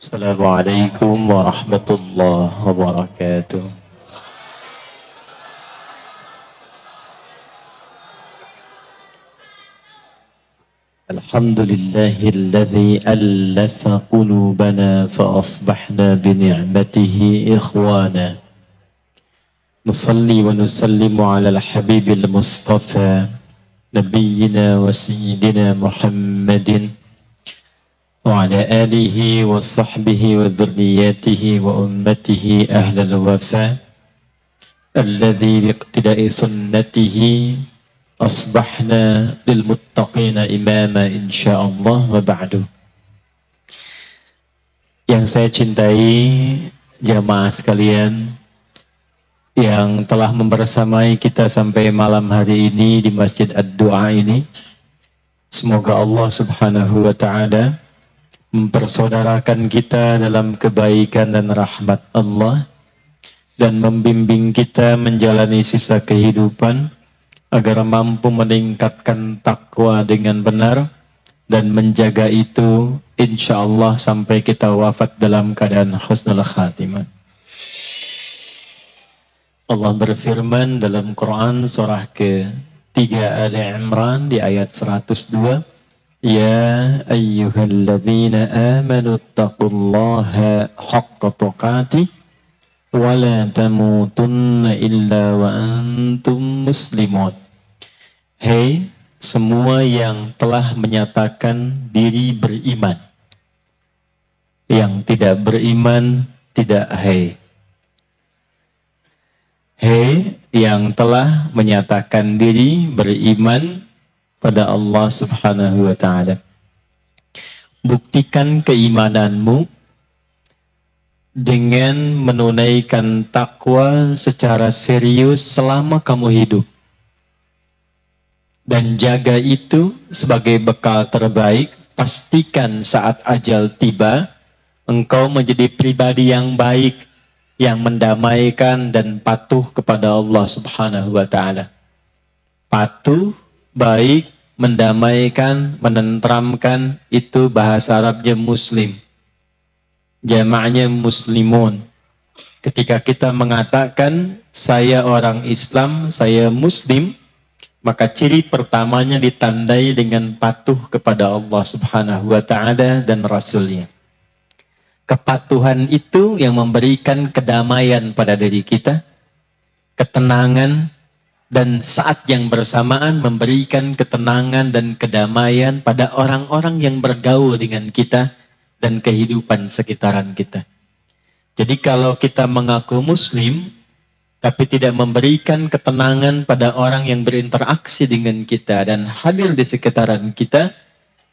Assalamualaikum warahmatullahi wabarakatuh. Alhamdulillahilladzi allafa qulubana fa asbahna bi ni'matihi ikhwana. Nusalli wa nusallimu ala al-habibil mustafa nabiyyina wa sayyidina Muhammadin wa ala alihi wa sahbihi wa dhurriyyatihi wa ummatihi ahlal wafa alladzi biiqtida'i sunnatihi asbahna lil muttaqina imama insyaallah wa ba'du. Yang saya cintai jamaah sekalian yang telah membersamai kita sampai malam hari ini di Masjid Ad-Du'a ini, semoga Allah Subhanahu wa taala mempersaudarakan kita dalam kebaikan dan rahmat Allah dan membimbing kita menjalani sisa kehidupan agar mampu meningkatkan takwa dengan benar dan menjaga itu insyaallah sampai kita wafat dalam keadaan husnul khatimah. Allah berfirman dalam Quran surah ke-3 Ali Imran di ayat 102, Ya ayyuhalladzina amanu taqullaha haqqa tuqatih wa la tamutunna illa wa antum muslimun. Hei semua yang telah menyatakan diri beriman, yang tidak beriman tidak hai. Hei yang telah menyatakan diri beriman pada Allah Subhanahu wa taala, buktikan keimananmu dengan menunaikan takwa secara serius selama kamu hidup. Dan jaga itu sebagai bekal terbaik. Pastikan saat ajal tiba, engkau menjadi pribadi yang baik, yang mendamaikan dan patuh kepada Allah Subhanahu wa taala. Patuh, baik, mendamaikan, menenteramkan, itu bahasa Arabnya muslim. Jamaknya muslimun. Ketika kita mengatakan saya orang Islam, saya muslim, maka ciri pertamanya ditandai dengan patuh kepada Allah Subhanahu wa taala dan Rasulnya. Kepatuhan itu yang memberikan kedamaian pada diri kita, ketenangan, dan saat yang bersamaan memberikan ketenangan dan kedamaian pada orang-orang yang bergaul dengan kita dan kehidupan sekitaran kita. Jadi kalau kita mengaku muslim tapi tidak memberikan ketenangan pada orang yang berinteraksi dengan kita dan hadir di sekitaran kita,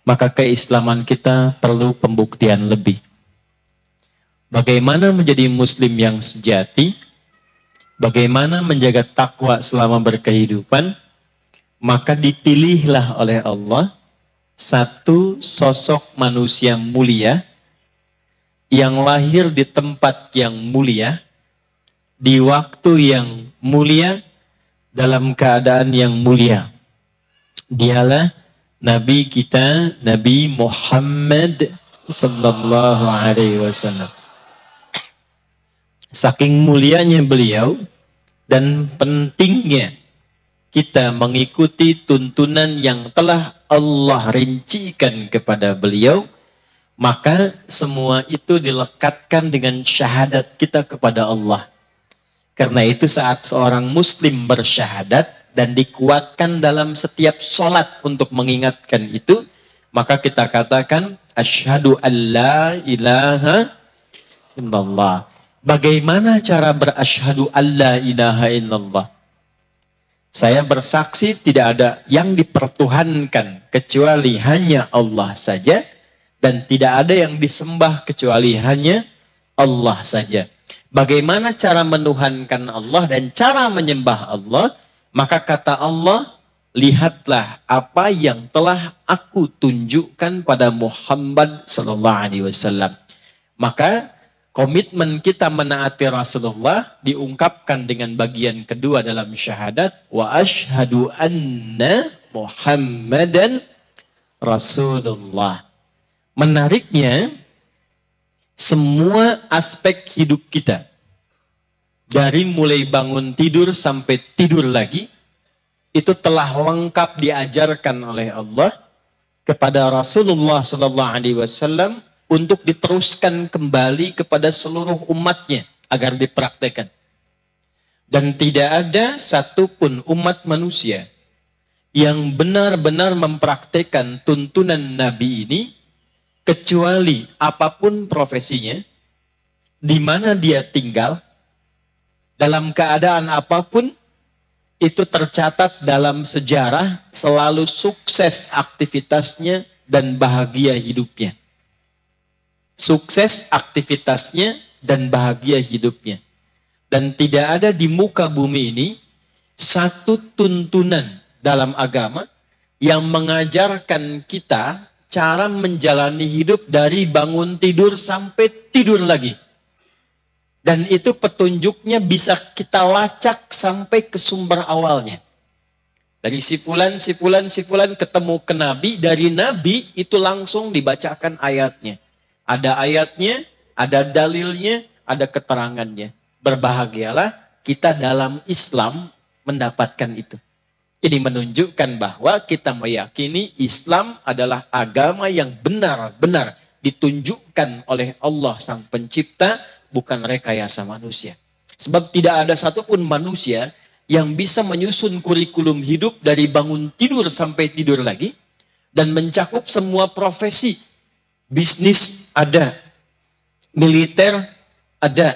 maka keislaman kita perlu pembuktian lebih. Bagaimana menjadi muslim yang sejati? Bagaimana menjaga takwa selama berkehidupan? Maka dipilihlah oleh Allah satu sosok manusia mulia yang lahir di tempat yang mulia, di waktu yang mulia, dalam keadaan yang mulia. Dialah Nabi kita, Nabi Muhammad sallallahu alaihi wasallam. Saking mulianya beliau dan pentingnya kita mengikuti tuntunan yang telah Allah rincikan kepada beliau, maka semua itu dilekatkan dengan syahadat kita kepada Allah. Karena itu saat seorang muslim bersyahadat dan dikuatkan dalam setiap sholat untuk mengingatkan itu, maka kita katakan asyhadu an la ilaha illallah. Bagaimana cara berasyhadu alla ilaha illallah? Saya bersaksi tidak ada yang dipertuhankan kecuali hanya Allah saja, dan tidak ada yang disembah kecuali hanya Allah saja. Bagaimana cara menuhankan Allah dan cara menyembah Allah? Maka kata Allah, lihatlah apa yang telah aku tunjukkan pada Muhammad sallallahu alaihi wasallam. Maka komitmen kita menaati Rasulullah diungkapkan dengan bagian kedua dalam syahadat, wa asyhadu anna Muhammadan Rasulullah. Menariknya, semua aspek hidup kita, dari mulai bangun tidur sampai tidur lagi, itu telah lengkap diajarkan oleh Allah kepada Rasulullah SAW untuk diteruskan kembali kepada seluruh umatnya agar dipraktekkan. Dan tidak ada satupun umat manusia yang benar-benar mempraktekkan tuntunan Nabi ini, kecuali apapun profesinya, di mana dia tinggal, dalam keadaan apapun, itu tercatat dalam sejarah selalu sukses aktivitasnya dan bahagia hidupnya. Sukses aktivitasnya dan bahagia hidupnya. Dan tidak ada di muka bumi ini satu tuntunan dalam agama yang mengajarkan kita cara menjalani hidup dari bangun tidur sampai tidur lagi. Dan itu petunjuknya bisa kita lacak sampai ke sumber awalnya. Dari sifulan ketemu ke Nabi, dari Nabi itu langsung dibacakan ayatnya. Ada ayatnya, ada dalilnya, ada keterangannya. Berbahagialah kita dalam Islam mendapatkan itu. Ini menunjukkan bahwa kita meyakini Islam adalah agama yang benar-benar ditunjukkan oleh Allah Sang Pencipta, bukan rekayasa manusia. Sebab tidak ada satupun manusia yang bisa menyusun kurikulum hidup dari bangun tidur sampai tidur lagi dan mencakup semua profesi. Bisnis ada, militer ada,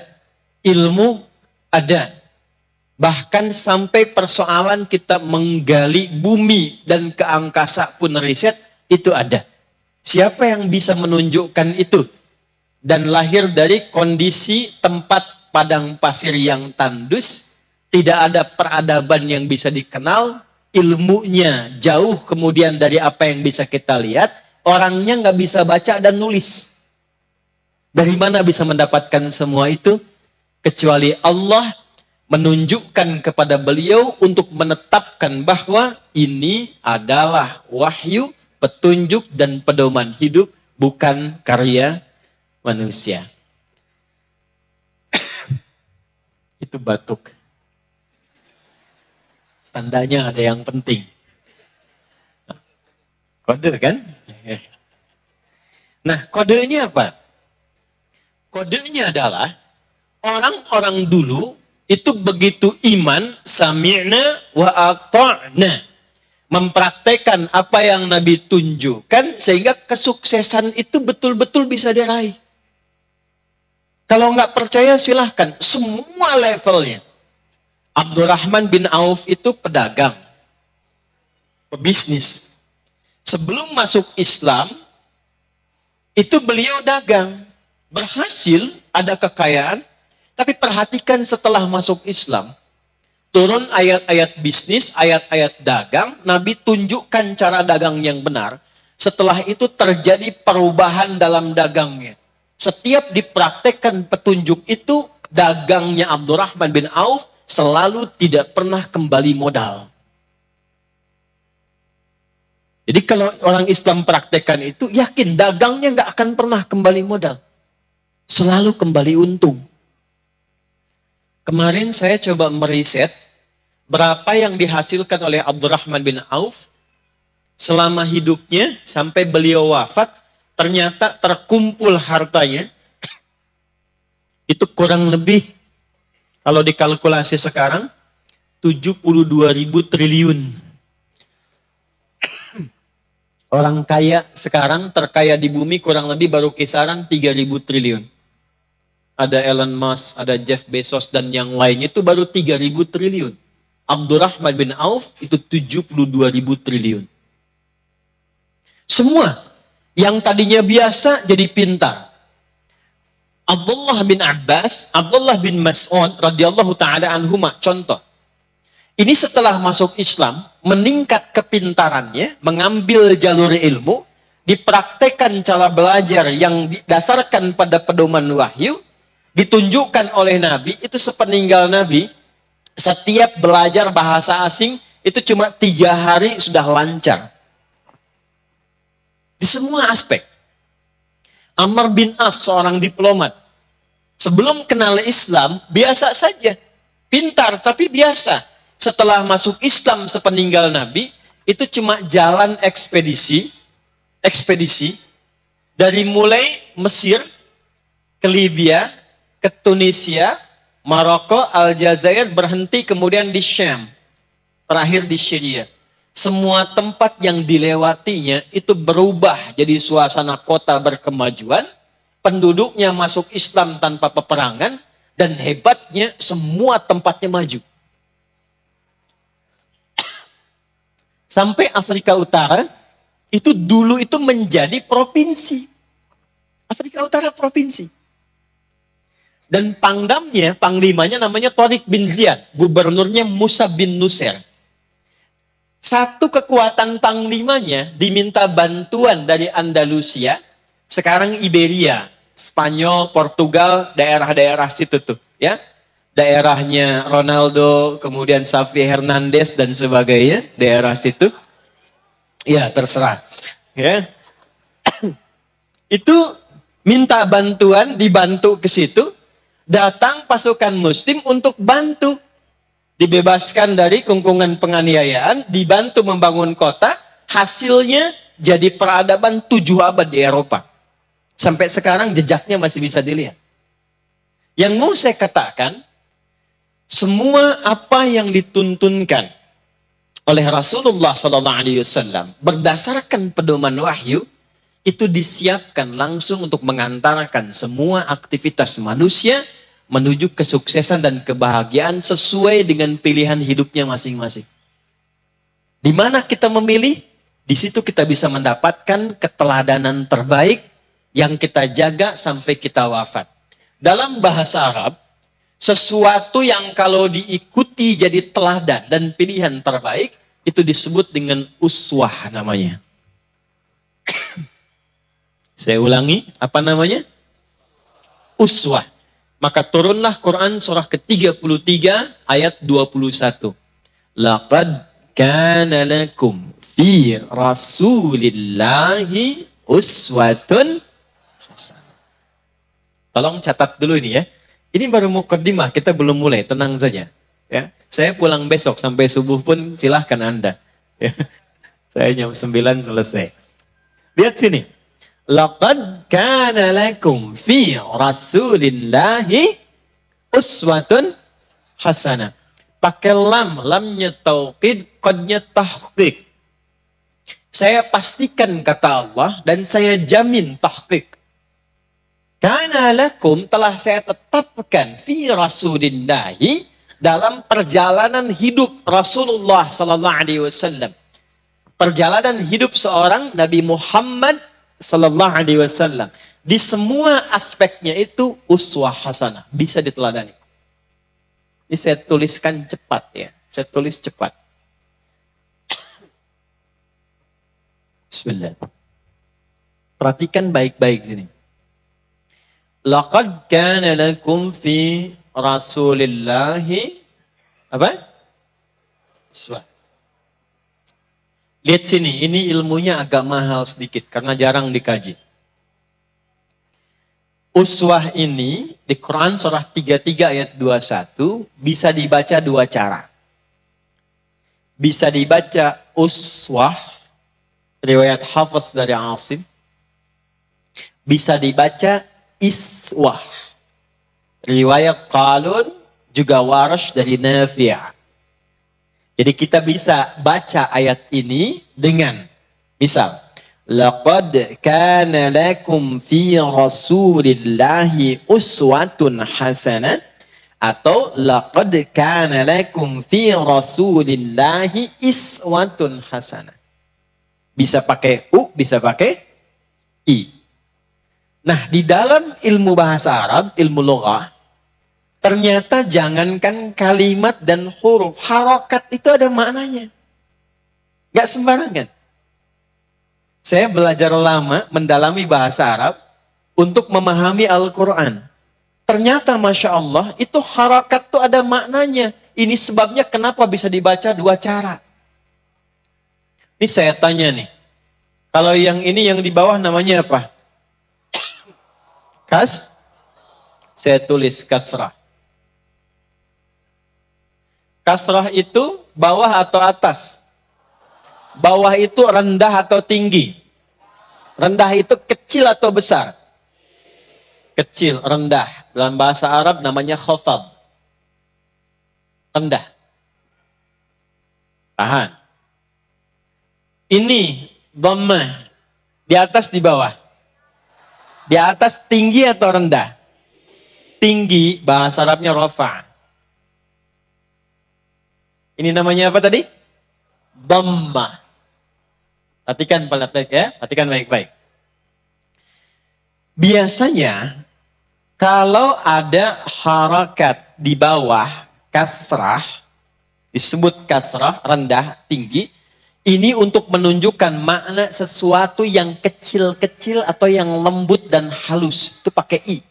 ilmu ada. Bahkan sampai persoalan kita menggali bumi dan ke angkasa pun riset itu ada. Siapa yang bisa menunjukkan itu? Dan lahir dari kondisi tempat padang pasir yang tandus, tidak ada peradaban yang bisa dikenal, ilmunya jauh kemudian dari apa yang bisa kita lihat, orangnya nggak bisa baca dan nulis. Dari mana bisa mendapatkan semua itu? Kecuali Allah menunjukkan kepada beliau untuk menetapkan bahwa ini adalah wahyu, petunjuk dan pedoman hidup, bukan karya manusia. Itu batuk. Tandanya ada yang penting. Kode kan? Nah, kodenya apa? Kodenya adalah orang-orang dulu itu begitu iman, sami'na wa ata'na. Mempraktekkan apa yang Nabi tunjukkan sehingga kesuksesan itu betul-betul bisa diraih. Kalau nggak percaya silahkan, semua levelnya. Abdurrahman bin Auf itu pedagang, pebisnis. Sebelum masuk Islam, itu beliau dagang. Berhasil, ada kekayaan. Tapi perhatikan setelah masuk Islam, turun ayat-ayat bisnis, ayat-ayat dagang, Nabi tunjukkan cara dagang yang benar. Setelah itu terjadi perubahan dalam dagangnya. Setiap dipraktekkan petunjuk itu, dagangnya Abdurrahman bin Auf selalu tidak pernah kembali modal. Jadi kalau orang Islam praktekkan itu, yakin dagangnya nggak akan pernah kembali modal. Selalu kembali untung. Kemarin saya coba meriset berapa yang dihasilkan oleh Abdurrahman bin Auf selama hidupnya sampai beliau wafat. Ternyata terkumpul hartanya itu kurang lebih, kalau dikalkulasi sekarang, 72.000 triliun. Orang kaya sekarang, terkaya di bumi kurang lebih baru kisaran 3.000 triliun. Ada Elon Musk, ada Jeff Bezos, dan yang lainnya itu baru 3.000 triliun. Abdurrahman bin Auf itu 72.000 triliun. Semua yang tadinya biasa jadi pintar. Abdullah bin Abbas, Abdullah bin Mas'ud radhiyallahu taala anhuma, contoh. Ini setelah masuk Islam, meningkat kepintarannya, mengambil jalur ilmu, dipraktekkan cara belajar yang didasarkan pada pedoman wahyu, ditunjukkan oleh Nabi. Itu sepeninggal Nabi, setiap belajar bahasa asing itu cuma 3 hari sudah lancar. Di semua aspek. Amr bin As, seorang diplomat. Sebelum kenal Islam, biasa saja. Pintar, tapi biasa. Setelah masuk Islam sepeninggal Nabi, itu cuma jalan ekspedisi. Dari mulai Mesir, ke Libya, ke Tunisia, Maroko, Aljazair, berhenti kemudian di Syam. Terakhir di Syria. Semua tempat yang dilewatinya itu berubah jadi suasana kota berkemajuan, penduduknya masuk Islam tanpa peperangan, dan hebatnya semua tempatnya maju. Sampai Afrika Utara, itu dulu itu menjadi provinsi. Afrika Utara provinsi. Dan panglimanya namanya Tariq bin Ziyad, gubernurnya Musa bin Nusair. Satu kekuatan panglimanya diminta bantuan dari Andalusia, sekarang Iberia, Spanyol, Portugal, daerah-daerah situ tuh, ya. Daerahnya Ronaldo, kemudian Xavi Hernandez dan sebagainya, daerah situ. Ya, terserah. Ya. Itu minta bantuan, dibantu ke situ, datang pasukan muslim untuk bantu. Dibebaskan dari kungkungan penganiayaan, dibantu membangun kota, hasilnya jadi peradaban 7 abad di Eropa. Sampai sekarang jejaknya masih bisa dilihat. Yang mau saya katakan, semua apa yang dituntunkan oleh Rasulullah SAW berdasarkan pedoman wahyu, itu disiapkan langsung untuk mengantarkan semua aktivitas manusia menuju kesuksesan dan kebahagiaan sesuai dengan pilihan hidupnya masing-masing. Di mana kita memilih, di situ kita bisa mendapatkan keteladanan terbaik yang kita jaga sampai kita wafat. Dalam bahasa Arab, sesuatu yang kalau diikuti jadi teladan dan pilihan terbaik, itu disebut dengan uswah namanya. Saya ulangi, apa namanya? Uswah. Maka turunlah Quran surah ke-33 ayat 21. Laqad kana lakum fi Rasulillahi uswatun hasanah. Tolong catat dulu ini ya. Ini baru mukaddimah, kita belum mulai, tenang saja. Ya, saya pulang besok sampai subuh pun silahkan Anda. Ya. Saya jam 9 selesai. Lihat sini. Laqad kana lakum fi Rasulillahi uswatun hasanah. Pakai lamnya taukid, qadnya tahqiq. Saya pastikan kata Allah dan saya jamin tahqiq. Kana lakum, telah saya tetapkan fi Rasulillahi, dalam perjalanan hidup Rasulullah sallallahu alaihi wasallam. Perjalanan hidup seorang Nabi Muhammad sallallahu alaihi wasallam, di semua aspeknya itu uswah hasanah, bisa diteladani. Ini saya tuliskan cepat ya. Saya tulis cepat. Bismillah. Perhatikan baik-baik sini. Laqad kana lakum fi Rasulillahi apa? Uswah. Lihat sini, ini ilmunya agak mahal sedikit karena jarang dikaji. Uswah ini di Quran surah 33 ayat 21 bisa dibaca 2 cara. Bisa dibaca uswah, riwayat Hafiz dari Asim. Bisa dibaca iswah, riwayat Qalun juga Warash dari Nafi'. Jadi kita bisa baca ayat ini dengan misal, laqad kana lakum fi Rasulillahi uswatun hasanah, atau laqad kana lakum fi Rasulillahi iswatun hasanah. Bisa pakai u, bisa pakai i. Nah, di dalam ilmu bahasa Arab, ilmu lughah, ternyata jangankan kalimat dan huruf, harokat itu ada maknanya. Gak sembarangan. Saya belajar lama mendalami bahasa Arab untuk memahami Al-Quran. Ternyata Masya Allah itu harokat itu ada maknanya. Ini sebabnya kenapa bisa dibaca 2 cara. Ini saya tanya nih. Kalau yang ini yang di bawah namanya apa? Saya tulis kasrah. Kasrah itu bawah atau atas? Bawah itu rendah atau tinggi? Rendah itu kecil atau besar? Kecil, rendah. Dalam bahasa Arab namanya khafad. Rendah. Tahan. Ini dhammah. Di atas, di bawah? Di atas tinggi atau rendah? Tinggi, bahasa Arabnya rafa'. Ini namanya apa tadi? Dhammah. Perhatikan baik-baik ya, perhatikan baik-baik. Biasanya kalau ada harakat di bawah kasrah, disebut kasrah, rendah, tinggi, ini untuk menunjukkan makna sesuatu yang kecil-kecil atau yang lembut dan halus. Itu pakai i.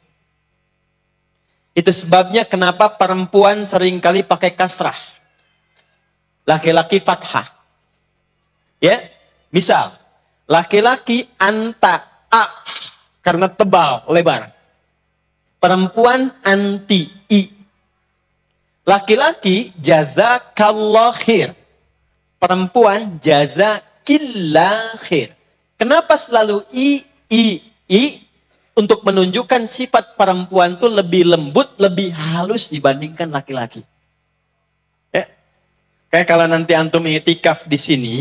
Itu sebabnya kenapa perempuan seringkali pakai kasrah. Laki-laki fathah. Ya, misal, laki-laki anta, a, karena tebal, lebar. Perempuan anti, i. Laki-laki jazakallah khair. Perempuan jazakillah khair. Kenapa selalu i? Untuk menunjukkan sifat perempuan itu lebih lembut, lebih halus dibandingkan laki-laki. Ya. Kayak kalau nanti antum i'tikaf di sini,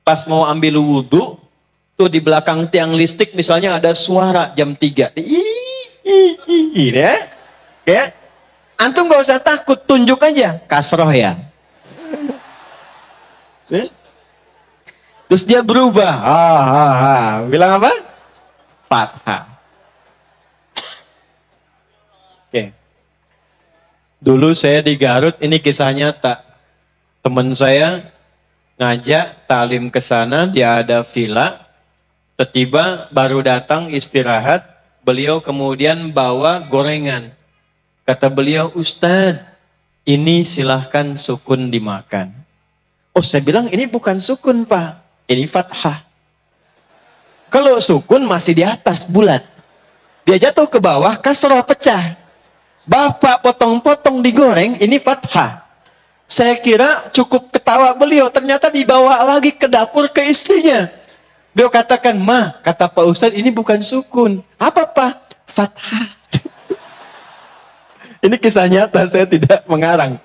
pas mau ambil wudhu, tuh di belakang tiang listrik misalnya ada suara jam 3. Ya. Antum gak usah takut, tunjuk aja. Kasroh ya. Terus dia berubah. Bilang apa? Fathah. Oke. Dulu saya di Garut, ini kisah nyata. Teman saya ngajak talim ke sana, dia ada villa. Tiba-tiba baru datang istirahat, beliau kemudian bawa gorengan. Kata beliau, Ustadz, ini silahkan sukun dimakan. Oh, saya bilang ini bukan sukun, Pak. Ini fathah. Kalau sukun masih di atas, bulat. Dia jatuh ke bawah, kasroh pecah. Bapak potong-potong digoreng, ini fathah. Saya kira cukup ketawa beliau, ternyata dibawa lagi ke dapur ke istrinya. Beliau katakan, Ma, kata Pak Ustadz, ini bukan sukun. Apa, Pak? Fathah. Ini kisah nyata, saya tidak mengarang.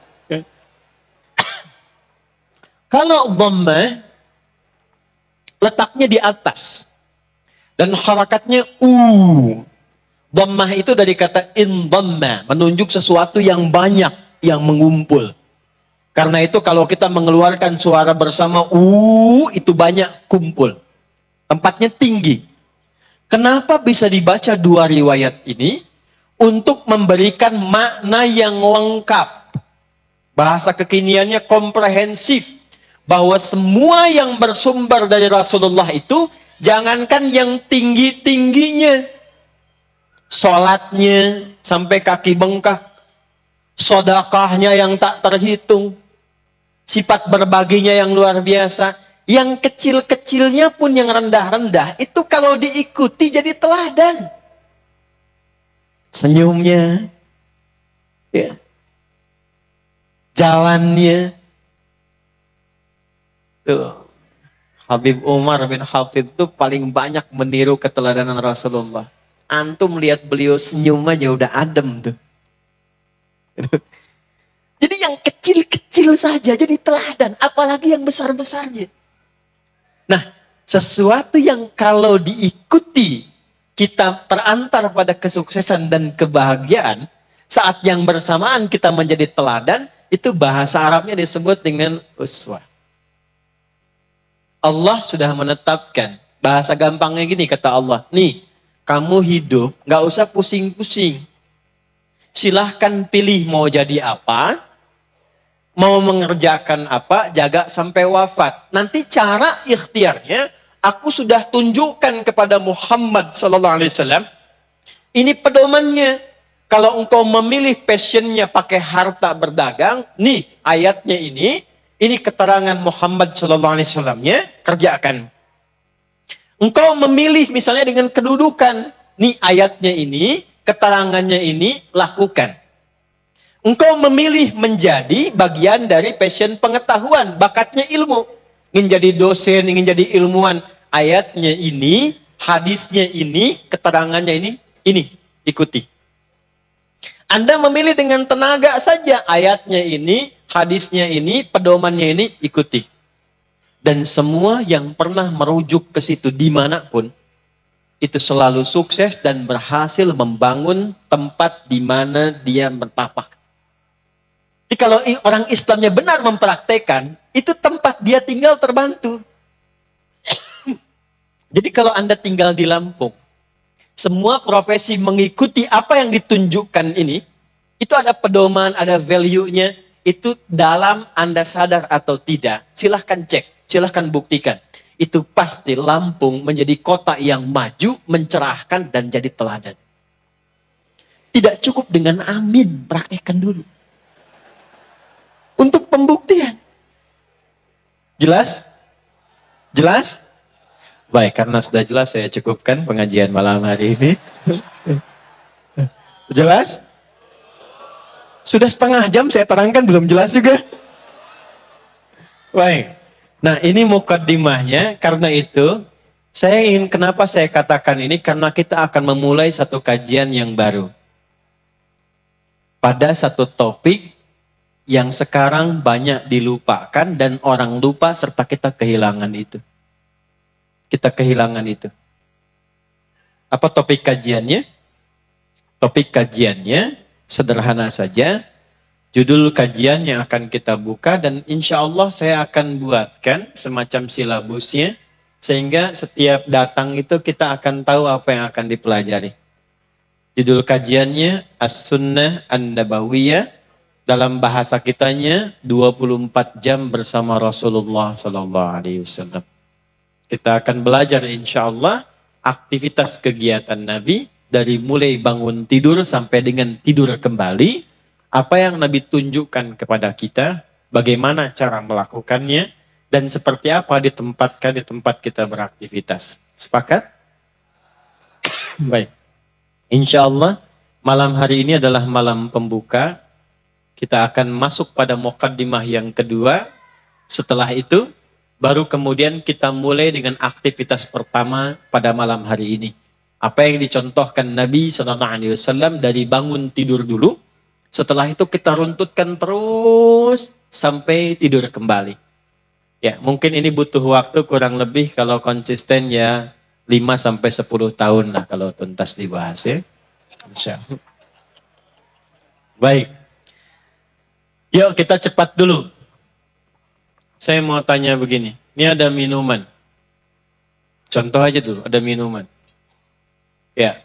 Kalau dhammah, letaknya di atas. Dan harakatnya Dhammah itu dari kata indhamma, menunjuk sesuatu yang banyak, yang mengumpul. Karena itu kalau kita mengeluarkan suara bersama itu banyak kumpul. Tempatnya tinggi. Kenapa bisa dibaca dua riwayat ini? Untuk memberikan makna yang lengkap. Bahasa kekiniannya komprehensif. Bahwa semua yang bersumber dari Rasulullah itu, jangankan yang tinggi-tingginya. Sholatnya sampai kaki bengkak. Sedekahnya yang tak terhitung. Sifat berbaginya yang luar biasa. Yang kecil-kecilnya pun yang rendah-rendah, itu kalau diikuti jadi teladan. Senyumnya, ya, jalannya. Tuh. Habib Umar bin Hafid itu paling banyak meniru keteladanan Rasulullah. Antum lihat beliau senyum aja udah adem tuh. Jadi yang kecil-kecil saja jadi teladan, apalagi yang besar-besarnya. Nah, sesuatu yang kalau diikuti kita terantar pada kesuksesan dan kebahagiaan, saat yang bersamaan kita menjadi teladan, itu bahasa Arabnya disebut dengan uswah. Allah sudah menetapkan, bahasa gampangnya gini kata Allah, nih kamu hidup gak usah pusing-pusing. Silahkan pilih mau jadi apa, mau mengerjakan apa, jaga sampai wafat. Nanti cara ikhtiarnya, aku sudah tunjukkan kepada Muhammad SAW. Ini pedomannya. Kalau engkau memilih passionnya pakai harta berdagang, nih ayatnya ini keterangan Muhammad SAW-nya, kerjakan. Engkau memilih misalnya dengan kedudukan, nih ayatnya ini, keterangannya ini, lakukan. Engkau memilih menjadi bagian dari passion pengetahuan, bakatnya ilmu. Ingin jadi dosen, ingin jadi ilmuwan. Ayatnya ini, hadisnya ini, keterangannya ini, ikuti. Anda memilih dengan tenaga saja, ayatnya ini, hadisnya ini, pedomannya ini, ikuti. Dan semua yang pernah merujuk ke situ dimanapun, itu selalu sukses dan berhasil membangun tempat di mana dia bertapak. Jadi kalau orang Islamnya benar mempraktekkan, itu tempat dia tinggal terbantu. Jadi kalau Anda tinggal di Lampung, semua profesi mengikuti apa yang ditunjukkan ini, itu ada pedoman, ada value-nya, itu dalam Anda sadar atau tidak. Silahkan cek, silahkan buktikan. Itu pasti Lampung menjadi kota yang maju, mencerahkan, dan jadi teladan. Tidak cukup dengan amin, praktekkan dulu. Untuk pembuktian. Jelas? Jelas? Baik, karena sudah jelas saya cukupkan pengajian malam hari ini. Jelas? Sudah setengah jam saya terangkan, belum jelas juga. Baik. Nah, ini mukaddimahnya. Karena itu, kenapa saya katakan ini? Karena kita akan memulai satu kajian yang baru. Pada satu topik yang sekarang banyak dilupakan dan orang lupa serta kita kehilangan itu. Kita kehilangan itu. Apa topik kajiannya? Topik kajiannya sederhana saja. Judul kajian yang akan kita buka dan insya Allah saya akan buatkan semacam silabusnya. Sehingga setiap datang itu kita akan tahu apa yang akan dipelajari. Judul kajiannya As-Sunnah An-Nabawiyah. Dalam bahasa kitanya 24 jam bersama Rasulullah SAW. Kita akan belajar insya Allah aktivitas kegiatan Nabi dari mulai bangun tidur sampai dengan tidur kembali. Apa yang Nabi tunjukkan kepada kita, bagaimana cara melakukannya, dan seperti apa ditempatkan di tempat kita beraktivitas. Sepakat? Baik. Insya Allah malam hari ini adalah malam pembuka. Kita akan masuk pada mukaddimah yang kedua. Setelah itu, baru kemudian kita mulai dengan aktivitas pertama pada malam hari ini. Apa yang dicontohkan Nabi SAW dari bangun tidur dulu. Setelah itu kita runtutkan terus sampai tidur kembali. Ya, mungkin ini butuh waktu kurang lebih kalau konsisten ya 5-10 tahun lah kalau tuntas dibahas ya. Insyaallah. Baik. Yuk kita cepat dulu. Saya mau tanya begini. Ini ada minuman. Contoh aja dulu, ada minuman. Ya.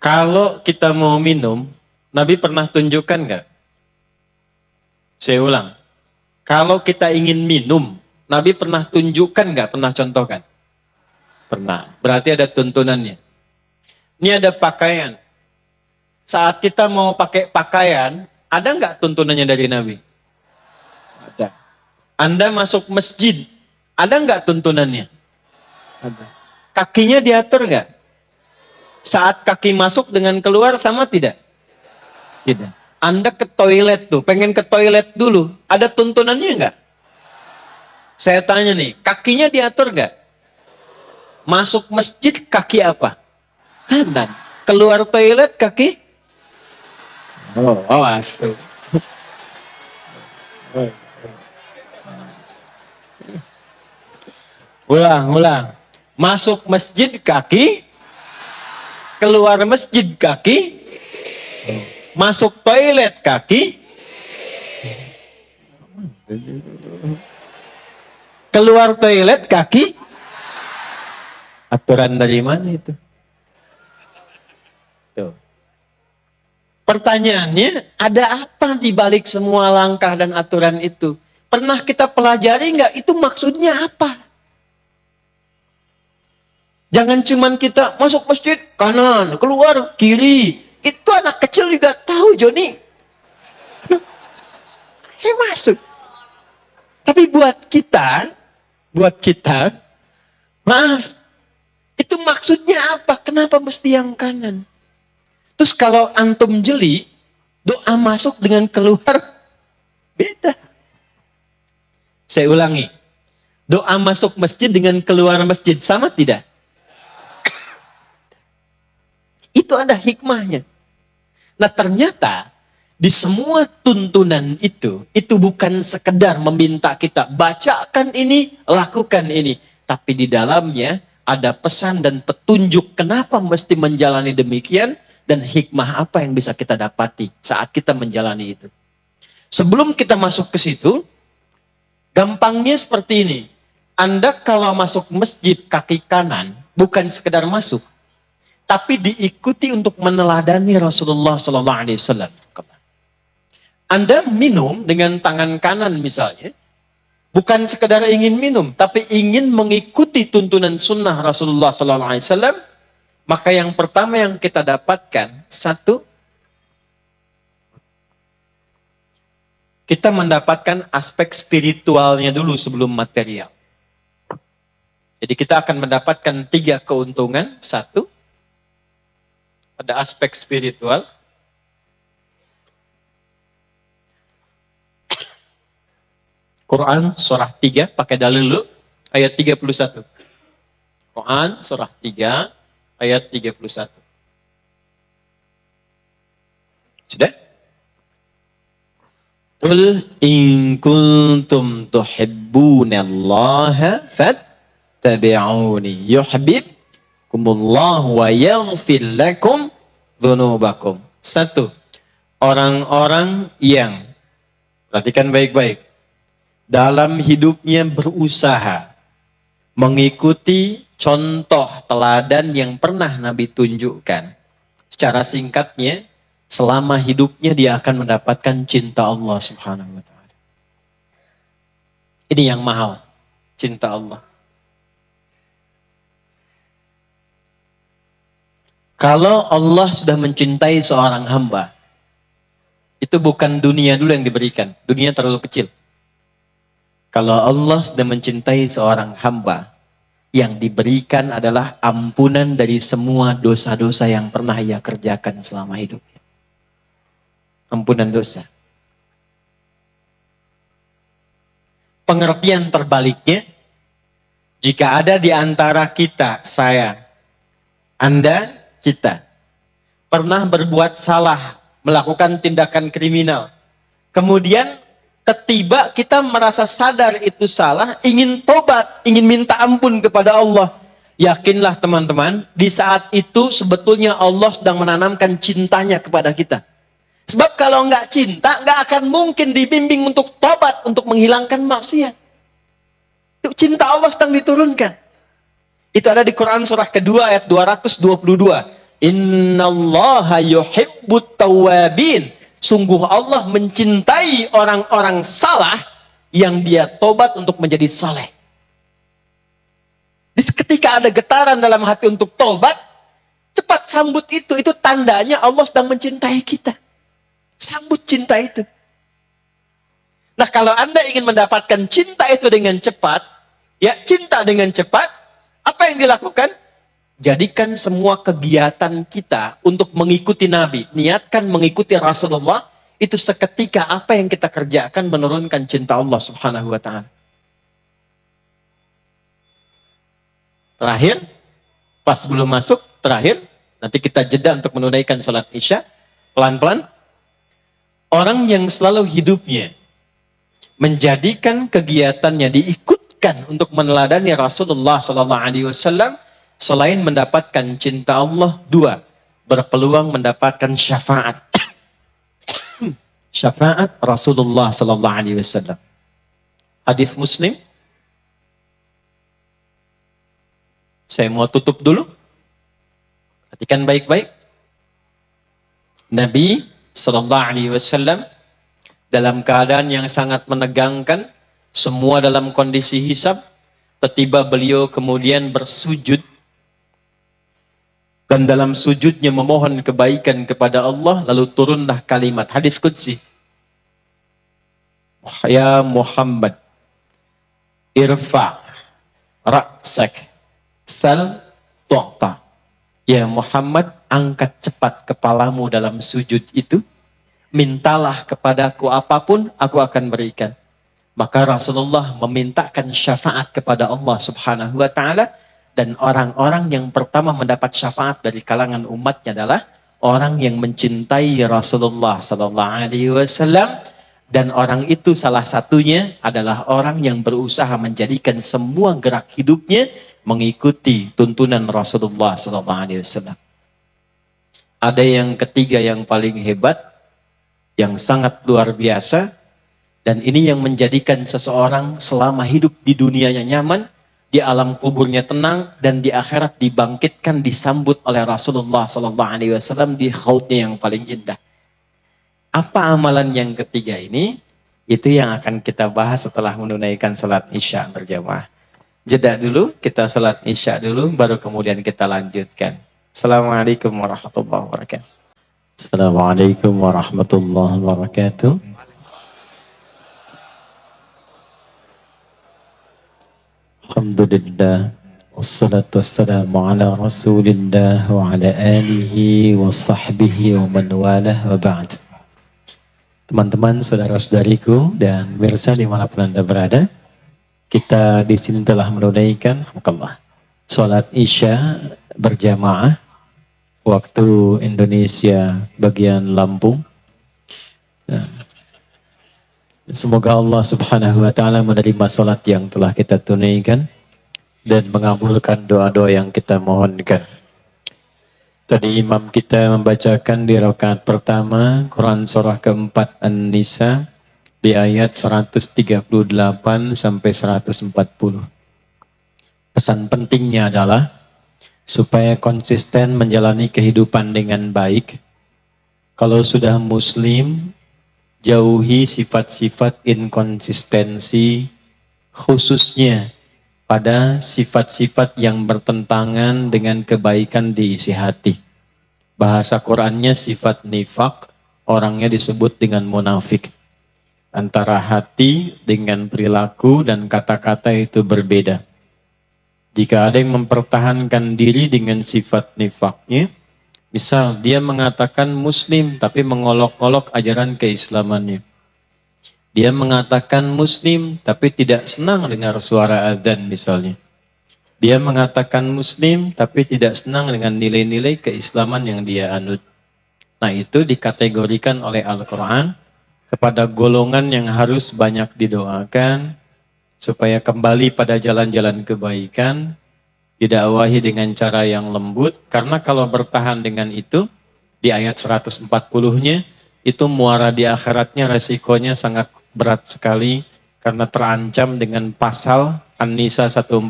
Kalau kita mau minum, Nabi pernah tunjukkan nggak? Saya ulang. Kalau kita ingin minum, Nabi pernah tunjukkan nggak? Pernah contohkan? Pernah. Berarti ada tuntunannya. Ini ada pakaian. Saat kita mau pakai pakaian, ada nggak tuntunannya dari Nabi? Ada. Anda masuk masjid, ada nggak tuntunannya? Ada. Kakinya diatur nggak? Saat kaki masuk dengan keluar sama tidak? Tidak. Anda ke toilet tuh, pengen ke toilet dulu, ada tuntunannya nggak? Saya tanya nih, kakinya diatur nggak? Masuk masjid kaki apa? Kanan. Keluar toilet kaki? Oh, awas tuh. Ulang. Masuk masjid kaki, keluar masjid kaki, masuk toilet kaki, keluar toilet kaki. Aturan dari mana itu? Tuh. Pertanyaannya, ada apa di balik semua langkah dan aturan itu? Pernah kita pelajari nggak? Itu maksudnya apa? Jangan cuman kita masuk masjid kanan, keluar kiri. Itu anak kecil juga tahu, Joni. Saya masuk. Tapi buat kita, maaf, itu Itu maksudnya apa? Kenapa mesti yang kanan? Terus kalau antum jeli, doa masuk dengan keluar beda. Saya ulangi. Doa masuk masjid dengan keluar masjid sama tidak? Itu ada hikmahnya. Nah ternyata di semua tuntunan itu bukan sekedar meminta kita bacakan ini, lakukan ini. Tapi di dalamnya ada pesan dan petunjuk kenapa mesti menjalani demikian dan hikmah apa yang bisa kita dapati saat kita menjalani itu. Sebelum kita masuk ke situ, gampangnya seperti ini. Anda kalau masuk masjid kaki kanan, bukan sekedar masuk, tapi diikuti untuk meneladani Rasulullah SAW. Anda minum dengan tangan kanan misalnya, bukan sekedar ingin minum, tapi ingin mengikuti tuntunan sunnah Rasulullah SAW. Maka yang pertama yang kita dapatkan, satu, kita mendapatkan aspek spiritualnya dulu sebelum material. Jadi kita akan mendapatkan 3 keuntungan. Satu, ada aspek spiritual. Quran surah 3, pakai dalil dulu, ayat 31. Quran surah 3, ayat 31. Sudah? Qul in kuntum tuhibbunallaha fattabi'uni yuhibbukumullahu wa yaghfir lakum dzunubakum. Satu, orang-orang yang, perhatikan baik-baik, dalam hidupnya berusaha mengikuti contoh teladan yang pernah Nabi tunjukkan. Secara singkatnya, selama hidupnya dia akan mendapatkan cinta Allah Subhanahu wa taala. Ini yang mahal, cinta Allah. Kalau Allah sudah mencintai seorang hamba, itu bukan dunia dulu yang diberikan. Dunia terlalu kecil. Kalau Allah sudah mencintai seorang hamba, yang diberikan adalah ampunan dari semua dosa-dosa yang pernah ia kerjakan selama hidupnya. Ampunan dosa. Pengertian terbaliknya, jika ada di antara kita, saya, Anda, kita, pernah berbuat salah, melakukan tindakan kriminal, kemudian ketiba kita merasa sadar itu salah, ingin tobat, ingin minta ampun kepada Allah. Yakinlah teman-teman, di saat itu sebetulnya Allah sedang menanamkan cintanya kepada kita. Sebab kalau nggak cinta, nggak akan mungkin dibimbing untuk tobat, untuk menghilangkan maksiat. Itu cinta Allah sedang diturunkan. Itu ada di Quran surah kedua ayat 222. Innallaha yuhibbut tawwabin. Sungguh Allah mencintai orang-orang salah yang dia tobat untuk menjadi saleh. Ketika ada getaran dalam hati untuk tobat, cepat sambut itu. Itu tandanya Allah sedang mencintai kita. Sambut cinta itu. Nah, kalau Anda ingin mendapatkan cinta itu dengan cepat, ya cinta dengan cepat, apa yang dilakukan? Jadikan semua kegiatan kita untuk mengikuti Nabi. Niatkan mengikuti Rasulullah. Itu seketika apa yang kita kerjakan menurunkan cinta Allah Subhanahu wa ta'ala. Terakhir, pas belum masuk, terakhir, nanti kita jeda untuk menunaikan salat Isya. Pelan-pelan. Orang yang selalu hidupnya menjadikan kegiatannya diikutkan untuk meneladani Rasulullah SAW, selain mendapatkan cinta Allah, 2, berpeluang mendapatkan syafaat. Syafaat Rasulullah SAW. Hadis Muslim. Saya mau tutup dulu. Perhatikan baik-baik. Nabi SAW dalam keadaan yang sangat menegangkan, semua dalam kondisi hisab, tiba-tiba beliau kemudian bersujud, dan dalam sujudnya memohon kebaikan kepada Allah, lalu turunlah kalimat hadis qudsi. Ya Muhammad, irfa' ra'sak, sal tu'ta. Ya Muhammad, angkat cepat kepalamu dalam sujud itu, mintalah kepadaku apapun, aku akan berikan. Maka Rasulullah memintakan syafaat kepada Allah Subhanahu wa taala, dan orang-orang yang pertama mendapat syafaat dari kalangan umatnya adalah orang yang mencintai Rasulullah sallallahu alaihi wasallam, dan orang itu salah satunya adalah orang yang berusaha menjadikan semua gerak hidupnya mengikuti tuntunan Rasulullah sallallahu alaihi wasallam. Ada yang ketiga yang paling hebat, yang sangat luar biasa, dan ini yang menjadikan seseorang selama hidup di dunianya nyaman, di alam kuburnya tenang, dan di akhirat dibangkitkan, disambut oleh Rasulullah SAW di khautnya yang paling indah. Apa amalan yang ketiga ini? Itu yang akan kita bahas setelah menunaikan salat Isya berjamaah. Jeda dulu, kita salat Isya dulu, baru kemudian kita lanjutkan. Assalamualaikum warahmatullahi wabarakatuh. Assalamualaikum warahmatullahi wabarakatuh. Alhamdulillah, wassalatu wassalamu ala rasulillah wa ala alihi wa sahbihi wa man walah wa ba'd. Teman-teman, saudara-saudariku dan pemirsa dimanapun Anda berada, kita di sini telah menunaikan salat Isya berjamaah waktu Indonesia bagian Lampung. Semoga Allah Subhanahu wa taala menerima salat yang telah kita tunaikan dan mengabulkan doa-doa yang kita mohonkan. Tadi imam kita membacakan di rakaat pertama Quran surah keempat An-Nisa di ayat 138 sampai 140. Pesan pentingnya adalah supaya konsisten menjalani kehidupan dengan baik. Kalau sudah muslim, jauhi sifat-sifat inkonsistensi, khususnya pada sifat-sifat yang bertentangan dengan kebaikan di isi hati. Bahasa Qur'annya sifat nifak, orangnya disebut dengan munafik. Antara hati dengan perilaku dan kata-kata itu berbeda. Jika ada yang mempertahankan diri dengan sifat nifaknya, misal dia mengatakan muslim tapi mengolok-olok ajaran keislamannya. Dia mengatakan muslim tapi tidak senang dengar suara adzan misalnya. Dia mengatakan muslim tapi tidak senang dengan nilai-nilai keislaman yang dia anut. Nah, itu dikategorikan oleh Al-Quran kepada golongan yang harus banyak didoakan supaya kembali pada jalan-jalan kebaikan, didakwahi dengan cara yang lembut, karena kalau bertahan dengan itu, di ayat 140-nya, itu muara di akhiratnya resikonya sangat berat sekali, karena terancam dengan pasal An-Nisa 140,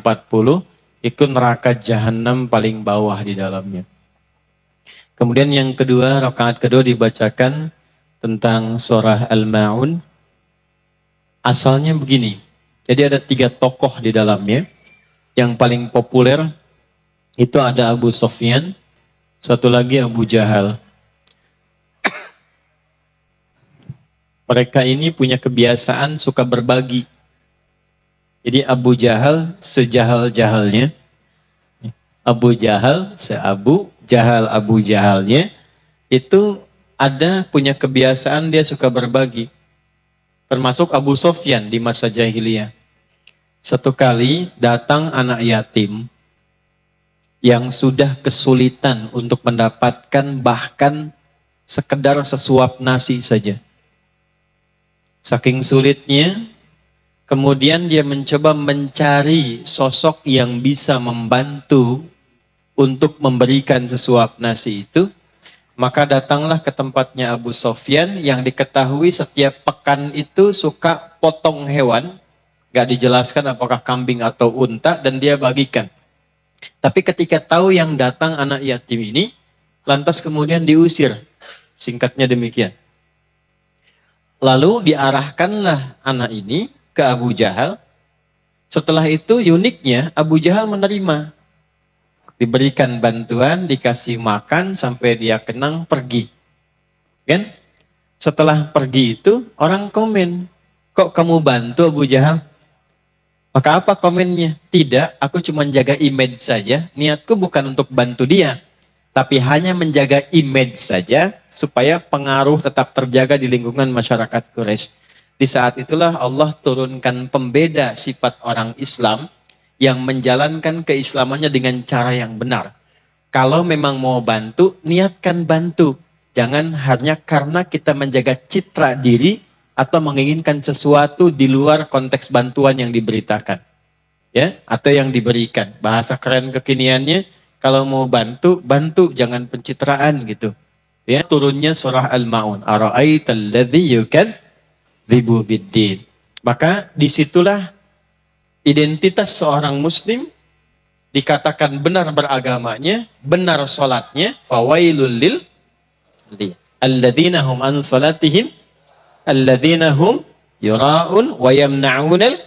itu neraka jahanam paling bawah di dalamnya. Kemudian yang kedua, rakaat kedua dibacakan tentang surah Al-Ma'un. Asalnya begini, jadi ada 3 tokoh di dalamnya. Yang paling populer itu ada Abu Sufyan, satu lagi Abu Jahal. Mereka ini punya kebiasaan suka berbagi. Jadi Abu Jahal sejahal-jahalnya, Abu Jahal seabu Jahal Abu Jahalnya, itu ada punya kebiasaan dia suka berbagi. Termasuk Abu Sufyan di masa jahiliyah. Satu kali datang anak yatim yang sudah kesulitan untuk mendapatkan bahkan sekedar sesuap nasi saja. Saking sulitnya, kemudian dia mencoba mencari sosok yang bisa membantu untuk memberikan sesuap nasi itu. Maka datanglah ke tempatnya Abu Sufyan yang diketahui setiap pekan itu suka potong hewan. Gak dijelaskan apakah kambing atau unta, dan dia bagikan. Tapi ketika tahu yang datang anak yatim ini, lantas kemudian diusir. Singkatnya demikian. Lalu diarahkanlah anak ini ke Abu Jahal. Setelah itu uniknya Abu Jahal menerima. Diberikan bantuan, dikasih makan sampai dia kenang, pergi. Kan? Setelah pergi itu orang komen, kok kamu bantu Abu Jahal? Maka apa komennya? Tidak, aku cuma jaga image saja. Niatku bukan untuk bantu dia, tapi hanya menjaga image saja supaya pengaruh tetap terjaga di lingkungan masyarakat Quraisy. Di saat itulah Allah turunkan pembeda sifat orang Islam yang menjalankan keislamannya dengan cara yang benar. Kalau memang mau bantu, niatkan bantu. Jangan hanya karena kita menjaga citra diri atau menginginkan sesuatu di luar konteks bantuan yang diberitakan. Ya, atau yang diberikan. Bahasa keren kekiniannya, kalau mau bantu, bantu, jangan pencitraan gitu. Ya, turunnya surah Al-Maun. Ara'aital ladzi yukadzibu biddin. Maka disitulah identitas seorang muslim dikatakan benar beragamanya, benar sholatnya, fawailul lil alladzina hum an salatihim alladzina hum yura'un wa yamna'unal.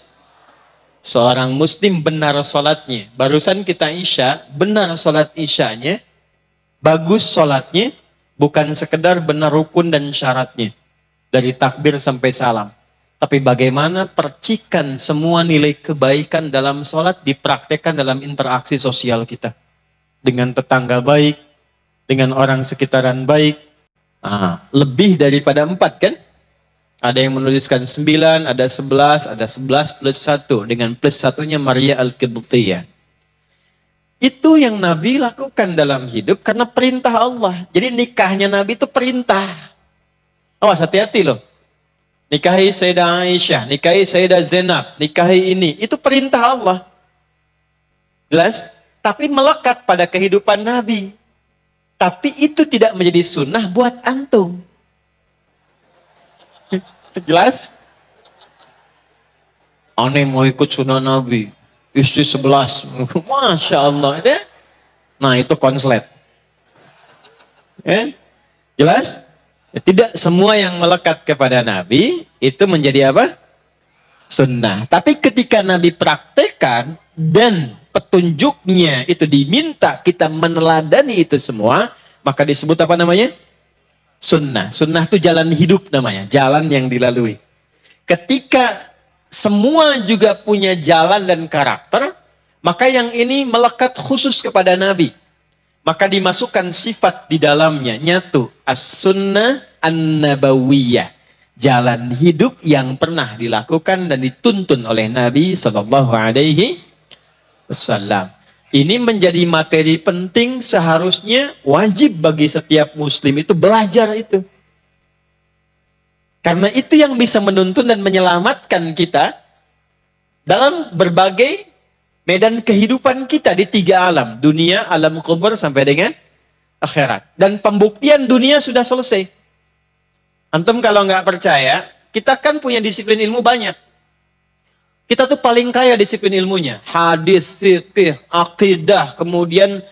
Seorang muslim benar sholatnya. Barusan kita isya, benar sholat isyanya, bagus sholatnya, bukan sekedar benar rukun dan syaratnya. Dari takbir sampai salam. Tapi bagaimana percikan semua nilai kebaikan dalam sholat dipraktekkan dalam interaksi sosial kita. Dengan tetangga baik, dengan orang sekitaran baik. Lebih daripada 4 kan? Ada yang menuliskan 9, ada 11, ada 11 plus 1. Dengan plus 1-nya Maria Al-Qibtiyah. Itu yang Nabi lakukan dalam hidup karena perintah Allah. Jadi nikahnya Nabi itu perintah. Awas, hati-hati loh. Nikahi Sayyidah Aisyah, nikahi Sayyidah Zainab, nikahi ini. Itu perintah Allah. Jelas? Tapi melekat pada kehidupan Nabi. Tapi itu tidak menjadi sunnah buat antum. Jelas? Aneh mau ikut sunnah Nabi. Istri 11. Masya Allah. Ya? Nah itu konslet. Ya? Jelas? Ya, tidak semua yang melekat kepada Nabi itu menjadi apa? Sunnah. Tapi ketika Nabi praktekkan dan petunjuknya itu diminta kita meneladani itu semua, maka disebut apa namanya? Sunnah. Sunnah itu jalan hidup namanya. Jalan yang dilalui. Ketika semua juga punya jalan dan karakter, maka yang ini melekat khusus kepada Nabi. Maka dimasukkan sifat di dalamnya. Nyatu. As-sunnah an-nabawiyah. Jalan hidup yang pernah dilakukan dan dituntun oleh Nabi Sallallahu Alaihi Wasallam. Ini menjadi materi penting, seharusnya wajib bagi setiap muslim itu belajar itu. Karena itu yang bisa menuntun dan menyelamatkan kita dalam berbagai medan kehidupan kita di 3 alam. Dunia, alam kubur, sampai dengan akhirat. Dan pembuktian dunia sudah selesai. Antum kalau nggak percaya, kita kan punya disiplin ilmu banyak. Kita tuh paling kaya disiplin ilmunya. Hadis, fikih, akidah, kemudian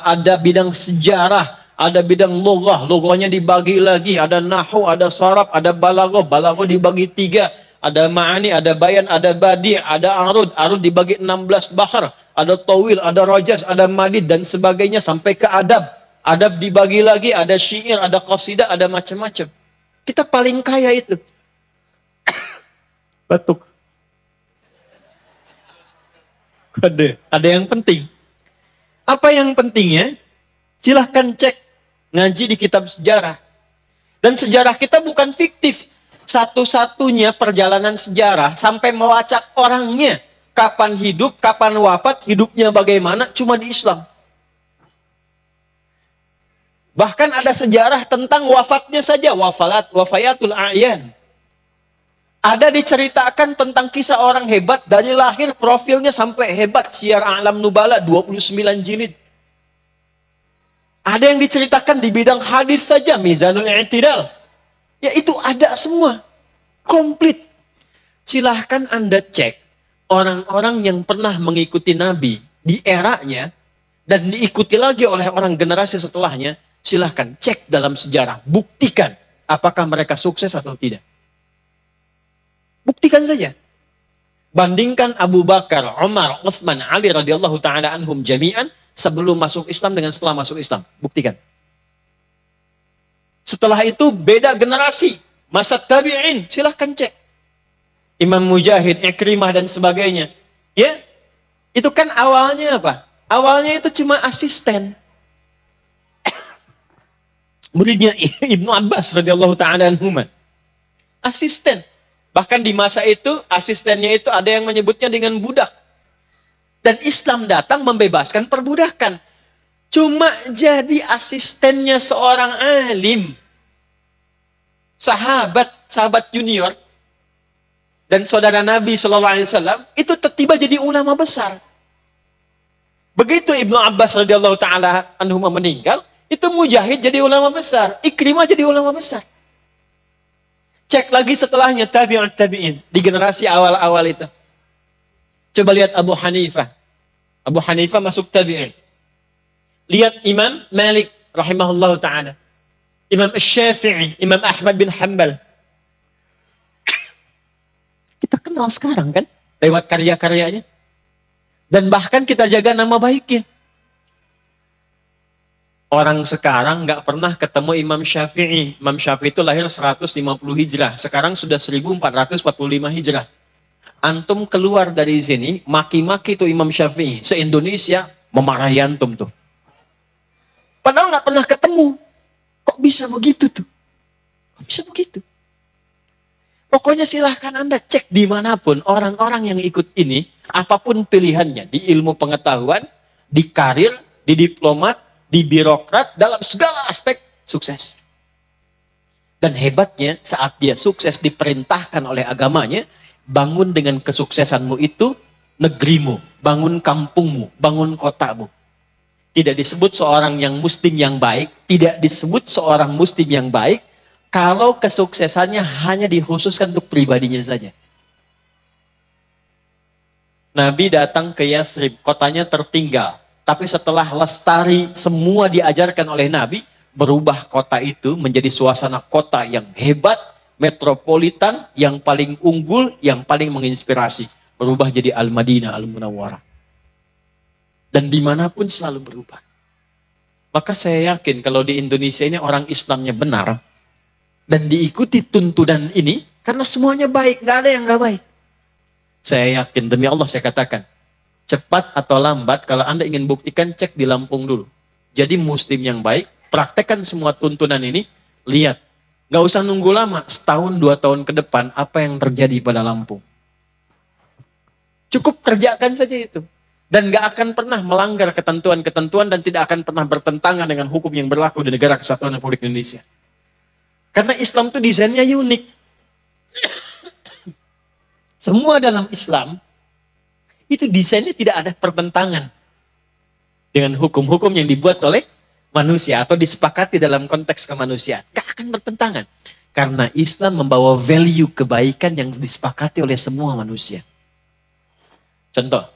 ada bidang sejarah, ada bidang lughah, lughahnya dibagi lagi, ada nahwu, ada saraf, ada balaghah, balaghah dibagi 3, ada ma'ani, ada bayan, ada badi', ada arud, arud dibagi 16 bahar, ada tawil, ada rajas, ada madid dan sebagainya sampai ke adab. Adab dibagi lagi, ada syair, ada qasidah, ada macam-macam. Kita paling kaya itu. Batuk. Ada yang penting. Apa yang pentingnya? Silahkan cek ngaji di kitab sejarah. Dan sejarah kita bukan fiktif. Satu-satunya perjalanan sejarah sampai melacak orangnya. Kapan hidup, kapan wafat, hidupnya bagaimana, cuma di Islam. Bahkan ada sejarah tentang wafatnya saja. Wafayatul a'yan. Ada diceritakan tentang kisah orang hebat dari lahir, profilnya sampai hebat. Syiar A'lam Nubala 29 jilid. Ada yang diceritakan di bidang hadis saja, Mizanul I'tidal. Ya itu ada semua. Komplit. Silahkan Anda cek orang-orang yang pernah mengikuti Nabi di eranya dan diikuti lagi oleh orang generasi setelahnya. Silahkan cek dalam sejarah. Buktikan apakah mereka sukses atau tidak. Buktikan saja. Bandingkan Abu Bakar, Umar, Uthman, Ali radhiyallahu ta'ala anhum jami'an sebelum masuk Islam dengan setelah masuk Islam. Buktikan. Setelah itu beda generasi. Masa tabi'in. Silahkan cek. Imam Mujahid, Ikrimah dan sebagainya. Ya, itu kan awalnya apa? Awalnya itu cuma asisten. Muridnya Ibnu Abbas radhiyallahu taala anhuma. Asisten. Bahkan di masa itu asistennya itu ada yang menyebutnya dengan budak. Dan Islam datang membebaskan perbudakan. Cuma jadi asistennya seorang alim. Sahabat junior dan saudara Nabi SAW itu tiba jadi ulama besar. Begitu Ibnu Abbas radhiyallahu taala anhuma meninggal, itu Mujahid jadi ulama besar, Ikrimah jadi ulama besar. Cek lagi setelahnya tabi'in di generasi awal-awal itu. Coba lihat Abu Hanifah. Abu Hanifah masuk tabi'in. Lihat Imam Malik rahimahullahu taala. Imam Syafi'i, Imam Ahmad bin Hanbal. Kita kenal sekarang kan, lewat karya-karyanya. Dan bahkan kita jaga nama baiknya. Orang sekarang nggak pernah ketemu Imam Syafi'i. Imam Syafi'i itu lahir 150 Hijrah. Sekarang sudah 1445 Hijrah. Antum keluar dari sini, maki-maki tuh Imam Syafi'i. Se-Indonesia memarahi antum tuh. Padahal nggak pernah ketemu. Kok bisa begitu tuh? Kok bisa begitu? Pokoknya silahkan Anda cek dimanapun orang-orang yang ikut ini, apapun pilihannya, di ilmu pengetahuan, di karir, di diplomat, di birokrat, dalam segala aspek sukses. Dan hebatnya saat dia sukses diperintahkan oleh agamanya, bangun dengan kesuksesanmu itu negerimu, bangun kampungmu, bangun kotamu. Tidak disebut seorang yang muslim yang baik, tidak disebut seorang muslim yang baik, kalau kesuksesannya hanya dikhususkan untuk pribadinya saja. Nabi datang ke Yathrib, kotanya tertinggal. Tapi setelah lestari semua diajarkan oleh Nabi, berubah kota itu menjadi suasana kota yang hebat, metropolitan, yang paling unggul, yang paling menginspirasi. Berubah jadi Al-Madinah, Al-Munawwarah. Dan dimanapun selalu berubah. Maka saya yakin kalau di Indonesia ini orang Islamnya benar, dan diikuti tuntunan ini, karena semuanya baik, nggak ada yang nggak baik. Saya yakin, demi Allah saya katakan, cepat atau lambat, kalau Anda ingin buktikan, cek di Lampung dulu. Jadi muslim yang baik, praktekkan semua tuntunan ini, lihat. Nggak usah nunggu lama, setahun, 2 tahun ke depan, apa yang terjadi pada Lampung. Cukup kerjakan saja itu. Dan nggak akan pernah melanggar ketentuan-ketentuan dan tidak akan pernah bertentangan dengan hukum yang berlaku di negara Kesatuan Republik Indonesia. Karena Islam itu desainnya unik. Semua dalam Islam, itu desainnya tidak ada pertentangan dengan hukum-hukum yang dibuat oleh manusia atau disepakati dalam konteks kemanusiaan. Gak akan bertentangan. Karena Islam membawa value kebaikan yang disepakati oleh semua manusia. Contoh,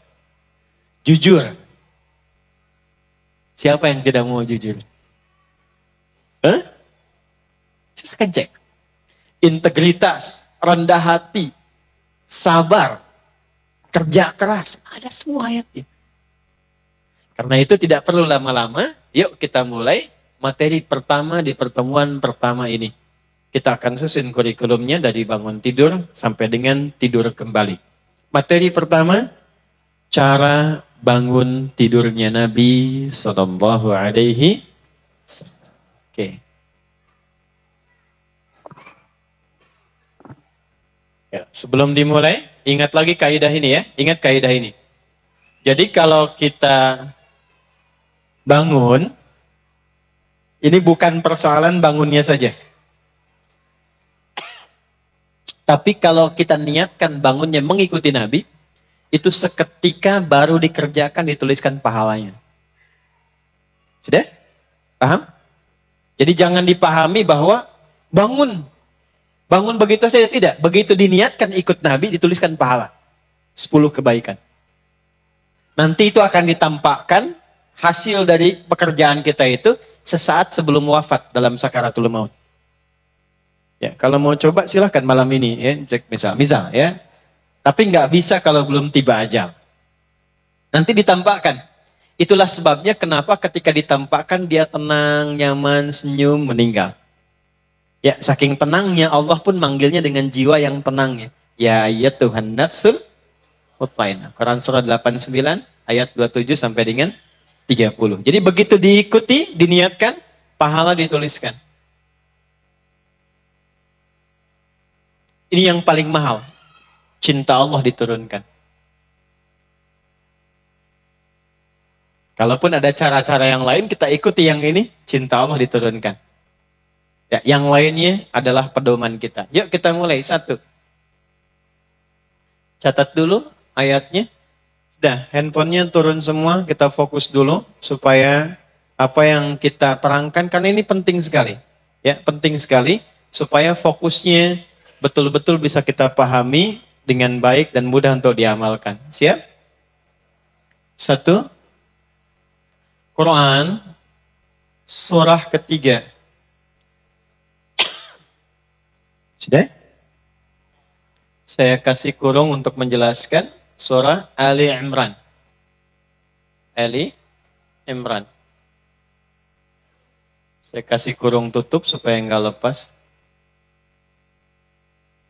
jujur. Siapa yang tidak mau jujur? Silahkan cek. Integritas, rendah hati, sabar, kerja keras, ada semua ayatnya. Karena itu tidak perlu lama-lama, yuk kita mulai materi pertama di pertemuan pertama ini. Kita akan susun kurikulumnya dari bangun tidur sampai dengan tidur kembali. Materi pertama, cara bangun tidurnya Nabi Sallallahu Alaihi Wasallam. Oke. Ya, sebelum dimulai, ingat lagi kaidah ini ya. Ingat kaidah ini. Jadi kalau kita bangun, ini bukan persoalan bangunnya saja. Tapi kalau kita niatkan bangunnya mengikuti Nabi, itu seketika baru dikerjakan, dituliskan pahalanya. Sudah? Paham? Jadi jangan dipahami bahwa bangun begitu saja, tidak. Begitu diniatkan ikut Nabi, dituliskan pahala. 10 kebaikan. Nanti itu akan ditampakkan hasil dari pekerjaan kita itu sesaat sebelum wafat dalam sakaratul maut. Ya, kalau mau coba silahkan malam ini ya, cek misal ya. Tapi nggak bisa kalau belum tiba ajal. Nanti ditampakkan. Itulah sebabnya kenapa ketika ditampakkan dia tenang, nyaman, senyum, meninggal. Ya, saking tenangnya Allah pun manggilnya dengan jiwa yang tenang ya. Ya Tuhan nafsul Mutmainah. Quran surah 89 ayat 27 sampai dengan 30. Jadi begitu diikuti, diniatkan, pahala dituliskan. Ini yang paling mahal. Cinta Allah diturunkan. Kalaupun ada cara-cara yang lain, kita ikuti yang ini, cinta Allah diturunkan. Ya, yang lainnya adalah pedoman kita. Yuk kita mulai. 1. Catat dulu ayatnya. Dah, handphonenya turun semua, kita fokus dulu supaya apa yang kita terangkan, karena ini penting sekali. Ya, penting sekali supaya fokusnya betul-betul bisa kita pahami dengan baik dan mudah untuk diamalkan. Siap? 1. Quran surah ketiga. Sudah? Saya kasih kurung untuk menjelaskan surah Ali Imran. Ali Imran. Saya kasih kurung tutup supaya nggak lepas.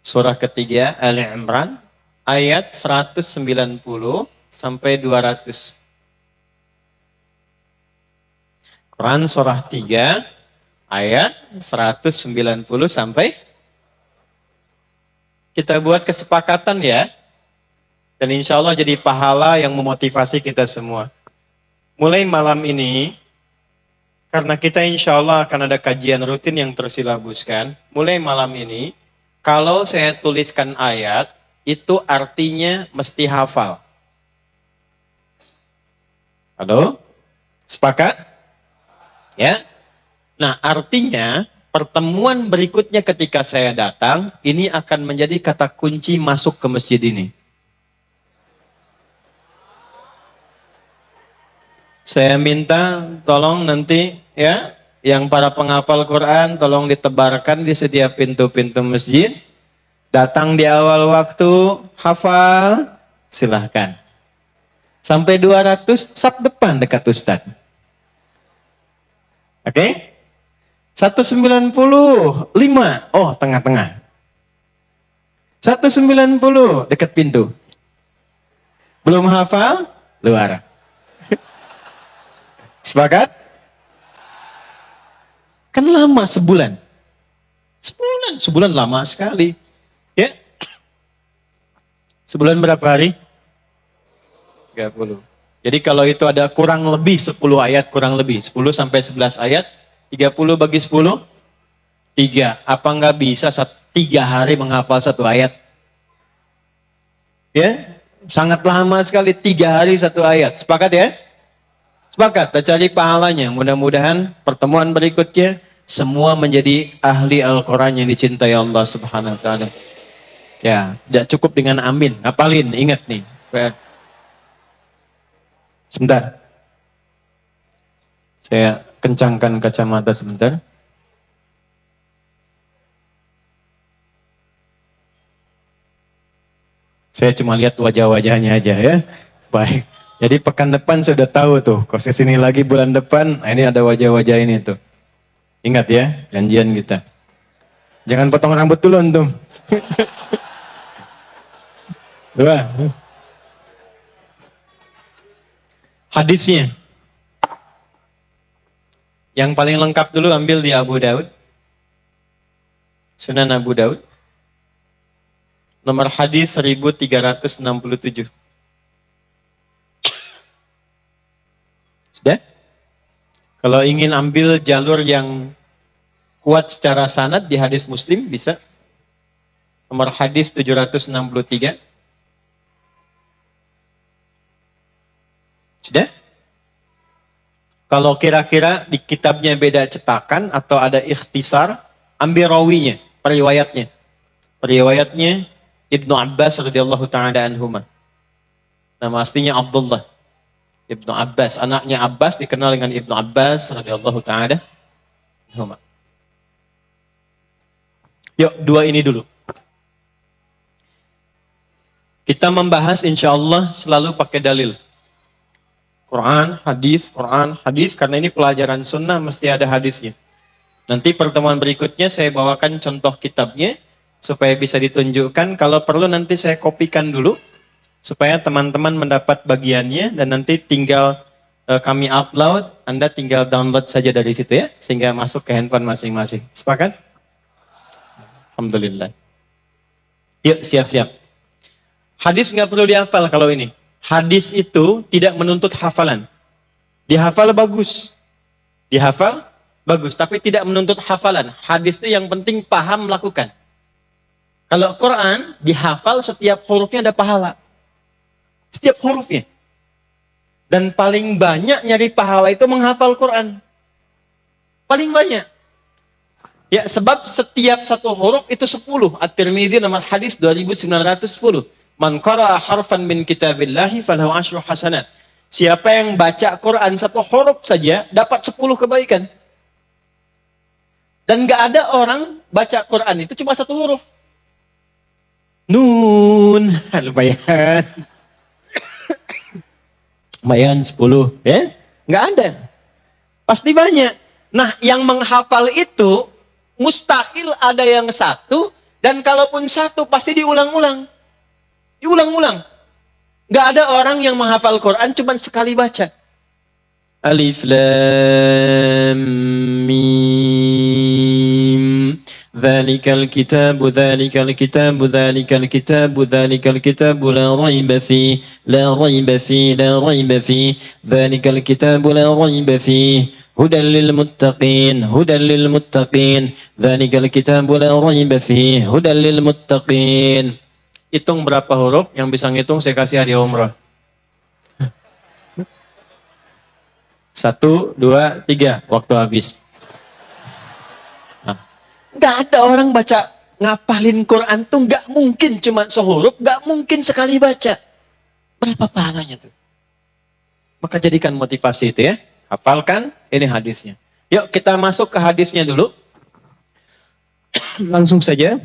Surah ketiga Ali Imran ayat 190 sampai 200. Quran surah 3 ayat 190 sampai, kita buat kesepakatan ya. Dan insya Allah jadi pahala yang memotivasi kita semua. Mulai malam ini, karena kita insya Allah akan ada kajian rutin yang tersilabuskan. Mulai malam ini, kalau saya tuliskan ayat, itu artinya mesti hafal. Halo? Sepakat? Ya. Nah, artinya pertemuan berikutnya ketika saya datang, ini akan menjadi kata kunci masuk ke masjid ini. Saya minta tolong nanti ya, yang para penghafal Quran tolong ditebarkan di setiap pintu-pintu masjid. Datang di awal waktu, hafal, silahkan. Sampai 200, saf depan dekat Ustaz. Oke? 195, oh tengah-tengah. 190 dekat pintu. Belum hafal, luar. Sepakat? Kan lama sebulan. Sebulan lama sekali. Ya? Sebulan berapa hari? 30. Jadi kalau itu ada kurang lebih 10 ayat, kurang lebih 10 sampai 11 ayat, 30 bagi 10, 3. Apa nggak bisa 3 hari menghafal 1 ayat? Ya, sangat lama sekali 3 hari 1 ayat. Sepakat ya? Sepakat, kita cari pahalanya. Mudah-mudahan pertemuan berikutnya semua menjadi ahli Al-Quran yang dicintai Allah Subhanahu Wa Taala. Ya, tidak cukup dengan amin. Hafalin, ingat nih. Sebentar. Saya kencangkan kacamata sebentar. Saya cuma lihat wajah-wajahnya aja ya. Baik. Jadi pekan depan saya sudah tahu tuh. Kalau sini lagi bulan depan, ini ada wajah-wajah ini tuh. Ingat ya, janjian kita. Jangan potong rambut dulu antum. Wah. Hadisnya. Yang paling lengkap dulu ambil di Abu Daud. Sunan Abu Daud. Nomor hadis 1367. Sudah? Kalau ingin ambil jalur yang kuat secara sanad di hadis Muslim bisa. Nomor hadis 763. Sudah? Kalau kira-kira di kitabnya beda cetakan atau ada ikhtisar, ambil rawinya, periwayatnya. Periwayatnya Ibnu Abbas radhiyallahu ta'ala anhuma. Nama aslinya Abdullah. Ibnu Abbas, anaknya Abbas dikenal dengan Ibnu Abbas radhiyallahu ta'ala anhuma. Yuk, 2 ini dulu. Kita membahas insya Allah selalu pakai dalil. Quran, hadis, karena ini pelajaran sunnah mesti ada hadisnya. Nanti pertemuan berikutnya saya bawakan contoh kitabnya supaya bisa ditunjukkan. Kalau perlu nanti saya kopikan dulu supaya teman-teman mendapat bagiannya dan nanti tinggal kami upload, Anda tinggal download saja dari situ ya, sehingga masuk ke handphone masing-masing. Sepakat? Alhamdulillah. Yuk, siap-siap. Hadis nggak perlu dihafal kalau ini. Hadis itu tidak menuntut hafalan. Dihafal bagus. Dihafal bagus, tapi tidak menuntut hafalan. Hadis itu yang penting paham, lakukan. Kalau Quran, dihafal setiap hurufnya ada pahala. Setiap hurufnya. Dan paling banyak nyari pahala itu menghafal Quran. Paling banyak. Ya, sebab setiap satu huruf itu 10. At-Tirmidzi nomor hadis 2910. Man qara'a harfan min kitabillahi falahu asyru hasanat. Siapa yang baca Quran satu huruf saja dapat 10 kebaikan. Dan gak ada orang baca Quran itu cuma satu huruf. Nun, lumayan. Lumayan 10, ya? Nggak ada. Pasti banyak. Nah, yang menghafal itu mustahil ada yang satu, dan kalaupun satu pasti diulang-ulang. Diulang-ulang. Nggak ada orang yang menghafal Quran cuma sekali baca. Alif Lam Mim. Dzalikal kitabu dzalikal kitabu dzalikal kitabu dzalikal kitabu la raiba fi la raiba fi la raiba fi dzalikal kitabu la raiba fi hudan lil muttaqin dzalikal kitabu la raiba fi hudan lil muttaqin. Hitung berapa huruf, yang bisa ngitung saya kasih hadiah umrah. 1, 2, 3, waktu habis. Gak ada orang baca ngapalin Quran tuh gak mungkin cuma sehuruf, gak mungkin sekali baca. Berapa pahalanya tuh? Maka jadikan motivasi itu ya. Hafalkan, ini hadisnya. Yuk kita masuk ke hadisnya dulu. Langsung saja.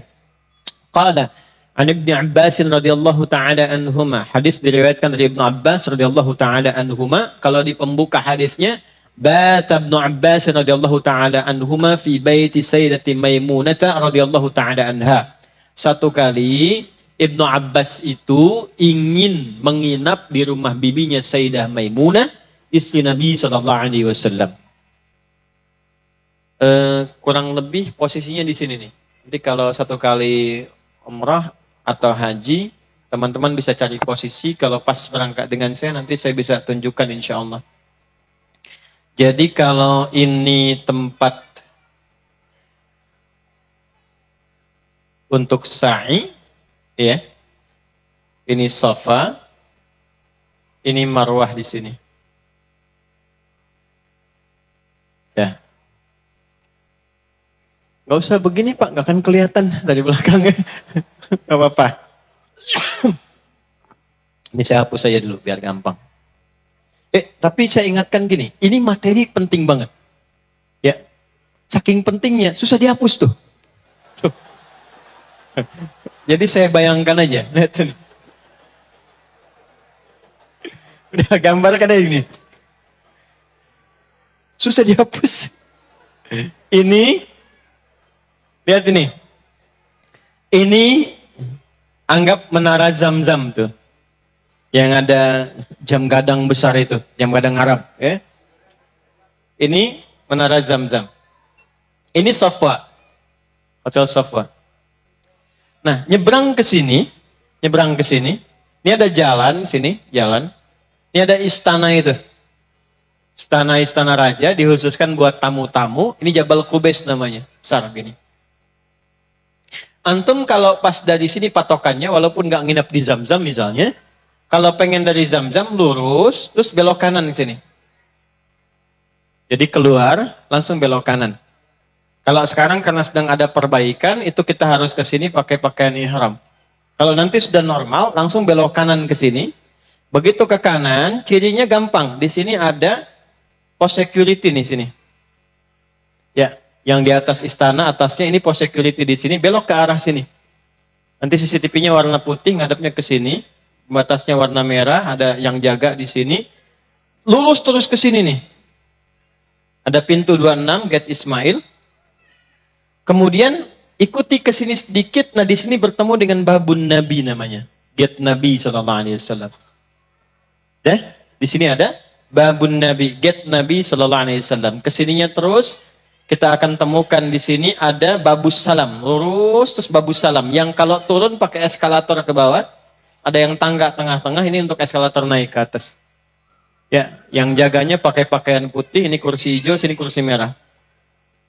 Qala an Ibnu Abbas radhiyallahu taala anhuma. Hadis diriwayatkan dari Ibnu Abbas radhiyallahu taala anhuma. Kalau di pembuka hadisnya, Bata Ibnu Abbas radhiyallahu taala anhuma fi baiti Sayyidati Maimunah radhiyallahu taala anha. Satu kali Ibnu Abbas itu ingin menginap di rumah bibinya Sayyidah Maimunah, istri Nabi sallallahu alaihi wasallam. Kurang lebih posisinya di sini nih. Jadi kalau satu kali umrah atau haji, teman-teman bisa cari posisi. Kalau pas berangkat dengan saya, nanti saya bisa tunjukkan insyaallah. Jadi kalau ini tempat untuk sa'i, ya, ini Safa, ini Marwah di sini. Ya, nggak usah begini Pak, nggak akan kelihatan dari belakangnya, nggak apa-apa. Ini saya hapus saja dulu biar gampang. Tapi saya ingatkan gini, ini materi penting banget. Ya, saking pentingnya, susah dihapus tuh. Jadi saya bayangkan aja, lihat sini. Udah gambarkan aja ini. Susah dihapus. Ini, lihat ini. Ini anggap menara Zam-Zam tuh. Yang ada jam gadang besar itu, jam gadang Arab. Ya. Ini menara Zam-Zam. Ini Safa, Hotel Safa. Nah, nyebrang ke sini, ini ada jalan sini, jalan. Ini ada istana itu, istana raja dikhususkan buat tamu-tamu. Ini Jabal Qubais namanya, besar gini. Antum kalau pas dari sini patokannya, walaupun nggak nginep di Zam-Zam misalnya. Kalau pengen dari Zam-Zam lurus, terus belok kanan di sini. Jadi keluar, langsung belok kanan. Kalau sekarang karena sedang ada perbaikan, itu kita harus ke sini pakai pakaian ihram. Kalau nanti sudah normal, langsung belok kanan ke sini. Begitu ke kanan, cirinya gampang. Di sini ada pos security nih sini. Ya, yang di atas istana, atasnya ini pos security di sini. Belok ke arah sini. Nanti CCTV-nya warna putih, ngadepnya ke sini. Batasnya warna merah, ada yang jaga di sini. Lurus terus ke sini nih. Ada pintu 26, Gate Ismail. Kemudian ikuti ke sini sedikit. Nah, di sini bertemu dengan Babun Nabi namanya. Get Nabi sallallahu alaihi wasallam. Dah, di sini ada babun Nabi, get Nabi sallallahu alaihi wasallam. Kesininya terus kita akan temukan di sini ada babus salam, lurus terus babus salam. Yang kalau turun pakai eskalator ke bawah, ada yang tangga tengah-tengah, ini untuk eskalator naik ke atas. Ya, yang jaganya pakai pakaian putih, ini kursi hijau, sini kursi merah.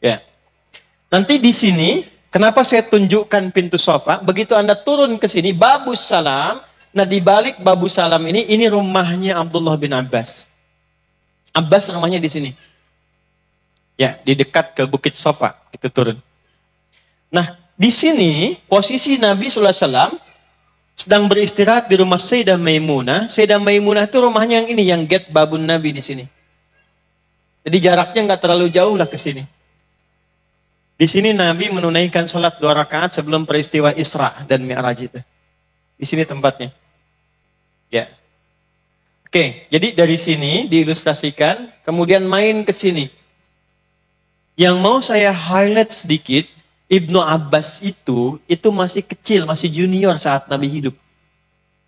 Ya. Nanti di sini, kenapa saya tunjukkan pintu sofa? Begitu Anda turun ke sini, babus salam. Nah, di balik babus salam ini rumahnya Abdullah bin Abbas. Abbas rumahnya di sini. Ya, di dekat ke Bukit Sofa, itu turun. Nah, di sini posisi Nabi SAW sedang beristirahat di rumah Sayyidah Maimunah. Sayyidah Maimunah itu rumahnya yang ini, yang get babun Nabi di sini. Jadi jaraknya nggak terlalu jauh lah ke sini. Di sini Nabi menunaikan sholat 2 rakaat sebelum peristiwa Isra dan Mi'raj itu. Di sini tempatnya. Ya. Oke, jadi dari sini diilustrasikan, kemudian main ke sini. Yang mau saya highlight sedikit, Ibnu Abbas itu masih kecil, masih junior saat Nabi hidup.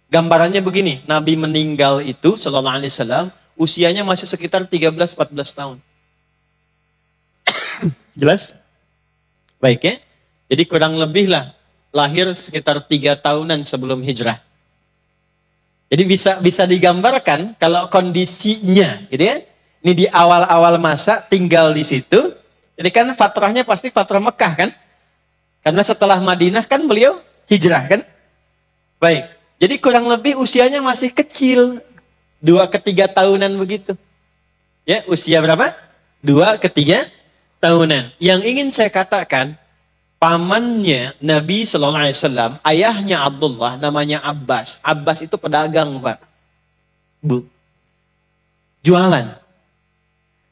Gambarannya begini, Nabi meninggal itu sallallahu alaihi wasallam, usianya masih sekitar 13-14 tahun. Jelas? Baik ya. Jadi kurang lebih lah lahir sekitar 3 tahunan sebelum hijrah. Jadi bisa digambarkan kalau kondisinya, gitu ya. Ini di awal-awal masa tinggal di situ. Jadi kan fatrahnya pasti fatrah Mekah kan? Karena setelah Madinah kan beliau hijrah kan? Baik. Jadi kurang lebih usianya masih kecil. 2 ke 3 tahunan begitu. Ya, usia berapa? 2 ke 3 tahunan. Yang ingin saya katakan, pamannya Nabi Sallallahu Alaihi Wasallam, ayahnya Abdullah, namanya Abbas. Abbas itu pedagang, Pak. Bu. Jualan.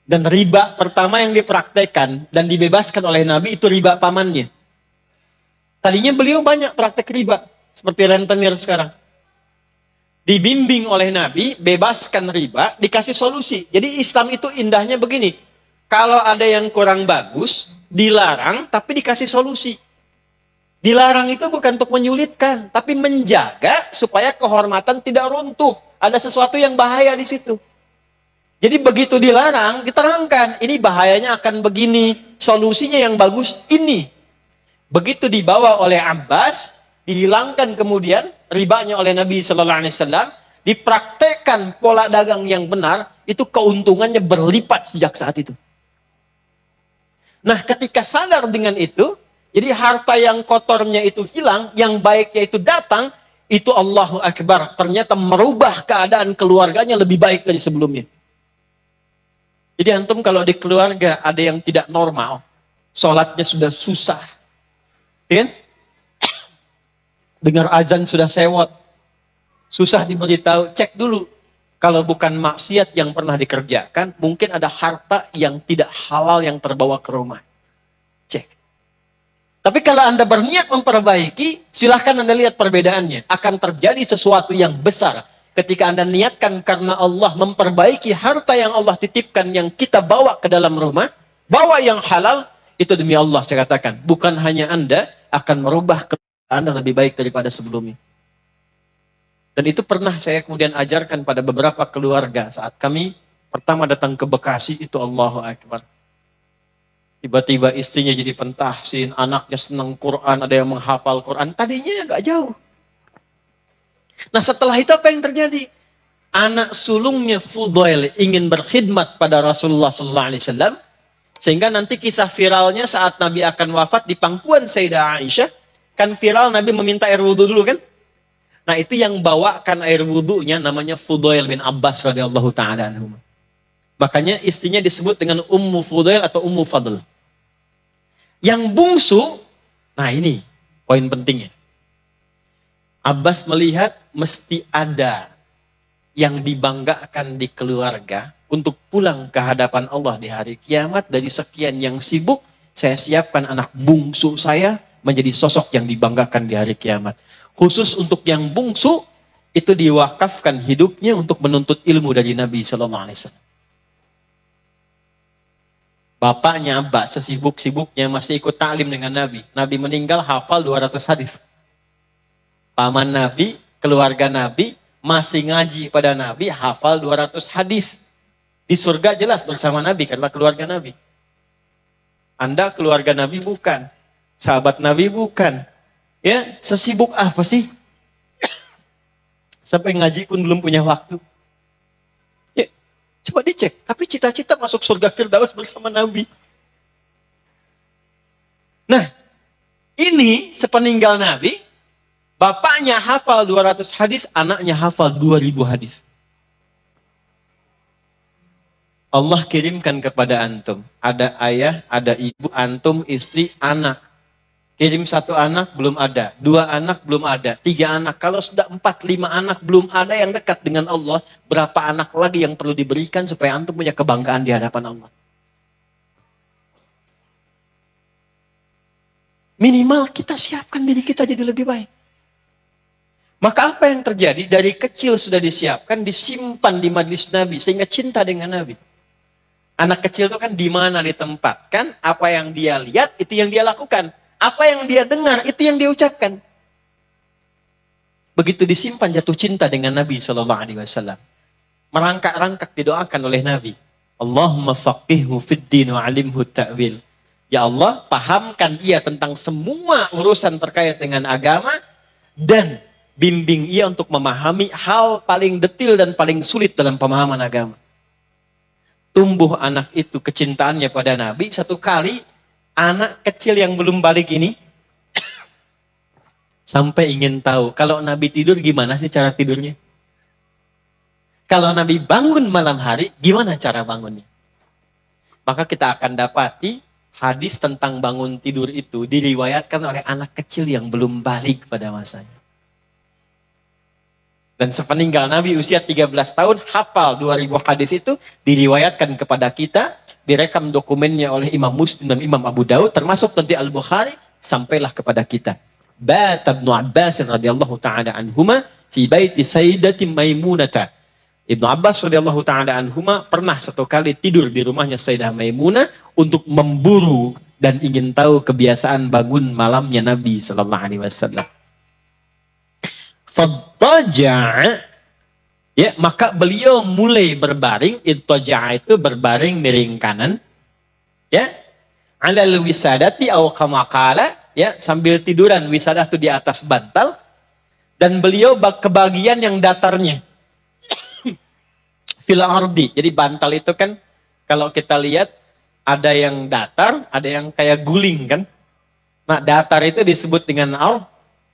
Dan riba pertama yang dipraktekkan dan dibebaskan oleh Nabi itu riba pamannya. Tadinya beliau banyak praktek riba. Seperti rentenir sekarang. Dibimbing oleh Nabi, bebaskan riba, dikasih solusi. Jadi Islam itu indahnya begini. Kalau ada yang kurang bagus, dilarang, tapi dikasih solusi. Dilarang itu bukan untuk menyulitkan, tapi menjaga supaya kehormatan tidak runtuh. Ada sesuatu yang bahaya di situ. Jadi begitu dilarang, diterangkan, ini bahayanya akan begini, solusinya yang bagus ini. Begitu dibawa oleh Abbas, dihilangkan kemudian ribanya oleh Nabi Sallallahu Alaihi Wasallam, dipraktekkan pola dagang yang benar, itu keuntungannya berlipat sejak saat itu. Nah, ketika sadar dengan itu, jadi harta yang kotornya itu hilang, yang baiknya itu datang, itu Allahu Akbar. Ternyata merubah keadaan keluarganya lebih baik dari sebelumnya. Jadi antum kalau di keluarga ada yang tidak normal, sholatnya sudah susah, kan? Dengar azan sudah sewot, susah diberitahu, cek dulu. Kalau bukan maksiat yang pernah dikerjakan, mungkin ada harta yang tidak halal yang terbawa ke rumah. Cek. Tapi kalau Anda berniat memperbaiki, silahkan Anda lihat perbedaannya. Akan terjadi sesuatu yang besar. Ketika Anda niatkan karena Allah memperbaiki harta yang Allah titipkan yang kita bawa ke dalam rumah, bawa yang halal, itu demi Allah saya katakan. Bukan hanya Anda akan merubah keadaan Anda lebih baik daripada sebelumnya. Dan itu pernah saya kemudian ajarkan pada beberapa keluarga saat kami pertama datang ke Bekasi, itu Allahu Akbar. Tiba-tiba istrinya jadi pentahsin, anaknya senang Quran, ada yang menghafal Quran. Tadinya agak jauh. Nah setelah itu apa yang terjadi? Anak sulungnya Fudail ingin berkhidmat pada Rasulullah SAW. Sehingga nanti kisah viralnya saat Nabi akan wafat di pangkuan Sayyidah Aisyah. Kan viral Nabi meminta air wudhu dulu kan? Nah itu yang bawakan air wudhunya namanya Fudail bin Abbas radhiyallahu ta'ala anhu. Makanya istrinya disebut dengan Ummu Fudail atau Ummu Fadl. Yang bungsu, nah ini poin pentingnya. Abbas melihat mesti ada yang dibanggakan di keluarga untuk pulang ke hadapan Allah di hari kiamat. Dari sekian yang sibuk, saya siapkan anak bungsu saya menjadi sosok yang dibanggakan di hari kiamat. Khusus untuk yang bungsu, itu diwakafkan hidupnya untuk menuntut ilmu dari Nabi Sallallahu Alaihi Wasallam. Bapaknya Abbas sesibuk-sibuknya masih ikut ta'lim dengan Nabi. Nabi meninggal hafal 200 hadis. Paman Nabi keluarga Nabi, masih ngaji pada Nabi, hafal 200 hadis. Di surga jelas bersama Nabi karena keluarga Nabi. Anda keluarga Nabi bukan, sahabat Nabi bukan. Ya, sesibuk apa sih? Sampai ngaji pun belum punya waktu. Ya, coba dicek. Tapi cita-cita masuk surga Firdaus bersama Nabi. Nah, ini sepeninggal Nabi, bapaknya hafal 200 hadis, anaknya hafal 2000 hadis. Allah kirimkan kepada antum. Ada ayah, ada ibu, antum, istri, anak. Kirim 1 anak, belum ada. 2 anak, belum ada. 3 anak. Kalau sudah 4, 5 anak, belum ada yang dekat dengan Allah. Berapa anak lagi yang perlu diberikan supaya antum punya kebanggaan di hadapan Allah? Minimal kita siapkan diri kita jadi lebih baik. Maka apa yang terjadi? Dari kecil sudah disiapkan, disimpan di majlis Nabi. Sehingga cinta dengan Nabi. Anak kecil itu kan di mana ditempatkan, apa yang dia lihat, itu yang dia lakukan. Apa yang dia dengar, itu yang dia ucapkan. Begitu disimpan, jatuh cinta dengan Nabi SAW. Merangkak-rangkak didoakan oleh Nabi. Allahumma faqihhu fid din wa alimhu ta'wil. Ya Allah, pahamkan ia tentang semua urusan terkait dengan agama, dan bimbing ia untuk memahami hal paling detil dan paling sulit dalam pemahaman agama. Tumbuh anak itu kecintaannya pada Nabi. Satu kali anak kecil yang belum balik ini sampai ingin tahu kalau Nabi tidur gimana sih cara tidurnya. Kalau Nabi bangun malam hari gimana cara bangunnya. Maka kita akan dapati hadis tentang bangun tidur itu diriwayatkan oleh anak kecil yang belum balik pada masanya. Dan sepeninggal Nabi usia 13 tahun, hafal 2000 hadis itu diriwayatkan kepada kita, direkam dokumennya oleh Imam Muslim dan Imam Abu Daud, termasuk nanti Al-Bukhari, sampailah kepada kita. Bata Ibnu Abbas radhiyallahu ta'ala anhuma fi baiti Sayyidati Maimunata. Ibnu Abbas radhiyallahu ta'ala anhuma pernah 1 kali tidur di rumahnya Sayyidah Maimunah untuk memburu dan ingin tahu kebiasaan bangun malamnya Nabi sallallahu alaihi wasallam. Fattaja'a, ya, maka beliau mulai berbaring. Ittaja'a itu berbaring miring kanan, ya, alal wisadati aw kama qala, ya, sambil tiduran. Wisadah itu di atas bantal, dan beliau kebagian yang datarnya fil ardi. Jadi bantal itu kan kalau kita lihat ada yang datar, ada yang kayak guling kan. Nah, datar itu disebut dengan ard.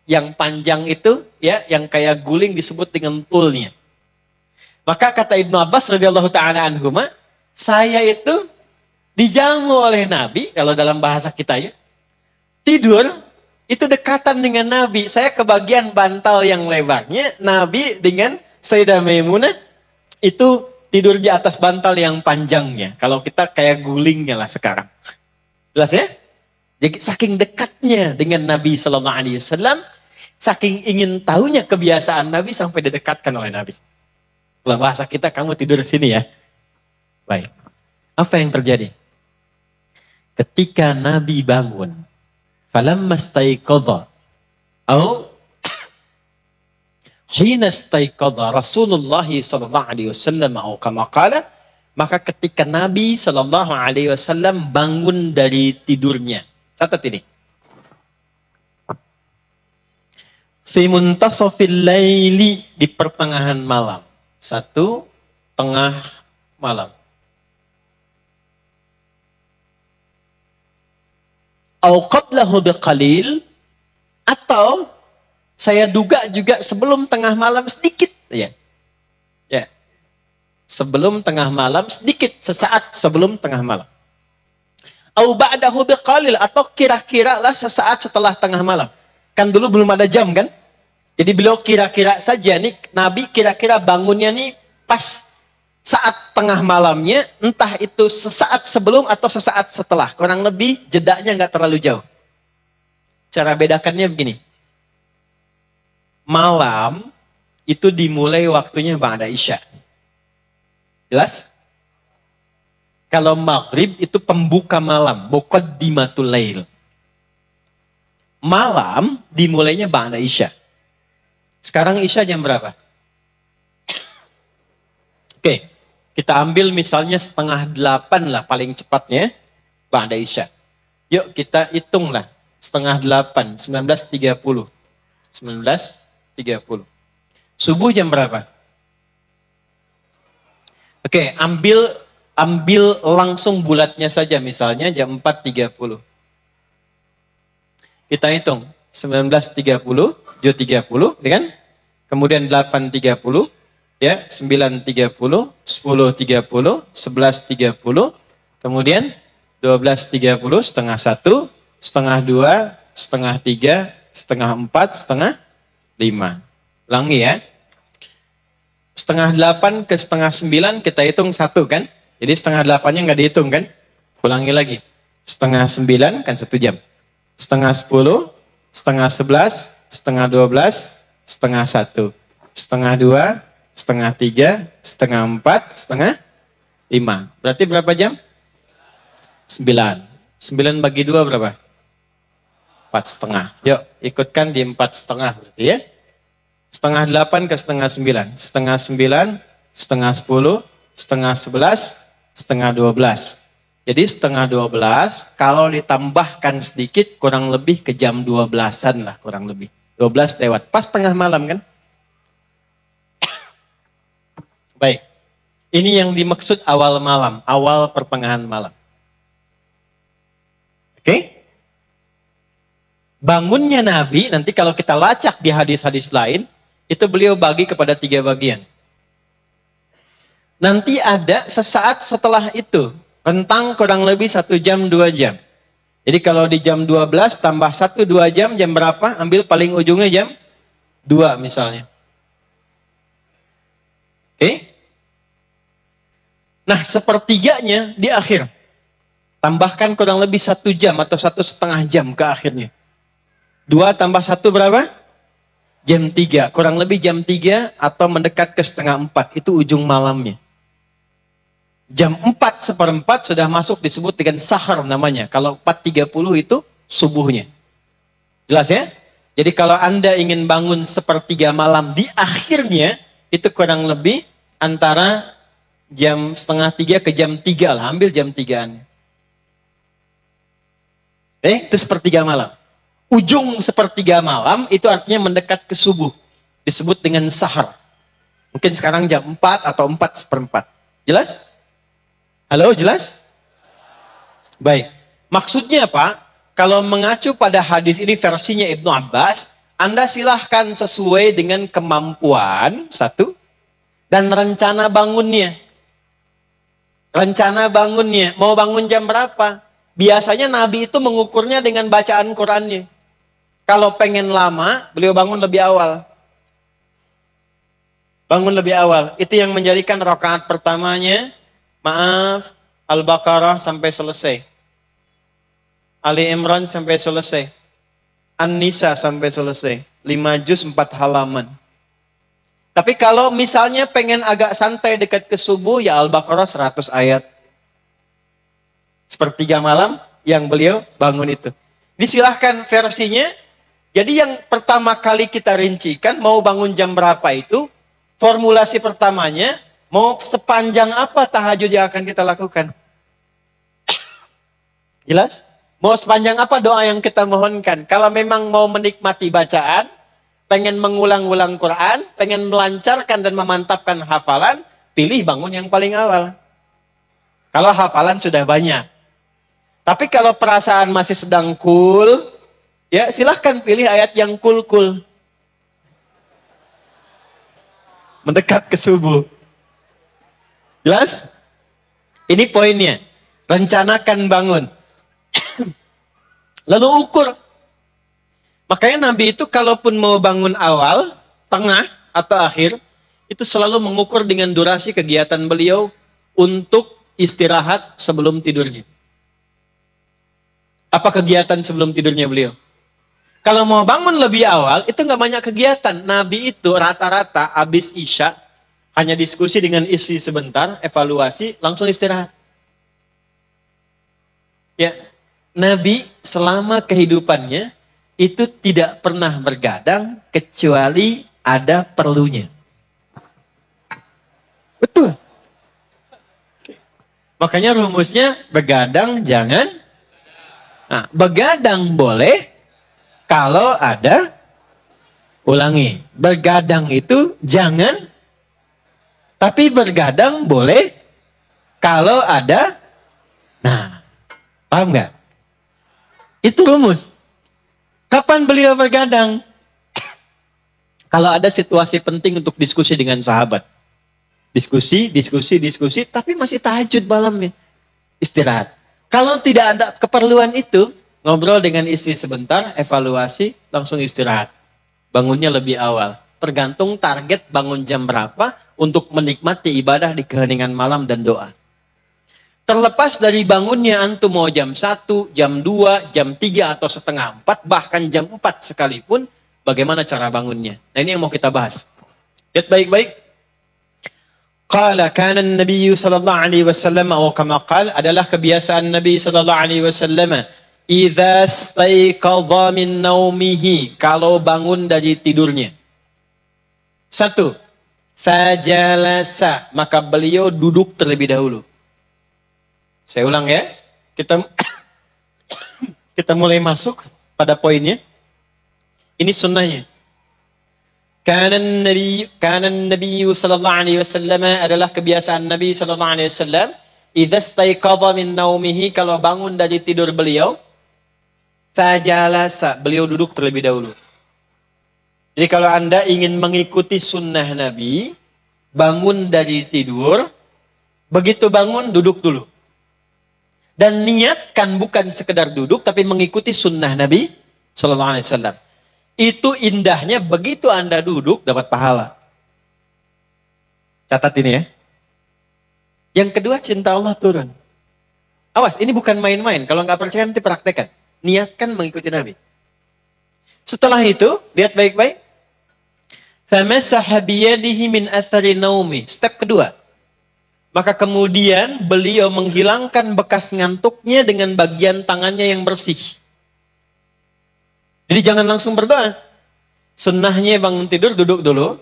Yang panjang itu, ya, yang kayak guling disebut dengan tulnya. Maka kata Ibnu Abbas radhiyallahu ta'ala anhuma, saya itu dijamu oleh Nabi, kalau dalam bahasa kita ya, tidur itu dekatan dengan Nabi. Saya kebagian bantal yang lebarnya, Nabi dengan Sayyidah Maimunah itu tidur di atas bantal yang panjangnya. Kalau kita kayak gulingnya lah sekarang. Jelas ya? Jadi saking dekatnya dengan Nabi sallallahu alaihi wasallam, saking ingin tahunya kebiasaan Nabi sampai didekatkan oleh Nabi. Kalau bahasa kita, kamu tidur sini ya. Baik. Apa yang terjadi? Ketika Nabi bangun, falamma staiqadha atau hina staiqadha Rasulullah sallallahu alaihi wasallam atau kama qala, maka ketika Nabi sallallahu alaihi wasallam bangun dari tidurnya. Catat ini. Fi muntasafil laili, di pertengahan malam. 1 tengah malam. Au qablahu biqalil, atau saya duga juga sebelum tengah malam sedikit, ya. Ya. Sebelum tengah malam sedikit, sesaat sebelum tengah malam. Au ba'dahu biqalil, atau kira-kira lah sesaat setelah tengah malam. Kan dulu belum ada jam kan? Jadi beliau kira-kira saja nih, Nabi kira-kira bangunnya nih pas saat tengah malamnya, entah itu sesaat sebelum atau sesaat setelah. Kurang lebih jedanya nggak terlalu jauh. Cara bedakannya begini. Malam itu dimulai waktunya ba'da Isya. Jelas? Kalau maghrib itu pembuka malam, muqaddimatul lail. Malam dimulainya ba'da Isya. Sekarang Isya jam berapa? Oke, kita ambil misalnya 7:30 lah paling cepatnya, Ba'da Isya. Yuk kita hitung lah, 7:30, 19.30. 19.30. Subuh jam berapa? Oke, ambil langsung bulatnya saja, misalnya jam 4.30. Kita hitung, 19.30, 7.30, kan? Kemudian 8.30, ya, 9.30, 10.30, 11.30, kemudian 12.30, setengah 1, setengah 2, setengah 3, setengah 4, setengah 5. Ulangi ya. Setengah 8 ke setengah 9 kita hitung 1 kan? Jadi setengah 8-nya nggak dihitung kan? Ulangi lagi. Setengah 9 kan 1 jam. Setengah 10, setengah 11, setengah 12, setengah 1, setengah 2, setengah 3, setengah 4, setengah 5. Berarti berapa jam? 9. 9 bagi 2 berapa? 4,5. Yuk, ikutkan di 4,5 berarti ya. Setengah 8 ke setengah 9. Setengah 9, setengah 10, setengah 11, setengah 12. Jadi setengah 12, kalau ditambahkan sedikit, kurang lebih ke jam 12-an lah, kurang lebih. 12 lewat, pas tengah malam kan? Baik, ini yang dimaksud awal malam, awal pertengahan malam. Oke? Bangunnya Nabi, nanti kalau kita lacak di hadis-hadis lain, itu beliau bagi kepada 3 bagian. Nanti ada sesaat setelah itu, rentang kurang lebih 1 jam, 2 jam. Jadi kalau di jam 12 tambah 1, 2 jam, jam berapa? Ambil paling ujungnya jam 2 misalnya. Oke? Nah, sepertiganya di akhir. Tambahkan kurang lebih 1 jam atau 1,5 jam ke akhirnya. 2 tambah 1 berapa? Jam 3. Kurang lebih jam 3 atau mendekat ke setengah 4. Itu ujung malamnya. Jam 4:4 sudah masuk disebut dengan sahar namanya. Kalau 4.30 itu subuhnya. Jelas ya? Jadi kalau Anda ingin bangun 1/3 malam di akhirnya, itu kurang lebih antara jam 2:30 ke jam 3 lah. Ambil jam 3-an. Itu 1/3 malam. Ujung 1/3 malam itu artinya mendekat ke subuh. Disebut dengan sahar. Mungkin sekarang jam 4 atau 4:4. Jelas? Halo, jelas? Baik. Maksudnya apa? Kalau mengacu pada hadis ini versinya Ibnu Abbas, Anda silahkan sesuai dengan kemampuan, 1, dan rencana bangunnya. Rencana bangunnya. Mau bangun jam berapa? Biasanya Nabi itu mengukurnya dengan bacaan Qurannya. Kalau pengen lama, beliau bangun lebih awal. Bangun lebih awal. Itu yang menjadikan rakaat pertamanya, maaf, Al-Baqarah sampai selesai. Ali Imran sampai selesai. An-Nisa sampai selesai. 5 juz 4 halaman. Tapi kalau misalnya pengen agak santai dekat ke subuh, ya Al-Baqarah 100 ayat. 1/3 malam yang beliau bangun itu. Disilahkan versinya. Jadi yang pertama kali kita rincikan, mau bangun jam berapa itu, formulasi pertamanya, mau sepanjang apa tahajud yang akan kita lakukan. Jelas? Mau sepanjang apa doa yang kita mohonkan. Kalau memang mau menikmati bacaan, pengen mengulang-ulang Quran, pengen melancarkan dan memantapkan hafalan, pilih bangun yang paling awal. Kalau hafalan sudah banyak. Tapi kalau perasaan masih sedang cool, ya silahkan pilih ayat yang cool-cool. Mendekat ke subuh. Jelas? Ini poinnya. Rencanakan bangun. Lalu ukur. Makanya Nabi itu kalaupun mau bangun awal, tengah, atau akhir, itu selalu mengukur dengan durasi kegiatan beliau untuk istirahat sebelum tidurnya. Apa kegiatan sebelum tidurnya beliau? Kalau mau bangun lebih awal, itu nggak banyak kegiatan. Nabi itu rata-rata habis Isya, hanya diskusi dengan istri sebentar, evaluasi, langsung istirahat. Ya, Nabi selama kehidupannya itu tidak pernah bergadang kecuali ada perlunya. Betul. Makanya rumusnya begadang jangan. Nah, begadang boleh kalau ada, ulangi, begadang itu jangan, tapi bergadang boleh kalau ada. Nah, paham nggak? Itu rumus. Kapan beliau bergadang? Kalau ada situasi penting untuk diskusi dengan sahabat. Diskusi, tapi masih tahajud malamnya. Istirahat. Kalau tidak ada keperluan itu, ngobrol dengan istri sebentar, evaluasi, langsung istirahat. Bangunnya lebih awal. Tergantung target bangun jam berapa untuk menikmati ibadah di keheningan malam dan doa. Terlepas dari bangunnya antum mau jam 1, jam 2, jam 3 atau setengah 4, bahkan jam 4 sekalipun, bagaimana cara bangunnya? Nah ini yang mau kita bahas. Lihat baik-baik. Qala kana an-nabiy sallallahu alaihi wasallam atau kama qala, adalah kebiasaan Nabi sallallahu alaihi wasallam, idza staiqadha min naumihi, kalau bangun dari tidurnya. 1. Fajalasa, maka beliau duduk terlebih dahulu. Saya ulang ya. Kita mulai masuk pada poinnya. Ini sunnahnya. Kanan Nabi sallallahu alaihi wasallam, adalah kebiasaan Nabi sallallahu alaihi wasallam, idza staiqadha min naumihi, kalau bangun dari tidur beliau, fajalasa, beliau duduk terlebih dahulu. Jadi kalau Anda ingin mengikuti sunnah Nabi, bangun dari tidur, begitu bangun duduk dulu. Dan niatkan bukan sekedar duduk, tapi mengikuti sunnah Nabi sallallahu alaihi wasallam. Itu indahnya, begitu Anda duduk dapat pahala. Catat ini ya. Yang kedua, cinta Allah turun. Awas, ini bukan main-main. Kalau nggak percaya nanti praktekkan. Niatkan mengikuti Nabi. Setelah itu, lihat baik-baik. Famasaha biyadihi min athari naumi. Step kedua. Maka kemudian beliau menghilangkan bekas ngantuknya dengan bagian tangannya yang bersih. Jadi jangan langsung berdoa. Sunnahnya bangun tidur, duduk dulu.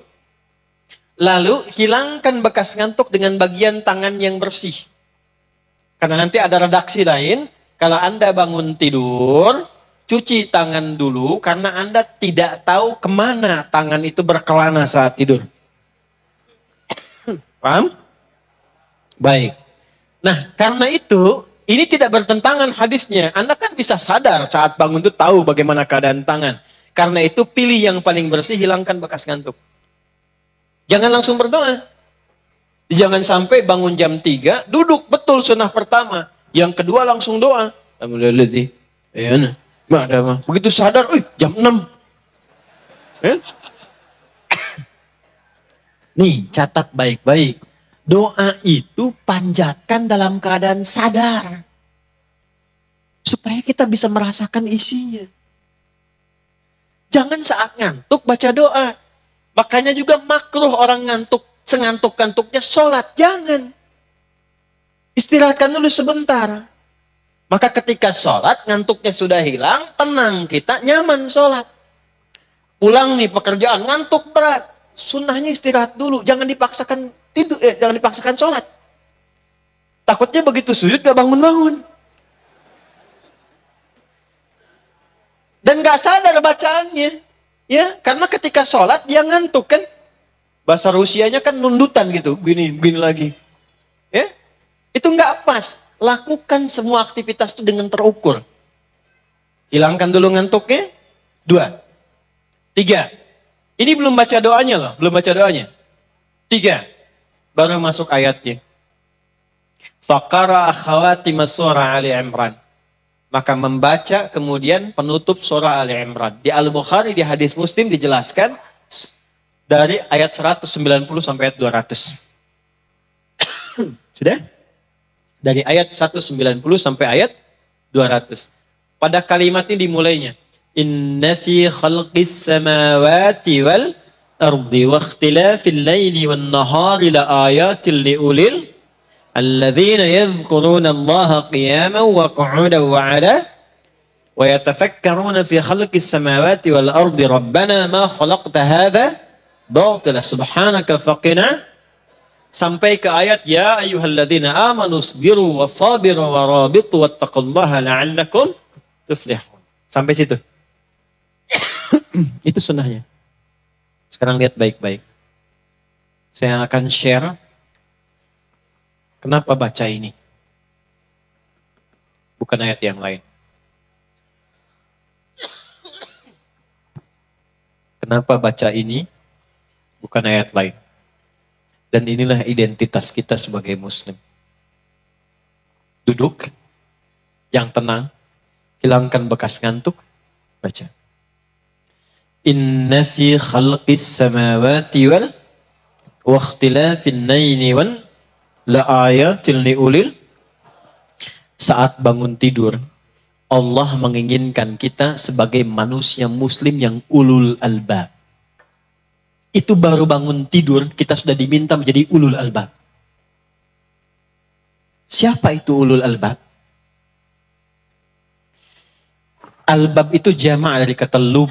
Lalu hilangkan bekas ngantuk dengan bagian tangan yang bersih. Karena nanti ada redaksi lain. Kalau Anda bangun tidur, cuci tangan dulu. Karena Anda tidak tahu kemana tangan itu berkelana saat tidur. Paham? Baik. Nah, karena itu, ini tidak bertentangan hadisnya. Anda kan bisa sadar saat bangun itu tahu bagaimana keadaan tangan. Karena itu pilih yang paling bersih, hilangkan bekas ngantuk. Jangan langsung berdoa. Jangan sampai bangun jam 3, duduk betul sunnah pertama. Yang kedua langsung doa. Begitu sadar, jam 6. Nih, catat baik-baik. Doa itu panjatkan dalam keadaan sadar. Supaya kita bisa merasakan isinya. Jangan saat ngantuk baca doa. Makanya juga makruh orang ngantuk, sengantuk-ngantuknya sholat. Jangan. Istirahatkan dulu sebentar. Maka ketika sholat, ngantuknya sudah hilang, tenang kita, nyaman sholat. Pulang nih pekerjaan, ngantuk berat. Sunnahnya istirahat dulu, jangan dipaksakan tidur, jangan dipaksakan sholat. Takutnya begitu sujud gak bangun-bangun. Dan gak sadar bacaannya. Ya, karena ketika sholat dia ngantuk kan. Bahasa Rusianya kan nundutan gitu, begini lagi. Ya, itu gak pas. Lakukan semua aktivitas itu dengan terukur. Hilangkan dulu ngantuknya. 2. 3. Ini belum baca doanya loh, belum baca doanya. 3. Baru masuk ayatnya. Faqara khawatim surah Ali Imran. Maka membaca kemudian penutup surah Ali Imran. Di Al-Bukhari, di hadis Muslim dijelaskan dari ayat 190 sampai ayat 200. Sudah? Dari ayat 190 sampai ayat 200. Pada kalimat ini dimulainya. Inna fi khalqis samawati wal ardi wa ikhtilafil laili wan nahari la ayatin li ulil alladzina yadhkuruna Allaha qiyaman wa qu'udan wa 'ala wa yatafakkaruna fi khalqis samawati wal ardi rabbana ma khalaqta hadha batila subhanaka faqina sampai ke ayat ya ayyuhalladzina amanu sabiru wasabiru warabitu wattaqullaha la'allakum tuflihun. Sampai situ. Itu sunnahnya. Sekarang lihat baik-baik. Saya akan share kenapa baca ini. Bukan ayat yang lain. Kenapa baca ini? Bukan ayat lain. Dan inilah identitas kita sebagai muslim. Duduk, yang tenang, hilangkan bekas ngantuk, baca. Inna fi khalqis samawati wal wa ikhtilafin naini wan la ayatin liulil. Saat bangun tidur, Allah menginginkan kita sebagai manusia muslim yang ulul albab. Itu baru bangun tidur, kita sudah diminta menjadi ulul albab. Siapa itu ulul albab? Albab itu jama' dari kata lub.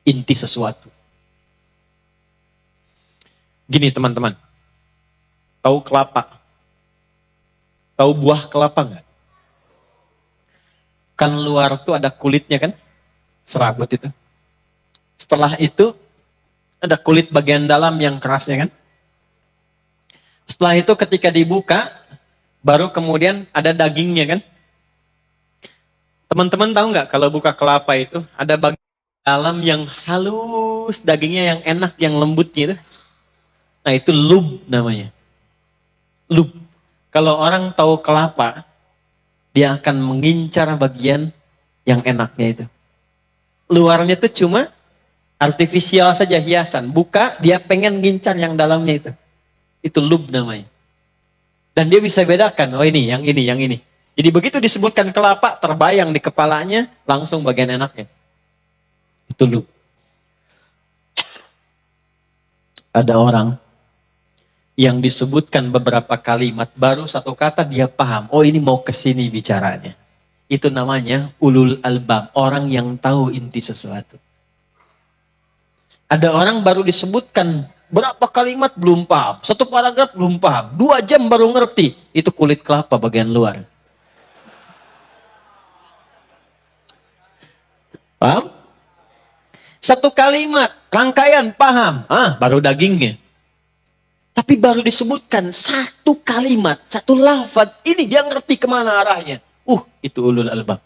Inti sesuatu. Gini teman-teman. Tahu kelapa? Tahu buah kelapa nggak? Kan luar tuh ada kulitnya kan? Serabut itu. Setelah itu ada kulit bagian dalam yang kerasnya kan? Setelah itu ketika dibuka, baru kemudian ada dagingnya kan? Teman-teman tahu nggak kalau buka kelapa itu ada bagian dalam yang halus, dagingnya yang enak, yang lembut gitu. Nah itu lub namanya. Lub. Kalau orang tahu kelapa, dia akan mengincar bagian yang enaknya itu. Luarnya itu cuma artifisial saja, hiasan. Buka, dia pengen ngincar yang dalamnya itu. Itu lub namanya. Dan dia bisa bedakan, oh ini, yang ini, yang ini. Jadi begitu disebutkan kelapa, terbayang di kepalanya, langsung bagian enaknya. Itu lub. Ada orang yang disebutkan beberapa kalimat, baru satu kata dia paham. Oh ini mau kesini bicaranya. Itu namanya ulul albab. Orang yang tahu inti sesuatu. Ada orang baru disebutkan berapa kalimat belum paham. Satu paragraf belum paham. 2 jam baru ngerti. Itu kulit kelapa bagian luar. Paham? Satu kalimat, rangkaian, paham. Baru dagingnya. Tapi baru disebutkan satu kalimat, satu lafaz. Ini dia ngerti kemana arahnya. Itu ulul albab.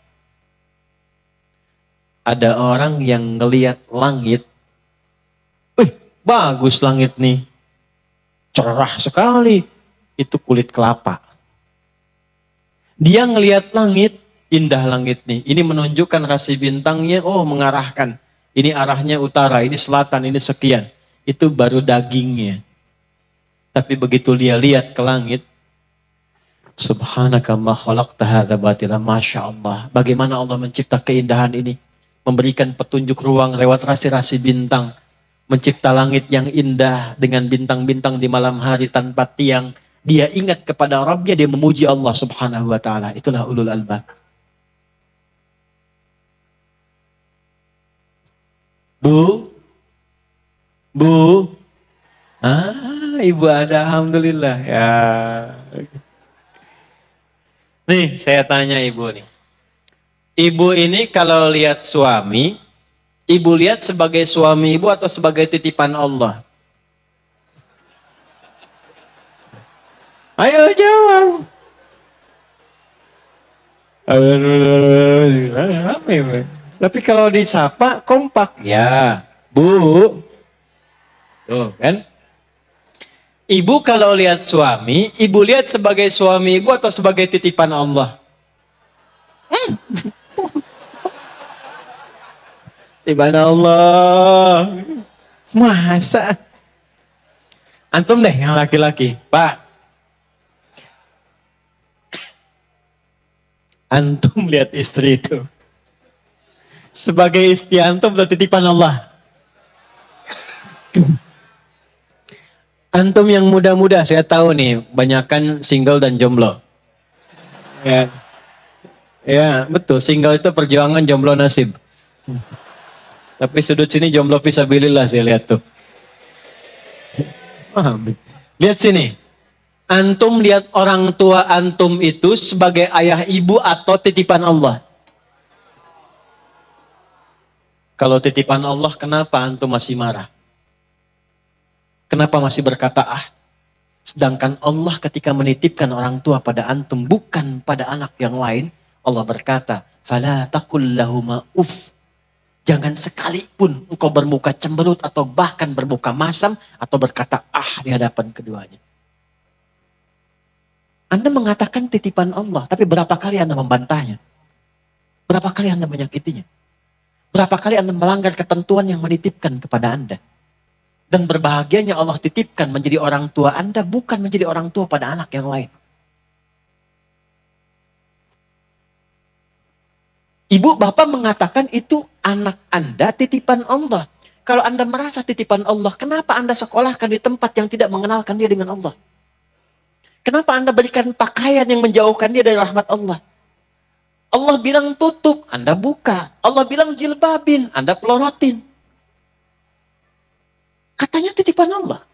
Ada orang yang ngelihat langit. Bagus langit nih. Cerah sekali. Itu kulit kelapa. Dia ngelihat langit, indah langit nih. Ini menunjukkan rasi bintangnya, mengarahkan. Ini arahnya utara, ini selatan, ini sekian. Itu baru dagingnya. Tapi begitu dia lihat ke langit, subhanaka ma khalaqta hadza batila, masya Allah. Bagaimana Allah mencipta keindahan ini, memberikan petunjuk ruang lewat rasi-rasi bintang, mencipta langit yang indah dengan bintang-bintang di malam hari tanpa tiang. Dia ingat kepada Rabbnya, dia memuji Allah subhanahu wa ta'ala. Itulah ulul albab. Bu, ibu ada, alhamdulillah ya. Nih saya tanya ibu nih. Ibu ini kalau lihat suami, ibu lihat sebagai suami ibu atau sebagai titipan Allah? Ayo jawab. Tapi kalau disapa kompak ya, Bu. Tuh kan? Ibu kalau lihat suami, ibu lihat sebagai suami ibu atau sebagai titipan Allah? Titipan Allah. Masa? Antum deh yang laki-laki. Pak. Antum lihat istri itu. Sebagai istri antum atau titipan Allah? Antum yang muda-muda, saya tahu nih, banyakan single dan jomblo. Ya. Ya, betul. Single itu perjuangan, jomblo nasib. Tapi sudut sini jomblo fisabilillah saya lihat tuh. Paham? Lihat sini. Antum lihat orang tua antum itu sebagai ayah ibu atau titipan Allah. Kalau titipan Allah, kenapa antum masih marah? Kenapa masih berkata ah? Sedangkan Allah ketika menitipkan orang tua pada antum, bukan pada anak yang lain, Allah berkata, "Fala taqul lahuma uff." Jangan sekalipun engkau bermuka cemberut atau bahkan bermuka masam atau berkata ah di hadapan keduanya. Anda mengatakan titipan Allah, tapi berapa kali Anda membantahnya? Berapa kali Anda menyakitinya? Berapa kali Anda melanggar ketentuan yang menitipkan kepada Anda? Dan berbahagianya Allah titipkan menjadi orang tua Anda, bukan menjadi orang tua pada anak yang lain. Ibu bapak mengatakan itu anak Anda titipan Allah. Kalau Anda merasa titipan Allah, kenapa Anda sekolahkan di tempat yang tidak mengenalkan dia dengan Allah? Kenapa Anda berikan pakaian yang menjauhkan dia dari rahmat Allah? Allah bilang tutup, Anda buka. Allah bilang jilbabin, Anda pelorotin. Katanya titipan Allah.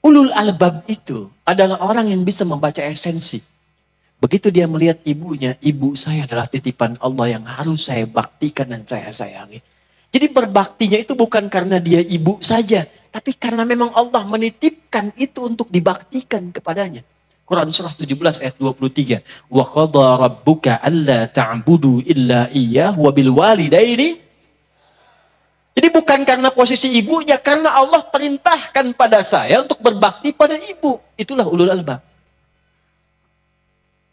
Ulul albab itu adalah orang yang bisa membaca esensi. Begitu dia melihat ibunya, ibu saya adalah titipan Allah yang harus saya baktikan dan saya sayangi. Jadi berbaktinya itu bukan karena dia ibu saja, tapi karena memang Allah menitipkan itu untuk dibaktikan kepadanya. Quran surah 17 ayat 23. Wa qadha rabbuka alla ta'budu illa iyyah wa bil walidaini. Jadi bukan karena posisi ibunya, karena Allah perintahkan pada saya untuk berbakti pada ibu. Itulah ulul albab.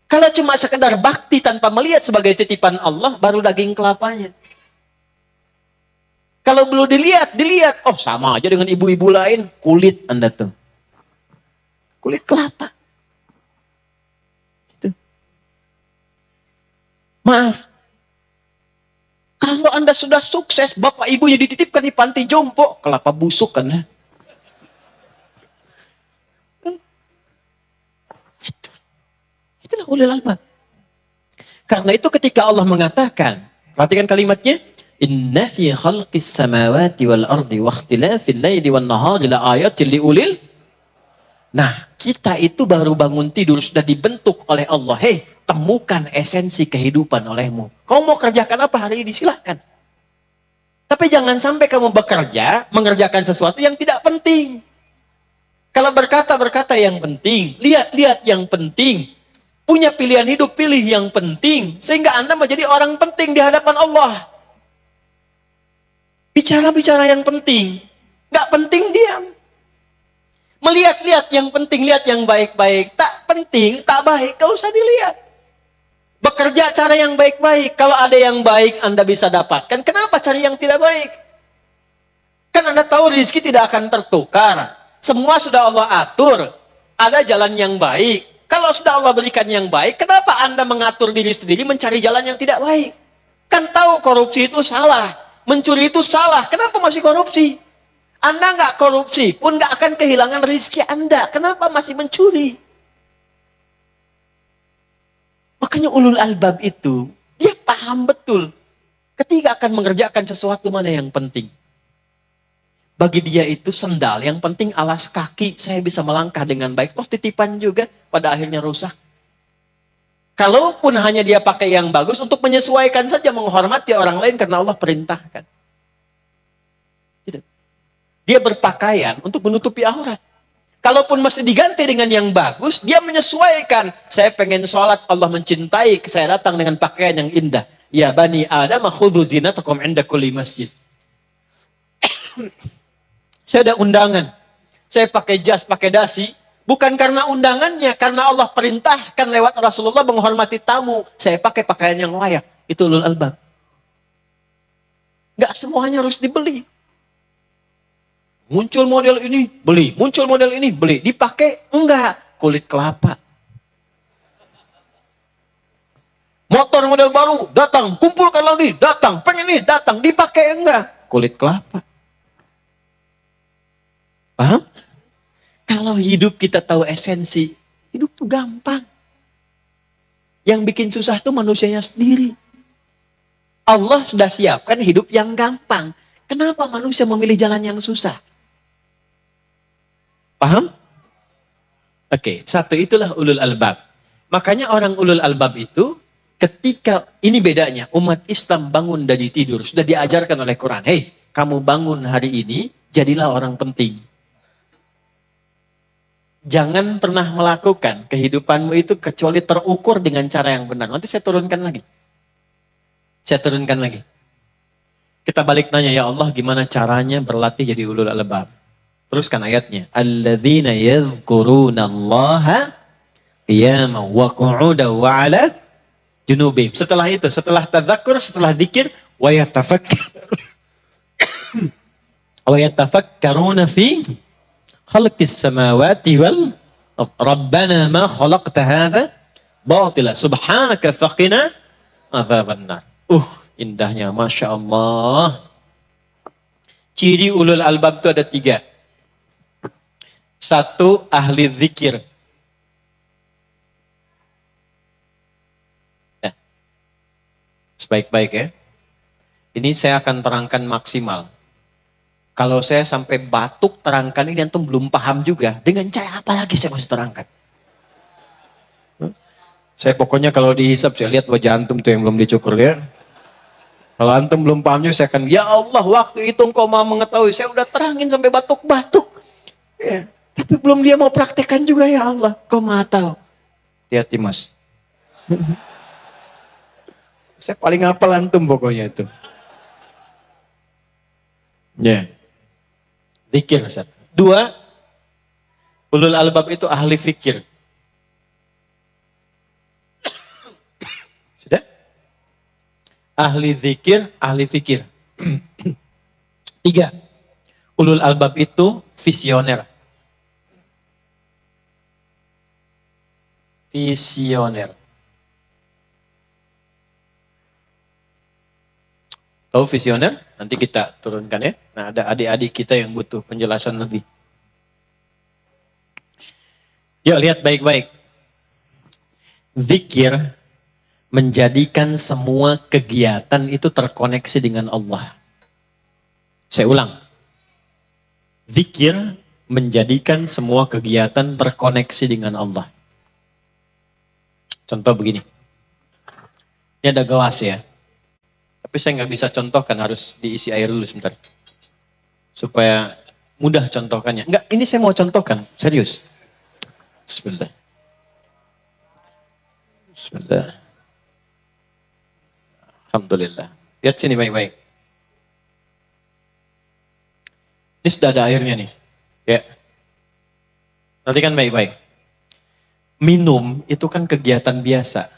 Kalau cuma sekedar bakti tanpa melihat sebagai titipan Allah, baru daging kelapanya. Kalau belum dilihat, oh sama aja dengan ibu-ibu lain, kulit Anda tuh. Kulit kelapa. Gitu. Maaf. Kalau Anda sudah sukses, bapak ibunya dititipkan di panti jompo, kelapa busuk kan ya. Itulah ulul albab. Karena itu ketika Allah mengatakan, perhatikan kalimatnya, Inna fi khalqis samawati wal ardi wa ikhtilafil laili wan nahari la ayatin li ulil. Nah, kita itu baru bangun tidur sudah dibentuk oleh Allah. Hei, temukan esensi kehidupan olehmu. Kau mau kerjakan apa hari ini? Silahkan. Tapi jangan sampai kamu bekerja, mengerjakan sesuatu yang tidak penting. Kalau berkata yang penting. Lihat yang penting. Punya pilihan hidup, pilih yang penting. Sehingga Anda menjadi orang penting di hadapan Allah. Bicara yang penting. Nggak penting, diam. Melihat yang penting, lihat yang baik-baik. Tak penting, tak baik, gak usah dilihat. Bekerja cara yang baik-baik. Kalau ada yang baik Anda bisa dapatkan, kenapa cari yang tidak baik? Kan Anda tahu rezeki tidak akan tertukar. Semua sudah Allah atur. Ada jalan yang baik. Kalau sudah Allah berikan yang baik, kenapa Anda mengatur diri sendiri mencari jalan yang tidak baik? Kan tahu korupsi itu salah. Mencuri itu salah. Kenapa masih korupsi? Anda nggak korupsi pun nggak akan kehilangan rezeki Anda. Kenapa masih mencuri? Makanya ulul albab itu, dia paham betul. Ketika akan mengerjakan sesuatu mana yang penting. Bagi dia itu sendal, yang penting alas kaki, saya bisa melangkah dengan baik. Oh titipan juga, pada akhirnya rusak. Kalaupun hanya dia pakai yang bagus, untuk menyesuaikan saja, menghormati orang lain karena Allah perintahkan. Gitu. Dia berpakaian untuk menutupi aurat. Kalaupun masih diganti dengan yang bagus, dia menyesuaikan. Saya pengen sholat, Allah mencintai, saya datang dengan pakaian yang indah. Ya bani Adam, khudhu zinatakum inda kulli masjid. Saya ada undangan. Saya pakai jas, pakai dasi. Bukan karena undangannya, karena Allah perintahkan lewat Rasulullah menghormati tamu. Saya pakai pakaian yang layak. Itu ulul albab. Gak semuanya harus dibeli. Muncul model ini, beli. Muncul model ini, beli. Dipakai? Enggak. Kulit kelapa. Motor model baru, datang. Kumpulkan lagi, datang. Pengen ini, datang. Dipakai? Enggak. Kulit kelapa. Paham? Kalau hidup kita tahu esensi, hidup tuh gampang. Yang bikin susah itu manusianya sendiri. Allah sudah siapkan hidup yang gampang. Kenapa manusia memilih jalan yang susah? Paham? Oke, satu itulah ulul albab. Makanya orang ulul albab itu ketika, ini bedanya, umat Islam bangun dari tidur, sudah diajarkan oleh Quran, hei, kamu bangun hari ini, jadilah orang penting. Jangan pernah melakukan kehidupanmu itu kecuali terukur dengan cara yang benar. Nanti saya turunkan lagi. Kita balik nanya, ya Allah, gimana caranya berlatih jadi ulul albab? Teruskan ayatnya. Alladzina yadhkurunallaha qiyaman wa qu'udan wa 'ala junubihim. Setelah itu, setelah tadzakkur, setelah zikir, wa yatafakkaruna fi khalqis samawati wal rabbana ma khalaqta hadza batila subhanaka faqina adzabannar. Indahnya, Masya Allah. Ciri ulul albab itu ada 3. 1, ahli zikir. Ya. Sebaik-baik ya. Ini saya akan terangkan maksimal. Kalau saya sampai batuk terangkan ini, antum belum paham juga. Dengan cara apa lagi saya masih terangkan? Saya pokoknya kalau dihisap, saya lihat wajah antum tuh yang belum dicukur ya. Kalau antum belum pahamnya, saya akan, ya Allah, waktu itu engkau mau mengetahui, saya udah terangin sampai batuk-batuk. Ya. Tapi belum dia mau praktekkan juga, ya Allah, kau maha tahu. Hati-hati mas. Saya paling hafal antum pokoknya itu. Ya. Zikir. 2, ulul albab itu ahli fikir. Sudah? Ahli zikir, ahli fikir. 3, ulul albab itu visioner. Tahu visioner? Nanti kita turunkan ya. Nah, ada adik-adik kita yang butuh penjelasan lebih. Yuk lihat baik-baik. Zikir menjadikan semua kegiatan itu terkoneksi dengan Allah. Saya ulang. Zikir menjadikan semua kegiatan terkoneksi dengan Allah. Contoh begini. Ini ada gelas ya. Tapi saya nggak bisa contohkan, harus diisi air dulu sebentar. Supaya mudah contohkannya. Enggak, ini saya mau contohkan. Serius. Bismillah. Alhamdulillah. Lihat sini baik-baik. Ini sudah ada airnya nih. Ya. Perhatikan baik-baik. Minum itu kan kegiatan biasa.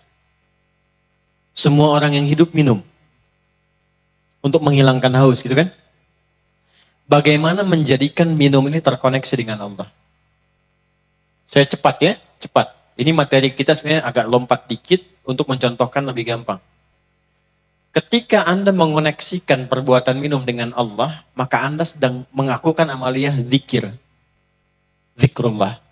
Semua orang yang hidup minum. Untuk menghilangkan haus, gitu kan? Bagaimana menjadikan minum ini terkoneksi dengan Allah? Saya cepat ya, cepat. Ini materi kita sebenarnya agak lompat dikit untuk mencontohkan lebih gampang. Ketika Anda mengoneksikan perbuatan minum dengan Allah, maka Anda sedang mengakukan amaliyah zikir. Zikrullah.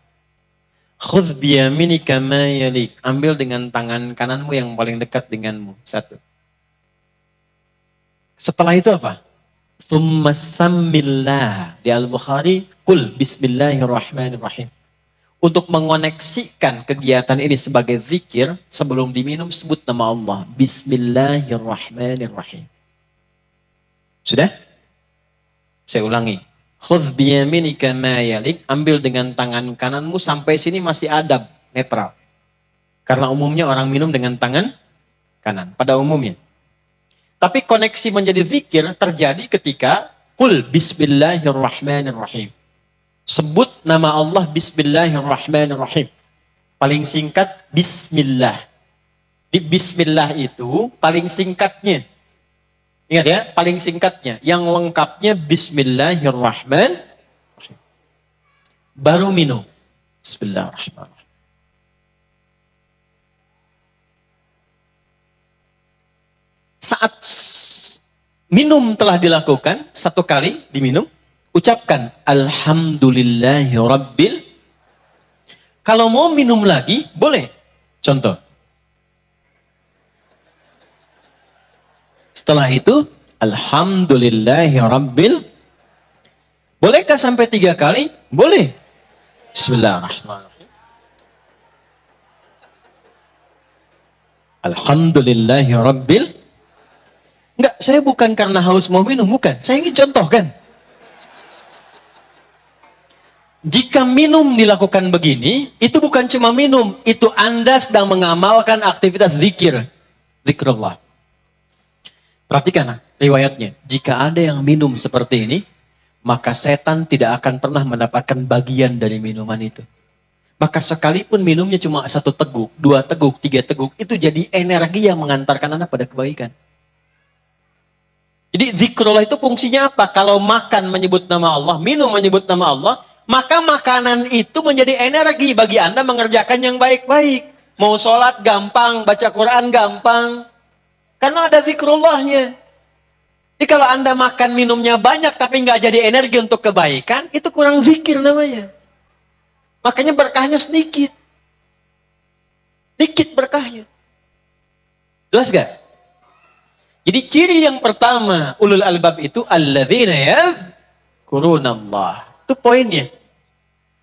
Khudz biyaminika ma yalik. Ambil dengan tangan kananmu yang paling dekat denganmu. 1. Setelah itu apa? Tsumma sammillah. Di Al-Bukhari, qul bismillahirrahmanirrahim. Untuk mengoneksikan kegiatan ini sebagai zikir, sebelum diminum sebut nama Allah. Bismillahirrahmanirrahim. Sudah? Saya ulangi. Khudz biyaminika ma yalik. Ambil dengan tangan kananmu, sampai sini masih adab, netral. Karena umumnya orang minum dengan tangan kanan. Pada umumnya. Tapi koneksi menjadi zikir terjadi ketika qul bismillahirrahmanirrahim. Sebut nama Allah bismillahirrahmanirrahim. Paling singkat bismillah. Di bismillah itu paling singkatnya. Ingat ya, paling singkatnya. Yang lengkapnya bismillahirrahmanirrahim. Baru minum. Bismillahirrahmanirrahim. Saat minum telah dilakukan, 1 kali diminum, ucapkan Alhamdulillahi Rabbil. Kalau mau minum lagi, boleh. Contoh. Setelah itu, Alhamdulillahi Rabbil. Bolehkah sampai 3 kali? Boleh. Bismillahirrahmanirrahim. Alhamdulillahi Rabbil. Enggak, saya bukan karena haus mau minum, bukan. Saya ingin contohkan. Jika minum dilakukan begini, itu bukan cuma minum, itu Anda sedang mengamalkan aktivitas zikir. Zikrullah. Perhatikan riwayatnya. Jika ada yang minum seperti ini, maka setan tidak akan pernah mendapatkan bagian dari minuman itu. Maka sekalipun minumnya cuma 1 teguk, 2 teguk, 3 teguk, itu jadi energi yang mengantarkan Anda pada kebaikan. Jadi zikrullah itu fungsinya apa? Kalau makan menyebut nama Allah, minum menyebut nama Allah, maka makanan itu menjadi energi bagi Anda mengerjakan yang baik-baik. Mau sholat gampang, baca Quran gampang. Karena ada zikrullahnya. Jadi kalau Anda makan minumnya banyak tapi nggak jadi energi untuk kebaikan, itu kurang zikir namanya. Makanya berkahnya sedikit. Dikit berkahnya. Jelas gak? Jadi ciri yang pertama ulul albab itu alladzina yadhkurunallah. Itu poinnya.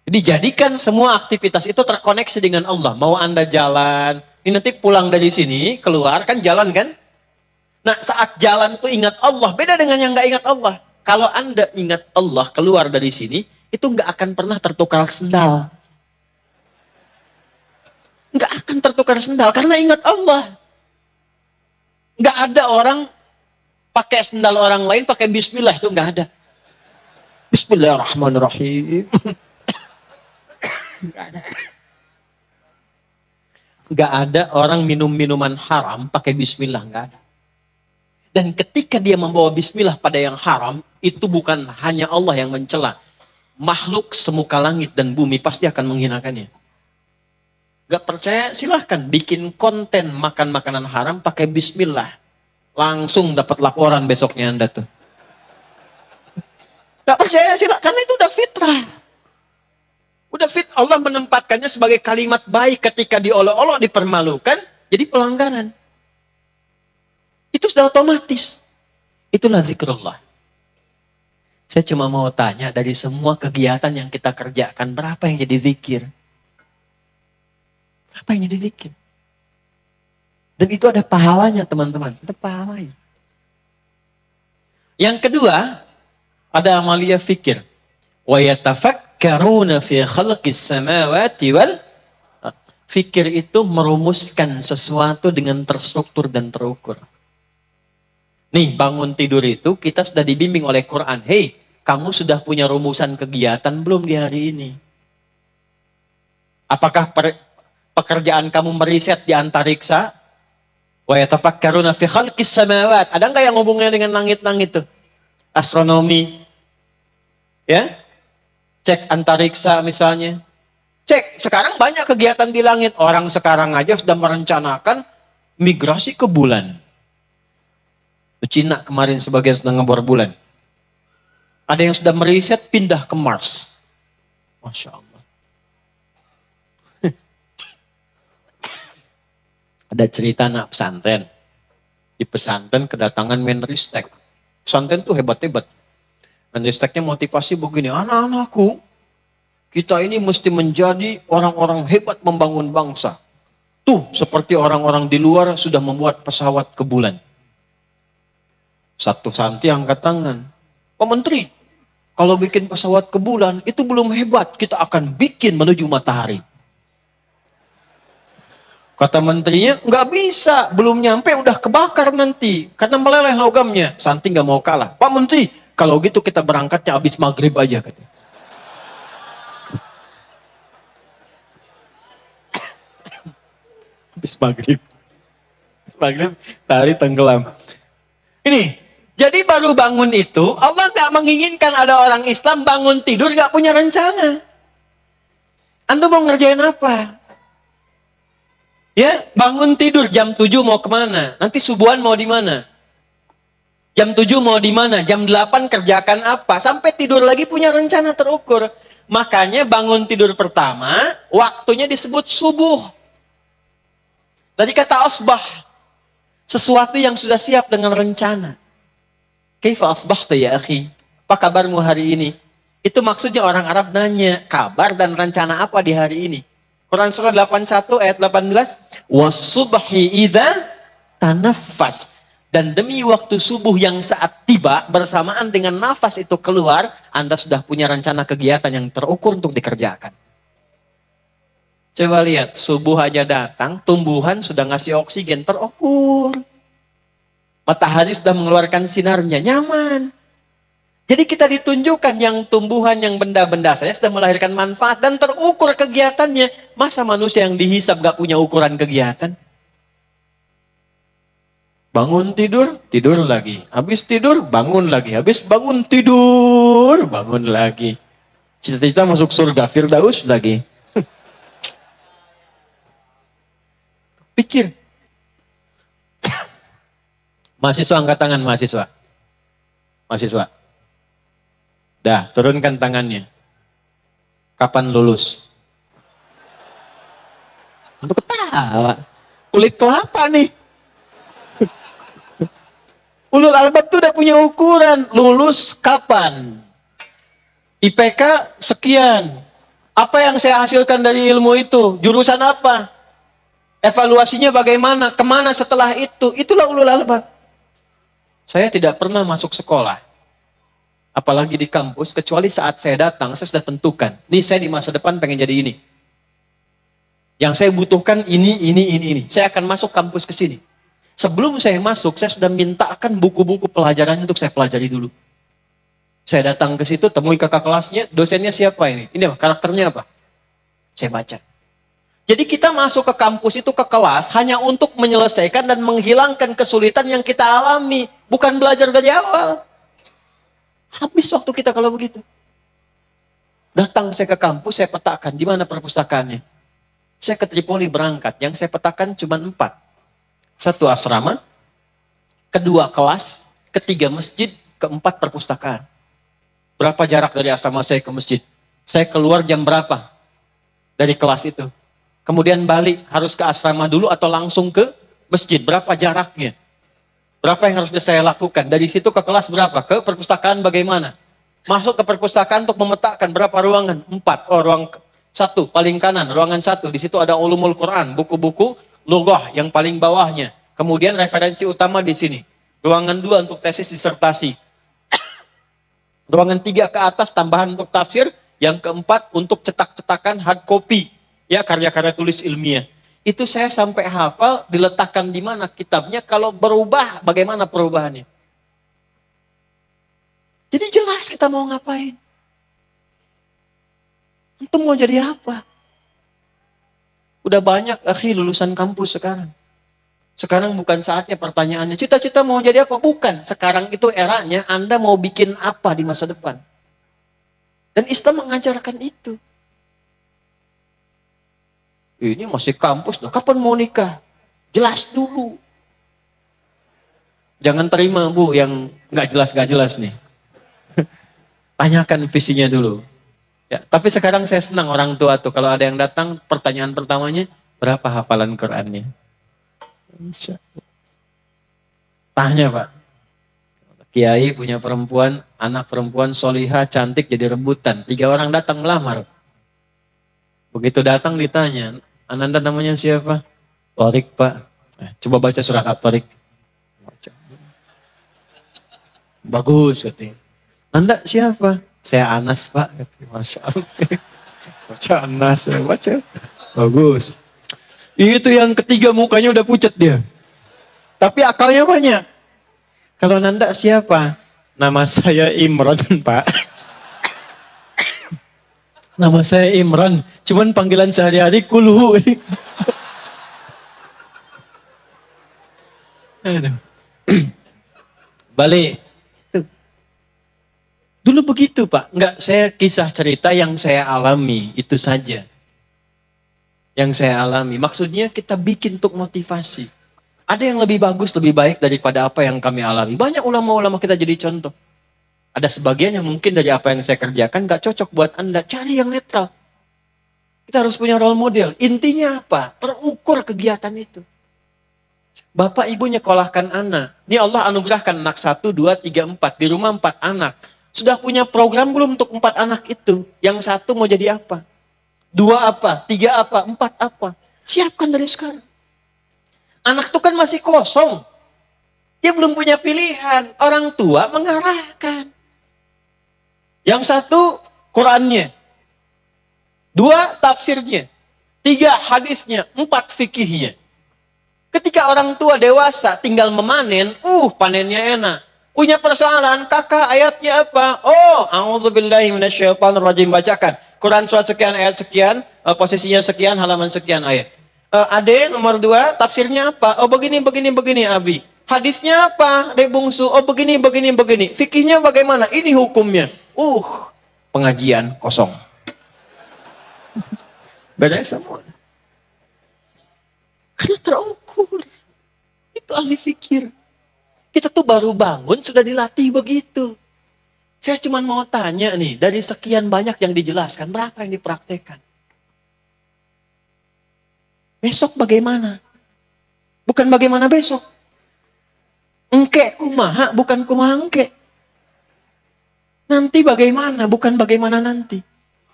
Jadi jadikan semua aktivitas itu terkoneksi dengan Allah. Mau Anda jalan, ini nanti pulang dari sini, keluar, kan jalan kan? Nah saat jalan tuh ingat Allah, beda dengan yang nggak ingat Allah. Kalau Anda ingat Allah keluar dari sini, itu nggak akan pernah tertukar sendal. Nggak akan tertukar sendal, karena ingat Allah. Nggak ada orang pakai sendal orang lain, pakai bismillah, itu nggak ada. Bismillahirrahmanirrahim. Nggak ada orang minum minuman haram pakai bismillah, nggak ada. Dan ketika dia membawa bismillah pada yang haram, itu bukan hanya Allah yang mencela. Makhluk semuka langit dan bumi pasti akan menghinakannya. Nggak percaya? Silahkan bikin konten makan makanan haram pakai bismillah. Langsung dapat laporan besoknya Anda tuh. Nggak percaya? Silahkan, karena itu udah fitrah. Udah fit, Allah menempatkannya sebagai kalimat baik, ketika diolok-olok dipermalukan, jadi pelanggaran. Itu sudah otomatis. Itulah zikrullah. Saya cuma mau tanya, dari semua kegiatan yang kita kerjakan, berapa yang jadi zikir? Berapa yang jadi zikir? Dan itu ada pahalanya teman-teman. Ada pahalanya. Yang kedua, ada amalia fikir. Wa yatafakkaruna fi khalqis samawati wal. Fikir itu merumuskan sesuatu dengan terstruktur dan terukur. Nih, bangun tidur itu kita sudah dibimbing oleh Quran. Hei, kamu sudah punya rumusan kegiatan belum di hari ini? Apakah pekerjaan kamu meriset di antariksa? Wa yatafakkaruna fi khalqis samawat. Ada enggak yang hubungannya dengan langit-langit tuh? Astronomi. Ya? Cek antariksa misalnya. Cek, sekarang banyak kegiatan di langit. Orang sekarang aja sudah merencanakan migrasi ke bulan. Cina kemarin sebagian sudah ngebor bulan. Ada yang sudah meriset pindah ke Mars. Masya Allah. Ada cerita anak pesantren. Di pesantren kedatangan Menristek. Pesantren tuh hebat-hebat. Menristeknya motivasi begini. Anak-anakku, kita ini mesti menjadi orang-orang hebat membangun bangsa. Tuh, seperti orang-orang di luar sudah membuat pesawat ke bulan. Satu santri angkat tangan. Pak Menteri, kalau bikin pesawat ke bulan, itu belum hebat. Kita akan bikin menuju matahari. Kata menterinya, nggak bisa. Belum nyampe udah kebakar nanti. Karena meleleh logamnya. Santri nggak mau kalah. Pak Menteri, kalau gitu kita berangkatnya habis maghrib aja. Katanya. Habis maghrib. Habis maghrib, tari tenggelam. Ini. Jadi baru bangun itu, Allah nggak menginginkan ada orang Islam bangun tidur nggak punya rencana. Antum mau ngerjain apa? Ya, bangun tidur jam 7 mau kemana? Nanti subuhan mau di mana? Jam 7 mau di mana? Jam 8 kerjakan apa? Sampai tidur lagi punya rencana terukur. Makanya bangun tidur pertama, waktunya disebut subuh. Tadi kata asbah. Sesuatu yang sudah siap dengan rencana. Kaifa asbahta ya akhi? Apa kabarmu hari ini? Itu maksudnya orang Arab nanya, kabar dan rencana apa di hari ini? Quran surah 81 ayat 18, "Was-subhi idza tanaffas." Dan demi waktu subuh yang saat tiba, bersamaan dengan nafas itu keluar, Anda sudah punya rencana kegiatan yang terukur untuk dikerjakan. Coba lihat, subuh aja datang, tumbuhan sudah ngasih oksigen terukur. Matahari sudah mengeluarkan sinarnya, nyaman. Jadi kita ditunjukkan yang tumbuhan, yang benda-benda saya sudah melahirkan manfaat dan terukur kegiatannya. Masa manusia yang dihisab gak punya ukuran kegiatan? Bangun tidur, tidur lagi. Habis tidur, bangun lagi. Habis bangun tidur, bangun lagi. Cita-cita masuk surga, Firdaus lagi. Pikir. Mahasiswa angkat tangan, mahasiswa. Mahasiswa. Dah, turunkan tangannya. Kapan lulus? Untuk ketawa. Kulit kelapa nih. Ulul albab itu udah punya ukuran. Lulus kapan? IPK sekian. Apa yang saya hasilkan dari ilmu itu? Jurusan apa? Evaluasinya bagaimana? Kemana setelah itu? Itulah ulul albab. Saya tidak pernah masuk sekolah. Apalagi di kampus, kecuali saat saya datang, saya sudah tentukan. Nih saya di masa depan pengen jadi ini. Yang saya butuhkan ini. Saya akan masuk kampus ke sini. Sebelum saya masuk, saya sudah mintakan buku-buku pelajaran untuk saya pelajari dulu. Saya datang ke situ, temui kakak kelasnya, dosennya siapa ini? Ini apa? Karakternya apa? Saya baca. Jadi kita masuk ke kampus itu, ke kelas, hanya untuk menyelesaikan dan menghilangkan kesulitan yang kita alami. Bukan belajar dari awal. Habis waktu kita kalau begitu. Datang saya ke kampus, saya petakan di mana perpustakaannya. Saya ke Tripoli berangkat, yang saya petakan cuma 4. 1 asrama, 2 kelas, 3 masjid, 4 perpustakaan. Berapa jarak dari asrama saya ke masjid? Saya keluar jam berapa dari kelas itu? Kemudian balik, harus ke asrama dulu atau langsung ke masjid? Berapa jaraknya? Berapa yang harus saya lakukan? Dari situ ke kelas berapa? Ke perpustakaan bagaimana? Masuk ke perpustakaan untuk memetakan berapa ruangan? 4. Oh, ruang 1 paling kanan, ruangan 1. Di situ ada ulumul Quran, buku-buku lughah yang paling bawahnya. Kemudian referensi utama di sini. Ruangan 2 untuk tesis disertasi. Ruangan 3 ke atas tambahan untuk tafsir. Yang keempat untuk cetak-cetakan hard copy. Ya, karya-karya tulis ilmiah. Itu saya sampai hafal, diletakkan di mana kitabnya. Kalau berubah, bagaimana perubahannya? Jadi jelas kita mau ngapain. Antum mau jadi apa? Udah banyak akhi lulusan kampus sekarang. Sekarang bukan saatnya pertanyaannya, cita-cita mau jadi apa? Bukan. Sekarang itu eranya Anda mau bikin apa di masa depan. Dan Islam mengajarkan itu. Ini masih kampus, kapan mau nikah? Jelas dulu. Jangan terima Bu yang nggak jelas nih. Tanyakan visinya dulu. Ya, tapi sekarang saya senang orang tua tuh kalau ada yang datang pertanyaan pertamanya berapa hafalan Qurannya? Tanya Pak. Kiai punya perempuan, anak perempuan solihah, cantik jadi rebutan. 3 orang datang melamar. Begitu datang ditanya, Ananda namanya siapa? Torik Pak. Coba baca surat At-Torik. Bagus katanya. Anda siapa? Saya Anas Pak. Masya Allah. Baca Anas, baca. Bagus. Itu yang ketiga mukanya udah pucat dia. Tapi akalnya banyak. Kalau Nanda siapa? Nama saya Imran Pak. Nama saya Imran. Cuman panggilan sehari-hari Kulhu. Aduh. Balik. Dulu begitu Pak, enggak, saya kisah cerita yang saya alami, itu saja. Yang saya alami, maksudnya kita bikin untuk motivasi. Ada yang lebih bagus, lebih baik daripada apa yang kami alami. Banyak ulama-ulama kita jadi contoh. Ada sebagian yang mungkin dari apa yang saya kerjakan enggak cocok buat Anda, cari yang netral. Kita harus punya role model. Intinya apa? Terukur kegiatan itu. Bapak ibu nyekolahkan anak. Ini Allah anugerahkan anak 1, 2, 3, 4. Di rumah 4 anak. Sudah punya program belum untuk 4 anak itu? Yang 1 mau jadi apa? 2 apa? 3 apa? 4 apa? Siapkan dari sekarang. Anak itu kan masih kosong. Dia belum punya pilihan. Orang tua mengarahkan. Yang 1, Qurannya. 2, tafsirnya. 3, hadisnya. 4, fikihnya. Ketika orang tua dewasa tinggal memanen, panennya enak. Punya persoalan, kakak ayatnya apa? Oh, a'udzubillahi minasyaitonirrajim, bacakan. Quran surat sekian, ayat sekian, posisinya sekian, halaman sekian ayat. Ade nomor 2, tafsirnya apa? Oh, begini, Abi. Hadisnya apa? Adek bungsu, oh begini. Fikihnya bagaimana? Ini hukumnya. Pengajian kosong. Beres semua. Karena terukur. Itu ahli fikir. Kita tuh baru bangun sudah dilatih begitu. Saya cuma mau tanya nih, dari sekian banyak yang dijelaskan, berapa yang dipraktekkan? Besok bagaimana? Bukan bagaimana besok. Engke kumaha, bukan kumaha engke. Nanti bagaimana, bukan bagaimana nanti.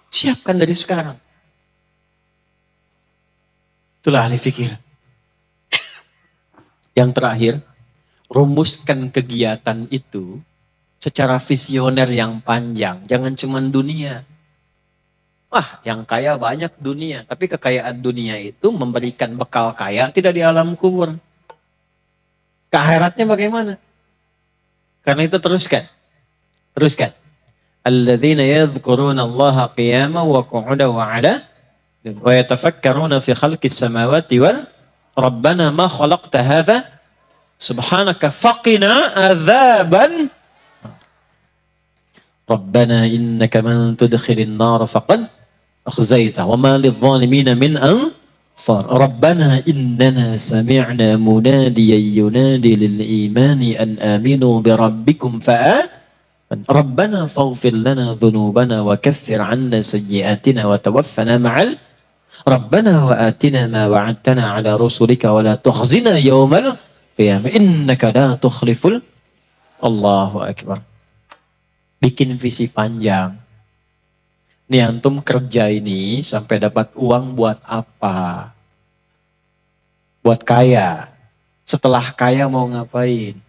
Siapkan dari sekarang. Itulah ahli fikir. Yang terakhir, rumuskan kegiatan itu secara visioner yang panjang. Jangan cuma dunia. Yang kaya banyak dunia. Tapi kekayaan dunia itu memberikan bekal kaya tidak di alam kubur. Ke akhiratnya bagaimana? Karena itu teruskan. Alladzina yadhkuruna Allaha qiyaman wa qu'udan wa 'ala wa yatafakkaruna fi khalqis samawati wal Rabbana ma khalaqta hadza subhanaka faqina adzaban Rabbana innaka man tudkhilin nar faqad akhzaita wa ma lidh-dhalimin min ansar Rabbana innana sami'na munadiyan yunadi lil imani an aminu bi rabbikum Rabbana faghfir lana dhunubana wa kaffir 'anna sayyi'atina wa tawaffana ma'al Rabbana wa atina ma wa'adtana 'ala rusulika wa la tukhzina yawmal qiyamah innaka la tukhliful Allahu akbar. Bikin visi panjang. Nih antum kerja ini sampai dapat uang buat apa? Buat kaya. Setelah kaya mau ngapain?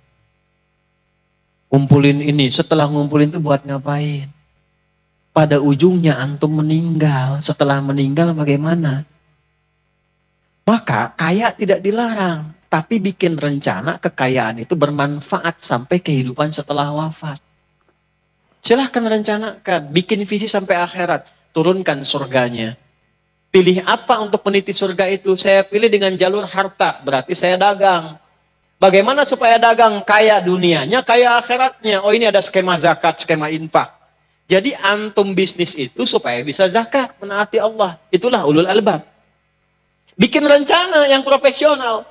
Ngumpulin ini, setelah ngumpulin itu buat ngapain? Pada ujungnya antum meninggal. Setelah meninggal bagaimana? Maka kaya tidak dilarang. Tapi bikin rencana kekayaan itu bermanfaat sampai kehidupan setelah wafat. Silahkan rencanakan. Bikin visi sampai akhirat. Turunkan surganya. Pilih apa untuk meniti surga itu? Saya pilih dengan jalur harta. Berarti saya dagang. Bagaimana supaya dagang kaya dunianya, kaya akhiratnya? Oh ini ada skema zakat, skema infak. Jadi antum bisnis itu supaya bisa zakat, menaati Allah. Itulah ulul albab. Bikin rencana yang profesional.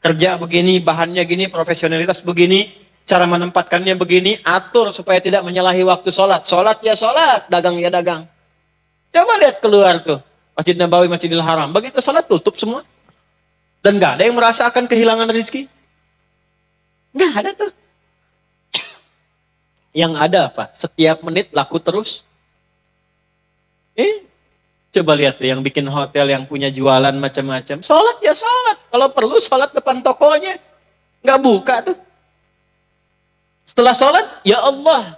Kerja begini, bahannya gini, profesionalitas begini, cara menempatkannya begini, atur supaya tidak menyalahi waktu sholat. Sholat ya sholat, dagang ya dagang. Coba lihat keluar tuh. Masjid Nabawi, Masjidil Haram. Begitu sholat tutup semua. Dan gak ada yang merasakan kehilangan rezeki. Nggak ada tuh. Yang ada apa? Setiap menit laku terus. Coba lihat tuh yang bikin hotel, yang punya jualan macam-macam. Sholat ya sholat. Kalau perlu sholat depan tokonya. Nggak buka tuh. Setelah sholat, ya Allah.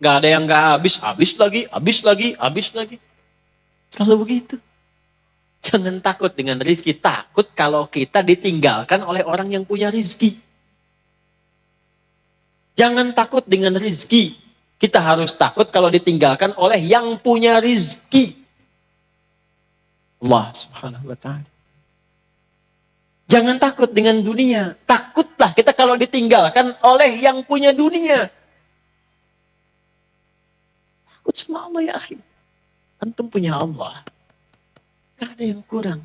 Nggak ada yang nggak habis. Habis lagi. Selalu begitu. Jangan takut dengan rizki. Takut kalau kita ditinggalkan oleh orang yang punya rizki. Jangan takut dengan rizki. Kita harus takut kalau ditinggalkan oleh yang punya rizki. Allah subhanahu wa ta'ala. Jangan takut dengan dunia. Takutlah kita kalau ditinggalkan oleh yang punya dunia. Takut sama Allah ya akhi. Antum punya Allah. Gak ada yang kurang.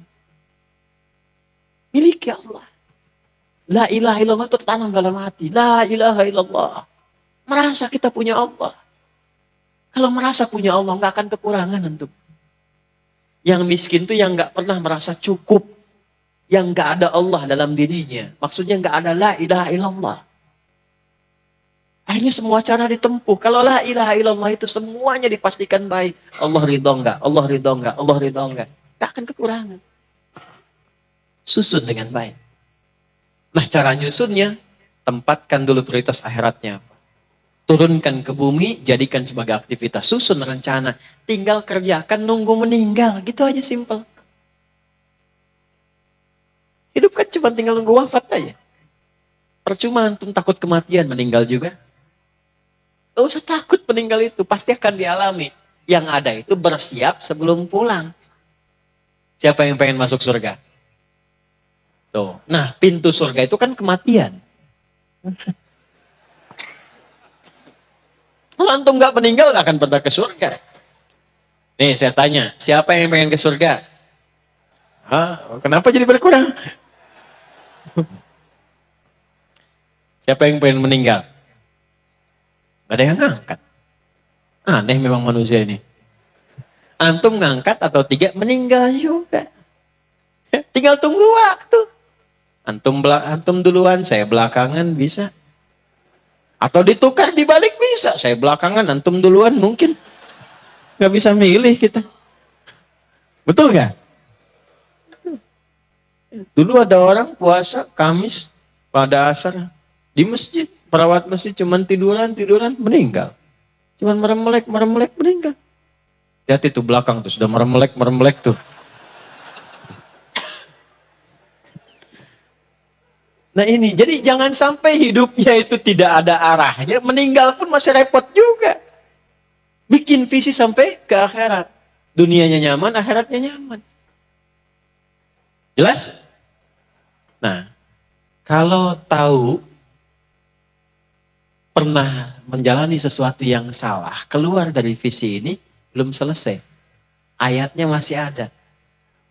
Miliki Allah. La ilaha illallah itu tertanam dalam hati. La ilaha illallah. Merasa kita punya Allah. Kalau merasa punya Allah, nggak akan kekurangan antum. Yang miskin itu yang nggak pernah merasa cukup. yang nggak ada Allah dalam dirinya. Maksudnya nggak ada la ilaha illallah. Akhirnya semua cara ditempuh. Kalau la ilaha illallah itu semuanya dipastikan baik. Allah ridho enggak? Allah ridho enggak? Allah ridho enggak? Gak akan kekurangan. Susun dengan baik. Nah, cara nyusunnya, tempatkan dulu prioritas akhiratnya. Turunkan ke bumi, jadikan sebagai aktivitas. Susun rencana. Tinggal kerjakan, nunggu meninggal. Gitu aja simple. Hidup kan cuma tinggal nunggu wafat aja. Percuma antum takut kematian, meninggal juga. Gak usah takut meninggal itu, pasti akan dialami. Yang ada itu bersiap sebelum pulang. Siapa yang pengen masuk surga? Tuh. Nah, pintu surga itu kan kematian. Kalau antum gak meninggal, gak akan pernah ke surga. Nih, saya tanya, siapa yang pengen ke surga? Hah? Kenapa jadi berkurang? Siapa yang pengen meninggal? Gak ada yang ngangkat. Aneh memang manusia ini. Antum ngangkat atau tidak, meninggal juga. Tinggal tunggu waktu. Antum duluan, saya belakangan bisa. Atau ditukar dibalik bisa. Saya belakangan, antum duluan mungkin. Gak bisa milih kita. Betul gak? Dulu ada orang puasa Kamis pada asar di masjid. Perawat masjid cuman tiduran meninggal. Cuman meremelek meninggal. Lihat itu belakang tuh sudah meremelek tuh. Nah ini, jadi jangan sampai hidupnya itu tidak ada arahnya, meninggal pun masih repot juga. Bikin visi sampai ke akhirat. Dunianya nyaman, akhiratnya nyaman. Jelas? Nah, kalau tahu pernah menjalani sesuatu yang salah, keluar dari visi ini, belum selesai. Ayatnya masih ada.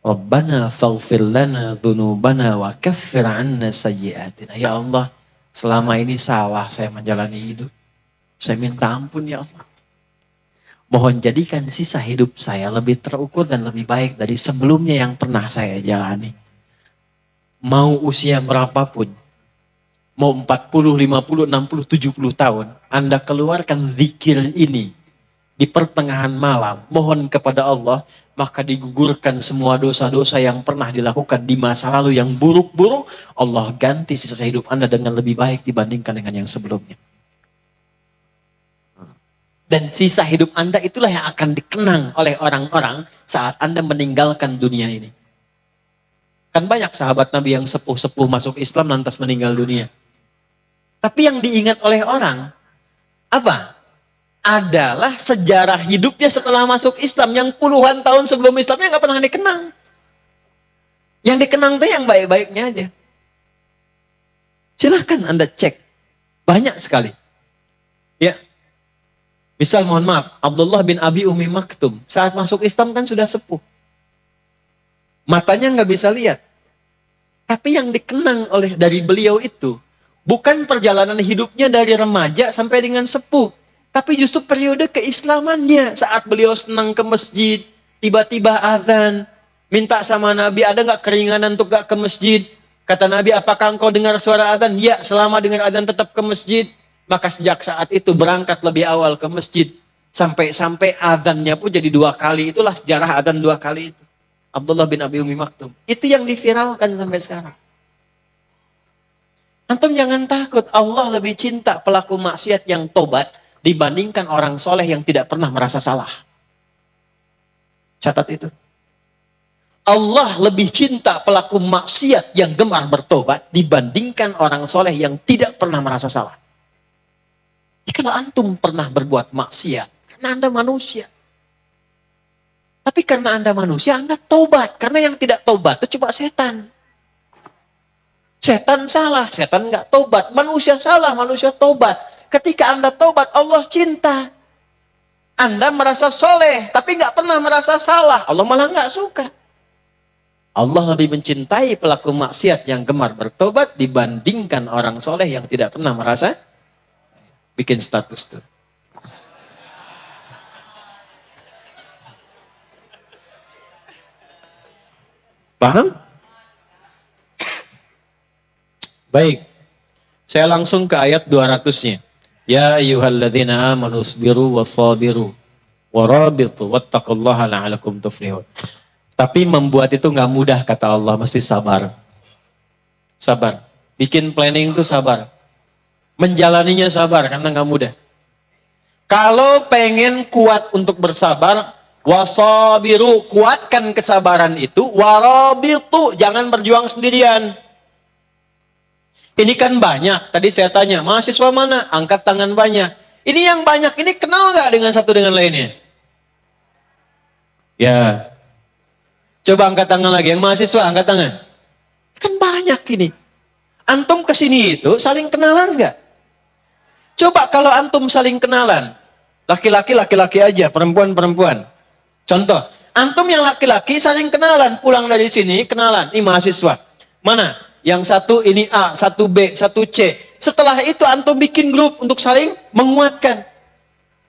Rabbana faghfir lana dhunubana wa kaffir 'anna sayyi'atina. Ya Allah, selama ini salah saya menjalani hidup. Saya minta ampun ya Allah. Mohon jadikan sisa hidup saya lebih terukur dan lebih baik dari sebelumnya yang pernah saya jalani. Mau usia berapapun, mau 40, 50, 60, 70 tahun, Anda keluarkan zikir ini di pertengahan malam, mohon kepada Allah, maka digugurkan semua dosa-dosa yang pernah dilakukan di masa lalu yang buruk-buruk, Allah ganti sisa hidup Anda dengan lebih baik dibandingkan dengan yang sebelumnya. Dan sisa hidup Anda itulah yang akan dikenang oleh orang-orang saat Anda meninggalkan dunia ini. Kan banyak sahabat Nabi yang sepuh-sepuh masuk Islam lantas meninggal dunia. Tapi yang diingat oleh orang, apa? Adalah sejarah hidupnya setelah masuk Islam yang puluhan tahun sebelum Islamnya nggak pernah dikenang. Yang dikenang tuh yang baik-baiknya aja. Silahkan Anda cek, banyak sekali. Ya, misal mohon maaf, Abdullah bin Abi Umi Maktum saat masuk Islam kan sudah sepuh, matanya nggak bisa lihat. Tapi yang dikenang oleh dari beliau itu bukan perjalanan hidupnya dari remaja sampai dengan sepuh. Tapi justru periode keislamannya saat beliau senang ke masjid, tiba-tiba azan, minta sama Nabi, ada nggak keringanan untuk gak ke masjid? Kata Nabi, apakah engkau dengar suara azan? Ya, selama dengar azan tetap ke masjid. Maka sejak saat itu berangkat lebih awal ke masjid. Sampai azannya pun jadi 2 kali. Itulah sejarah azan 2 kali itu. Abdullah bin Abi Umi Maktum. Itu yang diviralkan sampai sekarang. Antum jangan takut, Allah lebih cinta pelaku maksiat yang tobat dibandingkan orang soleh yang tidak pernah merasa salah. Catat itu. Allah lebih cinta pelaku maksiat yang gemar bertobat dibandingkan orang soleh yang tidak pernah merasa salah. Ya, kalau antum pernah berbuat maksiat, karena Anda manusia. Tapi karena Anda manusia, Anda tobat. Karena yang tidak tobat itu cuma setan. Setan salah, setan nggak tobat. Manusia salah, manusia tobat. Ketika Anda tobat, Allah cinta. Anda merasa soleh, tapi nggak pernah merasa salah. Allah malah nggak suka. Allah lebih mencintai pelaku maksiat yang gemar bertobat dibandingkan orang soleh yang tidak pernah merasa. Bikin status tuh. Paham? Baik. Saya langsung ke ayat 200-nya. Ya ayyuhalladzina amanu sabiru wasabiru warabitu wattaqullaha la'alakum tuflihun. Tapi membuat itu nggak mudah kata Allah, mesti sabar. Sabar. Bikin planning itu sabar. Menjalaninya sabar karena nggak mudah. Kalau pengen kuat untuk bersabar, wasabiru, kuatkan kesabaran itu, warabitu, jangan berjuang sendirian. Ini kan banyak, tadi saya tanya, mahasiswa mana? Angkat tangan banyak. Ini yang banyak, ini kenal nggak dengan satu dengan lainnya? Ya. Coba angkat tangan lagi, yang mahasiswa angkat tangan. Kan banyak ini. Antum kesini itu saling kenalan nggak? Coba kalau antum saling kenalan, laki-laki aja, perempuan. Contoh, antum yang laki-laki saling kenalan, pulang dari sini kenalan, ini mahasiswa. Mana? Yang satu ini A, satu B, satu C. Setelah itu antum bikin grup untuk saling menguatkan.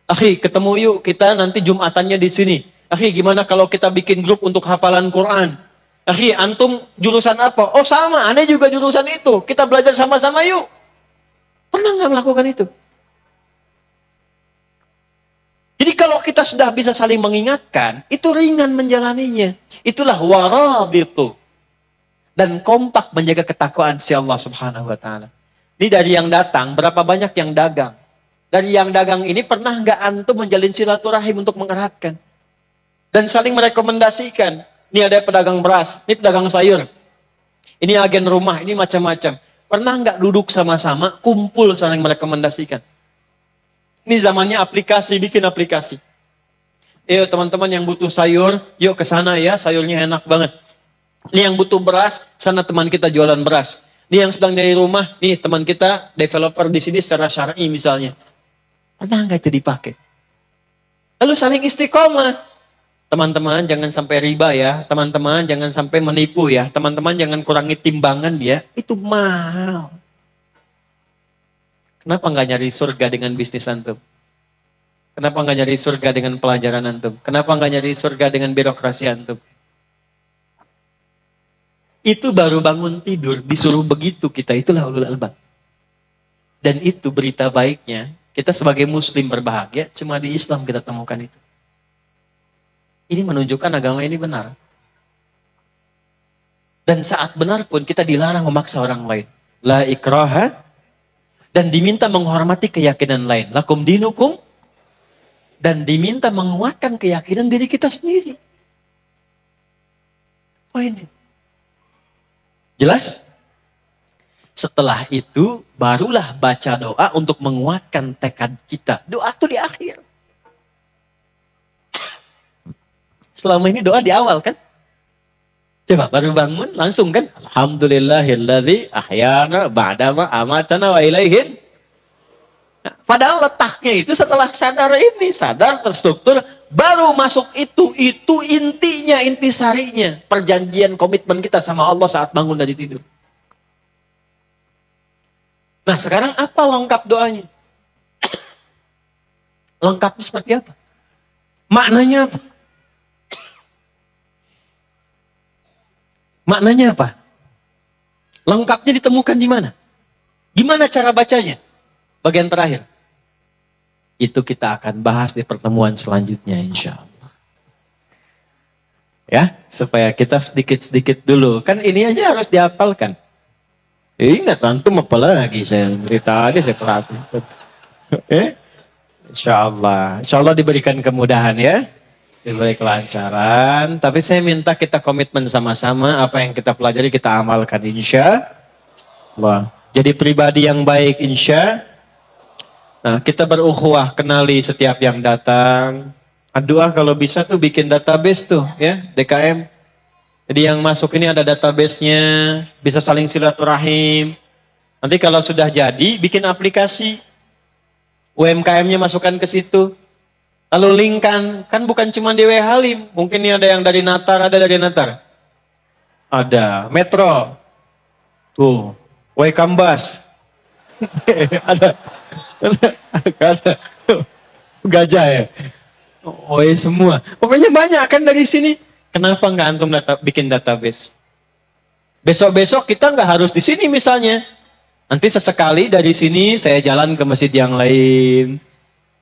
Akhi, ketemu yuk kita nanti Jumatannya di sini. Akhi, gimana kalau kita bikin grup untuk hafalan Quran? Akhi, antum jurusan apa? Oh sama, aneh juga jurusan itu. Kita belajar sama-sama yuk. Pernah nggak melakukan itu? Jadi kalau kita sudah bisa saling mengingatkan, itu ringan menjalaninya. Itulah warabitu. Dan kompak menjaga ketakwaan si Allah subhanahu wa ta'ala. Ini dari yang datang, berapa banyak yang dagang. Dari yang dagang ini pernah nggak antum menjalin silaturahim untuk mengeratkan? Dan saling merekomendasikan. Ini ada pedagang beras, ini pedagang sayur. Ini agen rumah, ini macam-macam. Pernah nggak duduk sama-sama, kumpul saling merekomendasikan? Ini zamannya aplikasi, bikin aplikasi. Ayo teman-teman yang butuh sayur, yuk ke sana ya, sayurnya enak banget. Ini yang butuh beras, sana teman kita jualan beras. Ini yang sedang dari rumah, nih teman kita developer di sini secara syar'i misalnya. Pernah nggak itu dipakai? Lalu saling istiqomah. Teman-teman jangan sampai riba ya, teman-teman jangan sampai menipu ya, teman-teman jangan kurangi timbangan ya, itu mahal. Kenapa nggak nyari surga dengan bisnis antum? Kenapa nggak nyari surga dengan pelajaran antum? Kenapa nggak nyari surga dengan birokrasi antum? Itu baru bangun tidur, disuruh begitu kita, itulah ulul albab. Dan itu berita baiknya, kita sebagai muslim berbahagia, cuma di Islam kita temukan itu. Ini menunjukkan agama ini benar. Dan saat benar pun kita dilarang memaksa orang lain. La ikraha, dan diminta menghormati keyakinan lain. Lakum dinukum, dan diminta menguatkan keyakinan diri kita sendiri. Poinnya. Jelas? Setelah itu, barulah baca doa untuk menguatkan tekad kita. Doa itu di akhir. Selama ini doa di awal kan? Coba baru bangun langsung kan? Alhamdulillahilladzi ahyana ba'dama amatana wa ilaihin. Nah, padahal letaknya itu setelah sadar ini, sadar terstruktur, baru masuk itu intinya, intisarinya, perjanjian komitmen kita sama Allah saat bangun dari tidur. Nah sekarang apa lengkap doanya? Lengkapnya seperti apa? Maknanya apa? Maknanya apa? Lengkapnya ditemukan di mana? Gimana cara bacanya? Bagian terakhir. Itu kita akan bahas di pertemuan selanjutnya insya Allah. Ya, supaya kita sedikit-sedikit dulu. Kan ini aja harus dihafalkan. Ingat antum apa lagi saya berita aja saya perhatikan. Insya Allah diberikan kemudahan ya. Diberi kelancaran. Tapi saya minta kita komitmen sama-sama. Apa yang kita pelajari kita amalkan insya Allah. Jadi pribadi yang baik insya. Nah, kita berukhuwah, kenali setiap yang datang. Doa kalau bisa tuh bikin database tuh ya, DKM. Jadi yang masuk ini ada database-nya, bisa saling silaturahim. Nanti kalau sudah jadi, bikin aplikasi. UMKM-nya masukkan ke situ. Lalu linkkan, kan bukan cuma di W Halim. Mungkin ini ada yang dari Natar, ada dari Natar. Ada Metro. Tuh, W Kambas. ada gajah ya. Oh semua. Pokoknya banyak kan dari sini. Kenapa nggak antum bikin database? Besok-besok kita nggak harus di sini misalnya. Nanti sesekali dari sini saya jalan ke masjid yang lain.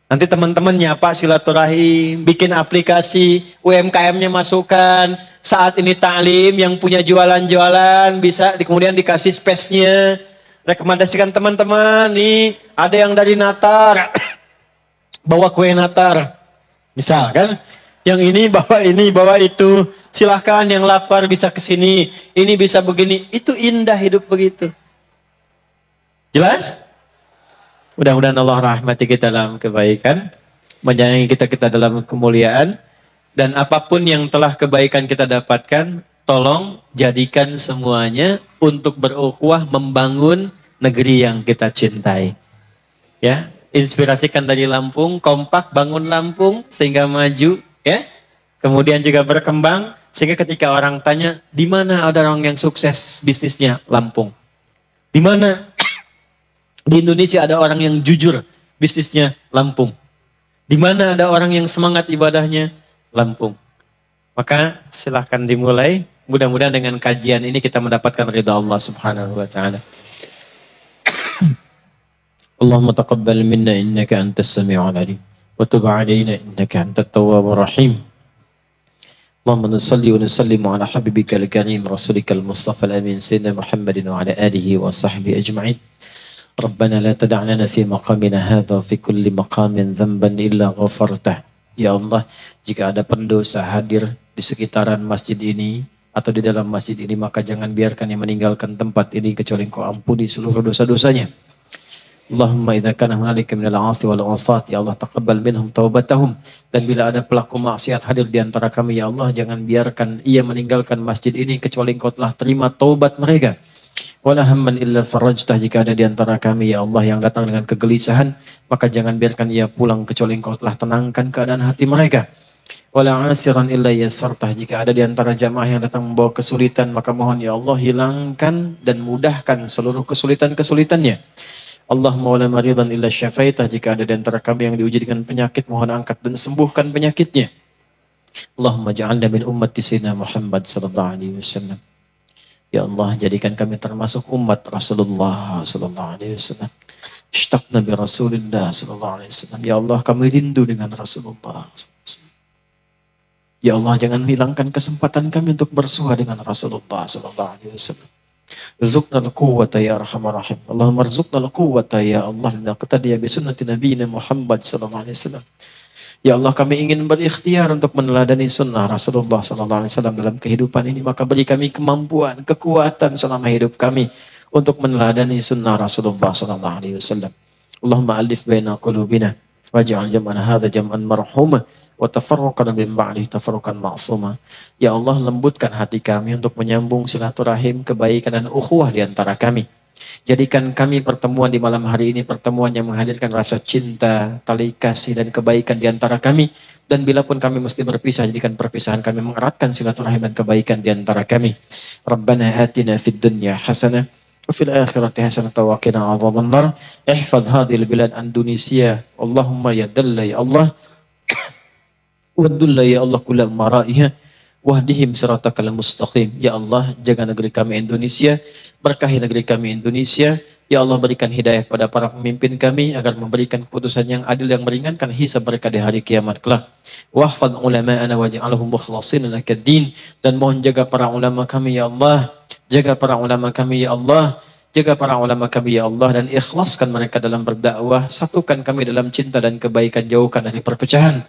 Nanti teman-teman nyapa silaturahim, bikin aplikasi, UMKM-nya masukkan. Saat ini taklim yang punya jualan-jualan bisa kemudian dikasih space-nya. Rekomendasikan teman-teman, nih ada yang dari Natar, bawa kue Natar. Misal kan, yang ini, bawa itu. Silahkan yang lapar bisa ke sini, ini bisa begini. Itu indah hidup begitu. Jelas? Mudah-mudahan Allah rahmati kita dalam kebaikan, menyayangi kita dalam kemuliaan, dan apapun yang telah kebaikan kita dapatkan, tolong jadikan semuanya untuk berukhuwah membangun negeri yang kita cintai. Ya, inspirasikan dari Lampung, kompak bangun Lampung sehingga maju, ya. Kemudian juga berkembang sehingga ketika orang tanya, di mana ada orang yang sukses bisnisnya? Lampung. Di mana di Indonesia ada orang yang jujur bisnisnya? Lampung. Di mana ada orang yang semangat ibadahnya? Lampung. Maka silahkan dimulai. Mudah-mudahan dengan kajian ini kita mendapatkan ridha Allah Subhanahu wa taala. Allahumma taqabbal minna innaka antas sami'ul alim wa tub 'alaina innaka antat tawwabur rahim. Allahumma shalli wa sallim ala habibikal karim rasulikal mustafa al-amin sayyidina Muhammadin wa ala alihi wa sahbihi ajma'in. ربنا لا تدع لنا في مقامنا هذا في كل مقام ذنبا إلا غفرته. Ya Allah, jika ada pendosa hadir di sekitaran masjid ini atau di dalam masjid ini, maka jangan biarkan yang meninggalkan tempat ini kecuali Engkau ampuni seluruh dosa-dosanya. Allahumma idza kana hunalika minal 'asi wal 'asat, ya Allah taqabbal minhum taubatahum. Dan bila ada pelaku maksiat hadir di antara kami, ya Allah jangan biarkan ia meninggalkan masjid ini kecuali Engkau telah terima taubat mereka. Wala hamman illa farajtah, jika ada di antara kami ya Allah yang datang dengan kegelisahan, maka jangan biarkan ia pulang kecuali Engkau telah tenangkan keadaan hati mereka. Wala asiran illa yassartah, jika ada di antara jamaah yang datang membawa kesulitan, maka mohon ya Allah hilangkan dan mudahkan seluruh kesulitan-kesulitannya. Allahumma wala maridan illa syafaitah, jika ada di antara kami yang diuji dengan penyakit, mohon angkat dan sembuhkan penyakitnya. Allahumma ja'alna min ummati sayyidina Muhammad sallallahu alaihi wasallam. Ya Allah, jadikan kami termasuk umat Rasulullah sallallahu alaihi wasallam. Ishtaqna bi Rasulillah sallallahu alaihi wasallam. Ya Allah, kami rindu dengan Rasulullah. Ya Allah, jangan hilangkan kesempatan kami untuk bersuah dengan Rasulullah sallallahu alaihi wasallam. Rizqna al-quwwata ya arhamar rahim. Allahumma rizqna al-quwwata ya Allah linaqtadiya bi sunnati nabiyina Muhammad sallallahu alaihi wasallam. Ya Allah, kami ingin berikhtiar untuk meneladani sunnah Rasulullah sallallahu alaihi wasallam dalam kehidupan ini, maka beri kami kemampuan, kekuatan selama hidup kami untuk meneladani sunnah Rasulullah sallallahu alaihi wasallam. Allahumma alif baina qulubina waj'al jam'ana hadza jam'an marhuma wa tafarraqana min ba'dihi tafarruqan ma'suma. Ya Allah, lembutkan hati kami untuk menyambung silaturahim, kebaikan dan ukhuwah di antara kami. Jadikan kami pertemuan di malam hari ini pertemuan yang menghadirkan rasa cinta, tali kasih dan kebaikan di antara kami. Dan bila pun kami mesti berpisah, jadikan perpisahan kami mengeratkan silaturahim dan kebaikan di antara kami. Rabbana atina fid dunya hasanah wa fil akhirati hasanah wa qina adzabannar. Ihfadz hadhil bilad Indonesia. Allahumma ya dalla ya Allah. Waddulla ya Allah kulla maraiha. Wahdihim siratakal mustaqim. Ya Allah, jaga negeri kami Indonesia, berkahi negeri kami Indonesia. Ya Allah, berikan hidayah kepada para pemimpin kami agar memberikan keputusan yang adil yang meringankan hisab mereka di hari kiamat kelak. Wahfadz ulama'ana waj'alhum mukhlasin lakad-din. Dan mohon jaga para ulama kami ya Allah. Jaga para ulama kami ya Allah. Jaga para ulama kami ya Allah dan ikhlaskan mereka dalam berdakwah. Satukan kami dalam cinta dan kebaikan, jauhkan dari perpecahan.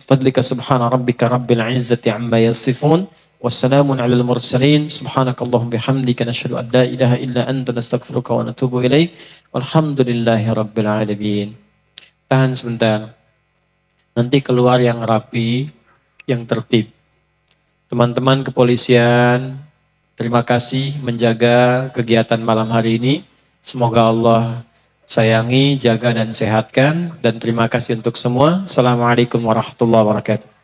Fadlika subhana rabbika rabbil izzati amma yasifun. Wassalamun alal mursalin. Subhanakallahum bihamdika nashhadu an la ilaha illa anta nastaghfiruka wa natubu ilaik. Walhamdulillahi rabbil alamin. Tahan sebentar. Nanti keluar yang rapi, yang tertib. Teman-teman kepolisian, terima kasih menjaga kegiatan malam hari ini. Semoga Allah sayangi, jaga dan sehatkan. Dan terima kasih untuk semua. Assalamualaikum warahmatullahi wabarakatuh.